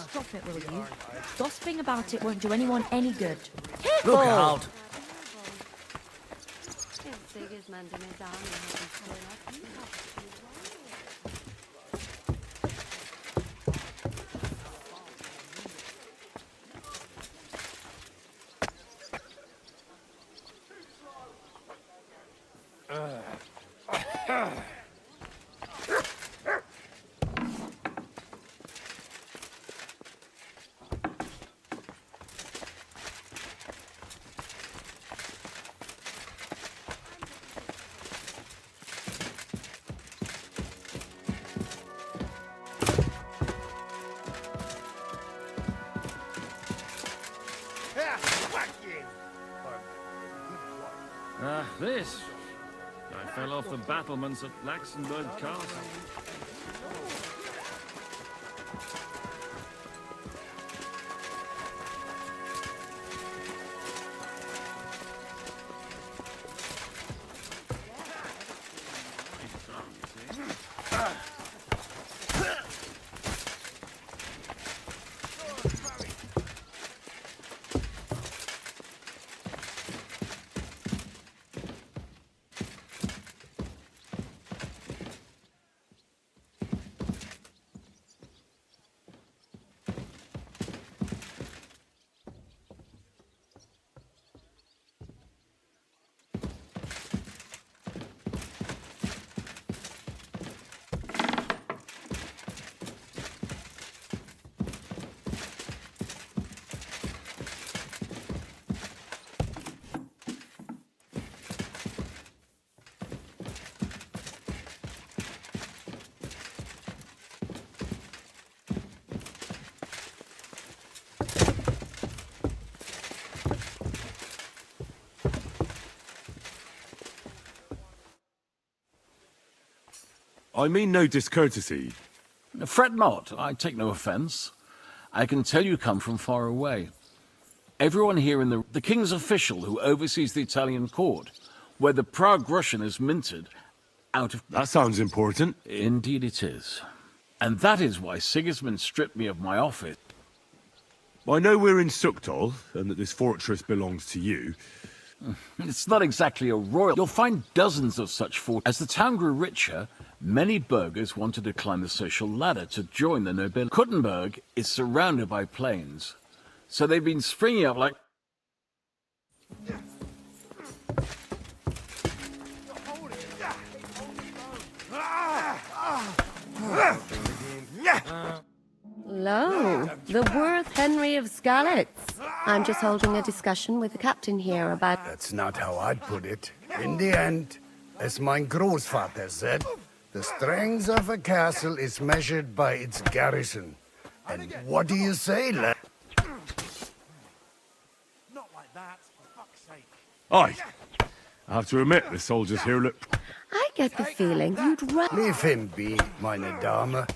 Speaker 2: Stop it, will you? Gossiping about it won't do anyone any good.
Speaker 12: Look out!
Speaker 14: This. I fell off the battlements at Laxenberg Castle.
Speaker 9: I mean no discourtesy.
Speaker 17: Fret not, I take no offence. I can tell you come from far away. Everyone here in the king's official who oversees the Italian court, where the Prague Russian is minted out of...
Speaker 9: That sounds important.
Speaker 17: Indeed it is. And that is why Sigismund stripped me of my office.
Speaker 9: I know we're in Suktal, and that this fortress belongs to you.
Speaker 17: It's not exactly a royal... You'll find dozens of such fortresses. As the town grew richer, many burghers wanted to climb the social ladder to join the nobility. Kuttenberg is surrounded by plains, so they've been springing up like...
Speaker 6: Hello, the worth Henry of Skalitz. I'm just holding a discussion with the captain here about...
Speaker 12: That's not how I'd put it. In the end, as my Großvater said, the strength of a castle is measured by its garrison. And what do you say, lad?
Speaker 23: Not like that, for fuck's sake.
Speaker 9: Aye. I have to admit, the soldiers here look...
Speaker 6: I get the feeling you'd rather...
Speaker 12: Leave him be, meine Dame.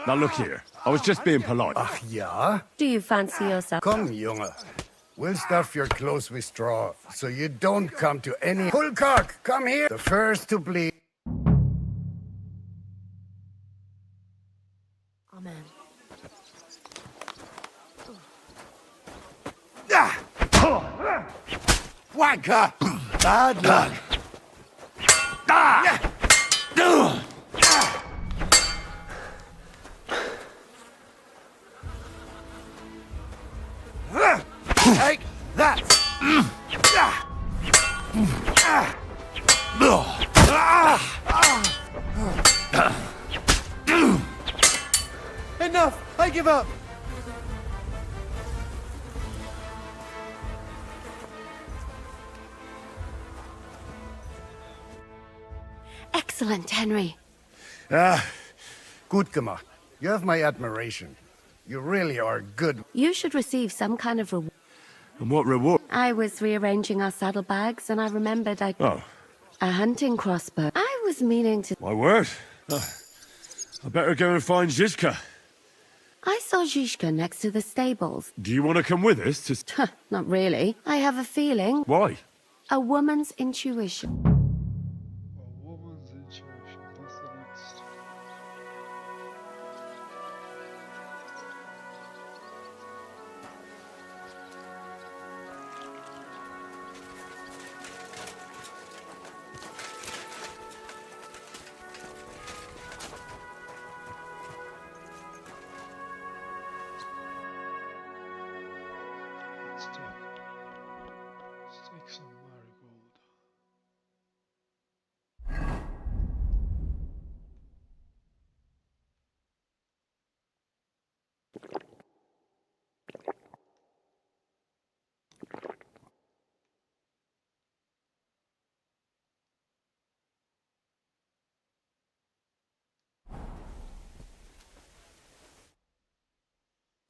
Speaker 9: Now look here, I was just being polite.
Speaker 12: Ach ja?
Speaker 6: Do you fancy yourself?
Speaker 12: Come, Junge. We'll stuff your clothes with straw, so you don't come to any... Pulcock, come here! The first to bleed.
Speaker 2: Amen.
Speaker 12: Wanker! Bad luck!
Speaker 23: Take that!
Speaker 15: Enough! I give up!
Speaker 6: Excellent, Henry.
Speaker 12: Gut gemacht. You have my admiration. You really are good.
Speaker 6: You should receive some kind of reward.
Speaker 9: And what reward?
Speaker 6: I was rearranging our saddlebags and I remembered
Speaker 9: Oh.
Speaker 6: a hunting crossbow. I was meaning to...
Speaker 9: My word. I better go and find Zizka.
Speaker 6: I saw Zizka next to the stables.
Speaker 9: Do you want to come with us to...
Speaker 6: Not really. I have a feeling.
Speaker 9: Why?
Speaker 6: A woman's intuition.
Speaker 1: Let's take some marigold.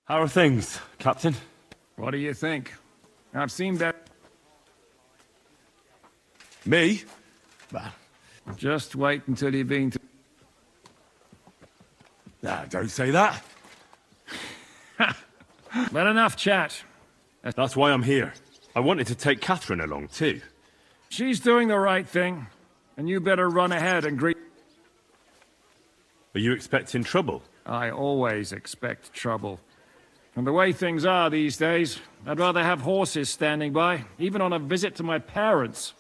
Speaker 9: How are things, Captain?
Speaker 14: What do you think? I've seen that...
Speaker 9: Me?
Speaker 14: Just wait until you've been to...
Speaker 9: Nah, don't say that.
Speaker 14: But enough chat.
Speaker 9: That's why I'm here. I wanted to take Katherine along, too.
Speaker 14: She's doing the right thing, and you better run ahead and greet...
Speaker 9: Are you expecting trouble?
Speaker 14: I always expect trouble. And the way things are these days, I'd rather have horses standing by, even on a visit to my parents.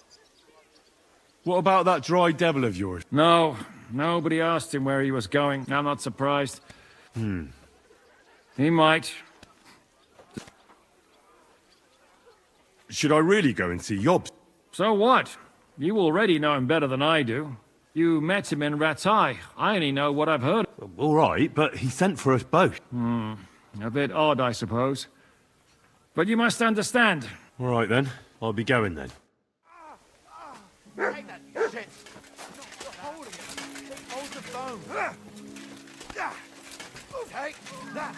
Speaker 9: What about that dry devil of yours?
Speaker 14: No, nobody asked him where he was going. I'm not surprised. He might.
Speaker 9: Should I really go and see Yobbs?
Speaker 14: So what? You already know him better than I do. You met him in Ratai. I only know what I've heard.
Speaker 9: All right, but he sent for us both.
Speaker 14: A bit odd, I suppose. But you must understand.
Speaker 9: All right, then. I'll be going, then.
Speaker 23: Take that, you shit! You're holding it. Hold the phone. Take that!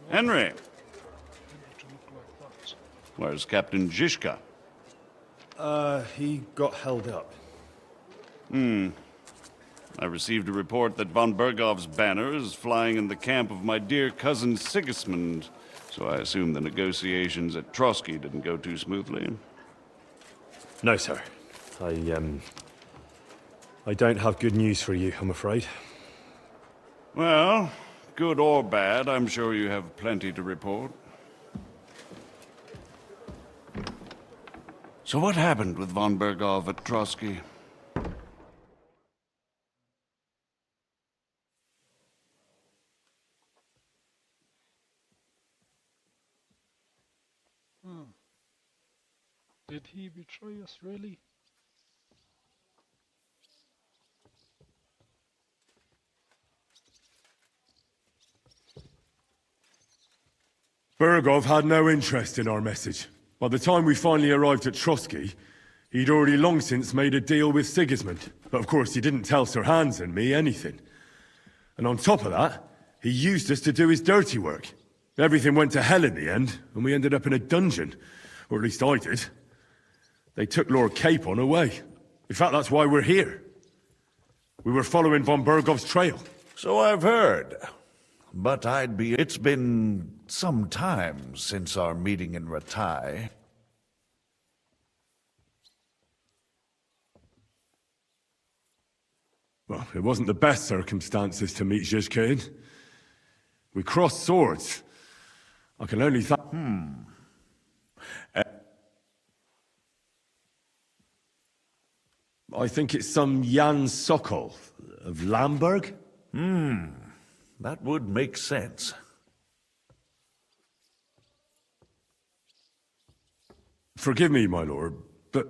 Speaker 18: Henry. Where's Captain Zizka?
Speaker 10: He got held up.
Speaker 18: I received a report that von Bergov's banner is flying in the camp of my dear cousin Sigismund, so I assume the negotiations at Trotsky didn't go too smoothly.
Speaker 10: No, sir. I don't have good news for you, I'm afraid.
Speaker 18: Well, good or bad, I'm sure you have plenty to report. So what happened with von Bergov at Trotsky?
Speaker 1: Did he betray us, really?
Speaker 9: Bergov had no interest in our message. By the time we finally arrived at Trotsky, he'd already long since made a deal with Sigismund. But of course, he didn't tell Sir Hans and me anything. And on top of that, he used us to do his dirty work. Everything went to hell in the end, and we ended up in a dungeon. Or at least I did. They took Lord Capon away. In fact, that's why we're here. We were following von Bergov's trail.
Speaker 4: So I've heard. But it's been some time since our meeting in Ratai.
Speaker 9: Well, it wasn't the best circumstances to meet Zizka in. We crossed swords. I can only I think it's some Jan Sokol of Lamberg?
Speaker 4: That would make sense.
Speaker 9: Forgive me, my lord, but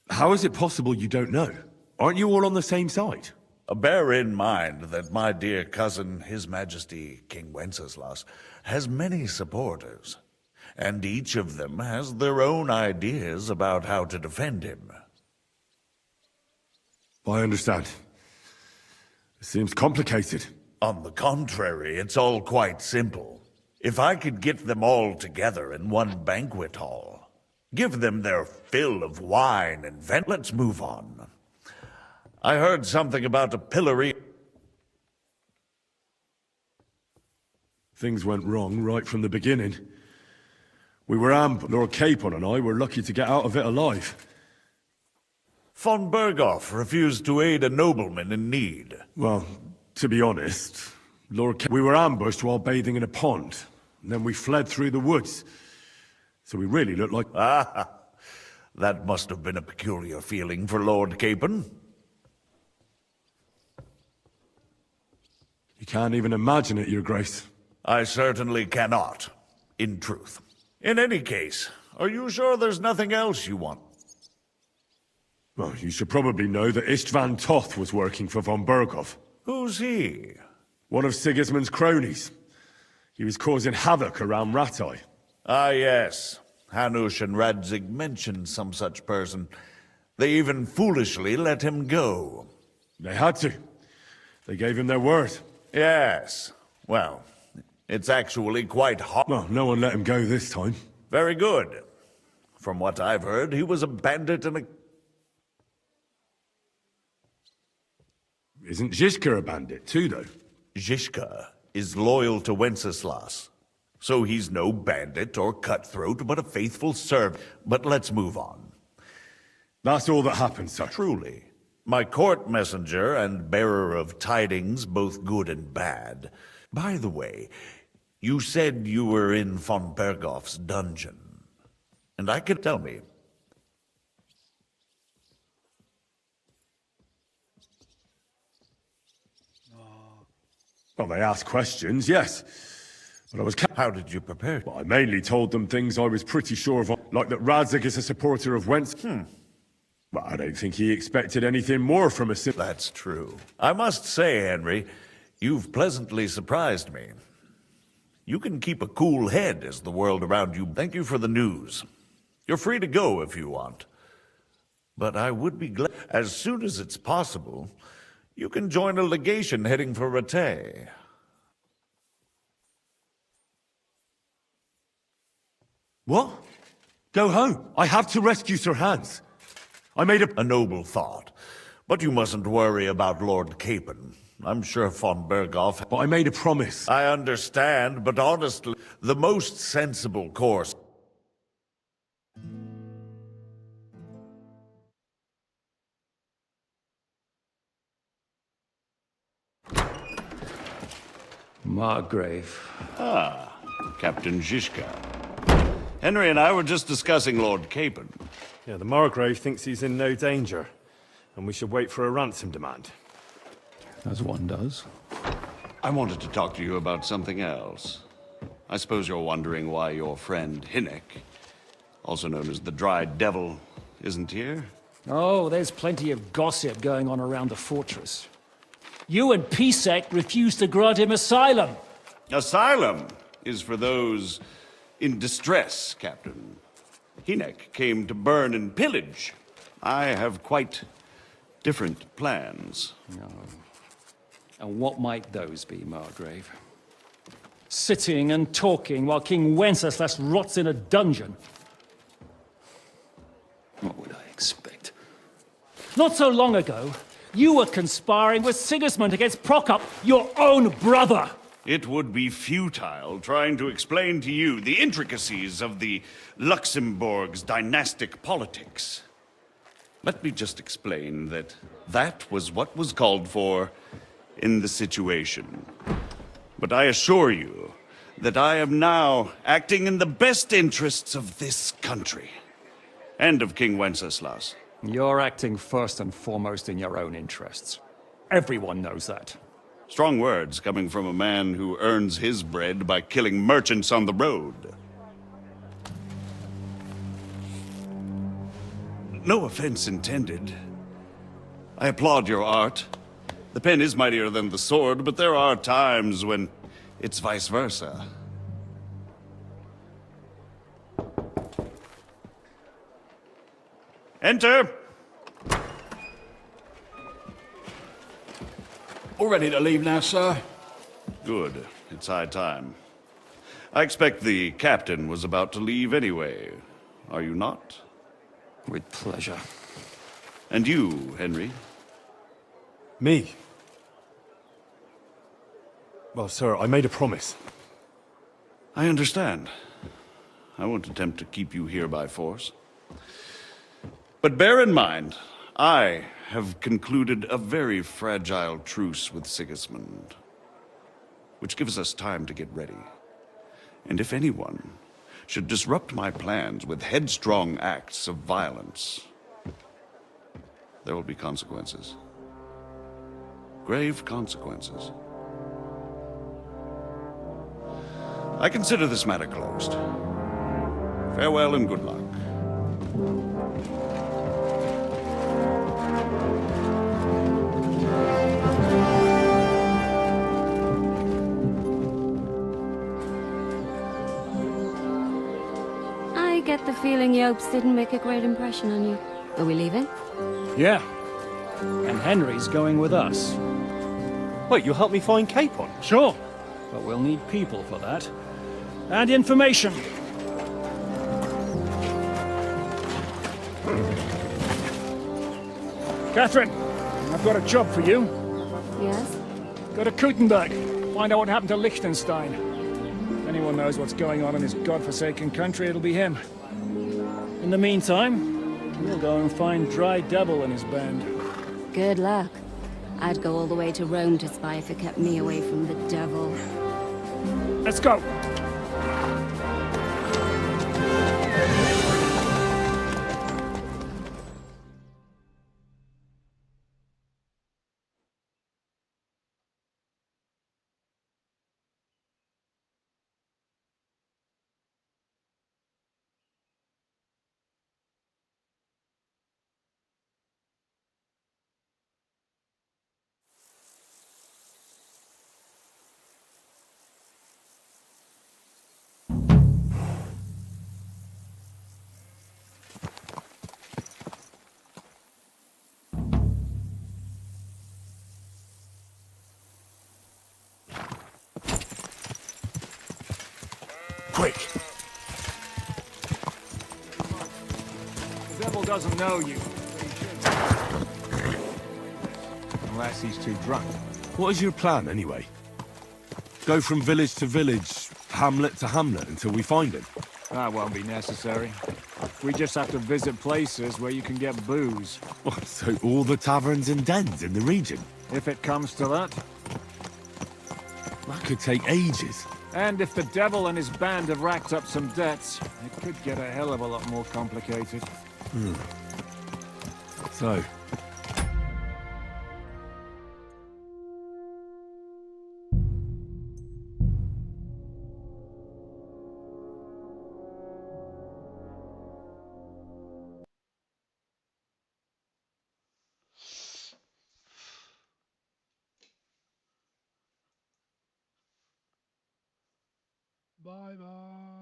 Speaker 9: how is it possible you don't know? Aren't you all on the same side?
Speaker 4: Bear in mind that my dear cousin, His Majesty King Wenceslas, has many supporters, and each of them has their own ideas about how to defend him.
Speaker 9: I understand. It seems complicated.
Speaker 4: On the contrary, it's all quite simple. If I could get them all together in one banquet hall, give them their fill of wine and vent. Let's move on. I heard something about a pillory.
Speaker 9: Things went wrong right from the beginning. We were ambushed. Lord Capon and I were lucky to get out of it alive.
Speaker 4: Von Berghoff refused to aid a nobleman in need.
Speaker 9: Well, to be honest, we were ambushed while bathing in a pond. And then we fled through the woods. So we really looked like...
Speaker 4: Ah, that must have been a peculiar feeling for Lord Capon.
Speaker 9: You can't even imagine it, Your Grace.
Speaker 4: I certainly cannot, in truth. In any case, are you sure there's nothing else you want?
Speaker 9: Well, you should probably know that Istvan Toth was working for von Berghoff.
Speaker 4: Who's he?
Speaker 9: One of Sigismund's cronies. He was causing havoc around Ratai.
Speaker 4: Ah, yes. Hanush and Radzig mentioned some such person. They even foolishly let him go.
Speaker 9: They had to. They gave him their word.
Speaker 4: Yes. Well, it's actually quite hard.
Speaker 9: Well, no one let him go this time.
Speaker 4: Very good. From what I've heard, he was a bandit and a...
Speaker 9: Isn't Zizka a bandit too, though?
Speaker 4: Zizka is loyal to Wenceslas. So he's no bandit or cutthroat, but a faithful servant. But let's move on.
Speaker 9: That's all that happened, sir.
Speaker 4: Truly. My court messenger and bearer of tidings, both good and bad. By the way, you said you were in von Berghoff's dungeon. And I could tell me.
Speaker 9: Well, they asked questions, yes. But I was...
Speaker 4: How did you prepare?
Speaker 9: Well, I mainly told them things I was pretty sure of, like that Radzig is a supporter of Wentz. Well, I don't think he expected anything more from us.
Speaker 4: That's true. I must say, Henry, you've pleasantly surprised me. You can keep a cool head as the world around you. Thank you for the news. You're free to go if you want. But I would be glad, as soon as it's possible, you can join a legation heading for Rattay.
Speaker 9: What? Go home. I have to rescue Sir Hans. I made
Speaker 4: a noble thought. But you mustn't worry about Lord Capon. I'm sure von Berghoff...
Speaker 9: But I made a promise.
Speaker 4: I understand, but honestly, the most sensible course...
Speaker 3: Margrave.
Speaker 18: Ah, Captain Zizka. Henry and I were just discussing Lord Capon.
Speaker 8: Yeah, the Margrave thinks he's in no danger, and we should wait for a ransom demand.
Speaker 3: As one does.
Speaker 18: I wanted to talk to you about something else. I suppose you're wondering why your friend Hinnek, also known as the Dried Devil, isn't here?
Speaker 14: Oh, there's plenty of gossip going on around the fortress. You and Pisek refused to grant him asylum.
Speaker 18: Asylum is for those in distress, Captain. Hinnek came to burn and pillage. I have quite different plans.
Speaker 14: No. And what might those be, Margrave? Sitting and talking while King Wenceslas rots in a dungeon. What would I expect? Not so long ago, you were conspiring with Sigismund against Prokop, your own brother!
Speaker 18: It would be futile trying to explain to you the intricacies of the Luxembourg's dynastic politics. Let me just explain that that was what was called for in the situation. But I assure you that I am now acting in the best interests of this country. And of King Wenceslas.
Speaker 14: You're acting first and foremost in your own interests. Everyone knows that.
Speaker 18: Strong words coming from a man who earns his bread by killing merchants on the road. No offense intended. I applaud your art. The pen is mightier than the sword, but there are times when it's vice versa. Enter!
Speaker 17: All ready to leave now, sir?
Speaker 18: Good. It's high time. I expect the captain was about to leave anyway. Are you not?
Speaker 14: With pleasure.
Speaker 18: And you, Henry?
Speaker 9: Me? Well, sir, I made a promise.
Speaker 18: I understand. I won't attempt to keep you here by force. But bear in mind, I have concluded a very fragile truce with Sigismund, which gives us time to get ready. And if anyone should disrupt my plans with headstrong acts of violence, there will be consequences. Grave consequences. I consider this matter closed. Farewell and good luck.
Speaker 6: I get the feeling Yopes didn't make a great impression on you. Are we leaving?
Speaker 14: Yeah. And Henry's going with us.
Speaker 15: Wait, you'll help me find Capon?
Speaker 14: Sure. But we'll need people for that. And information. Katherine, I've got a job for you.
Speaker 6: Yes?
Speaker 14: Go to Kutendijk. Find out what happened to Liechtenstein. If anyone knows what's going on in this godforsaken country, it'll be him. In the meantime, we'll go and find Dry Devil and his band.
Speaker 6: Good luck. I'd go all the way to Rome to spy if it kept me away from the devil.
Speaker 14: Let's go!
Speaker 9: Quick!
Speaker 14: The devil doesn't know you.
Speaker 15: Unless he's too drunk. What is your plan, anyway? Go from village to village, hamlet to hamlet, until we find him?
Speaker 14: That won't be necessary. We just have to visit places where you can get booze.
Speaker 15: What, so all the taverns and dens in the region?
Speaker 14: If it comes to that.
Speaker 15: That could take ages.
Speaker 14: And if the devil and his band have racked up some debts, it could get a hell of a lot more complicated.
Speaker 15: So,
Speaker 1: Bye bye.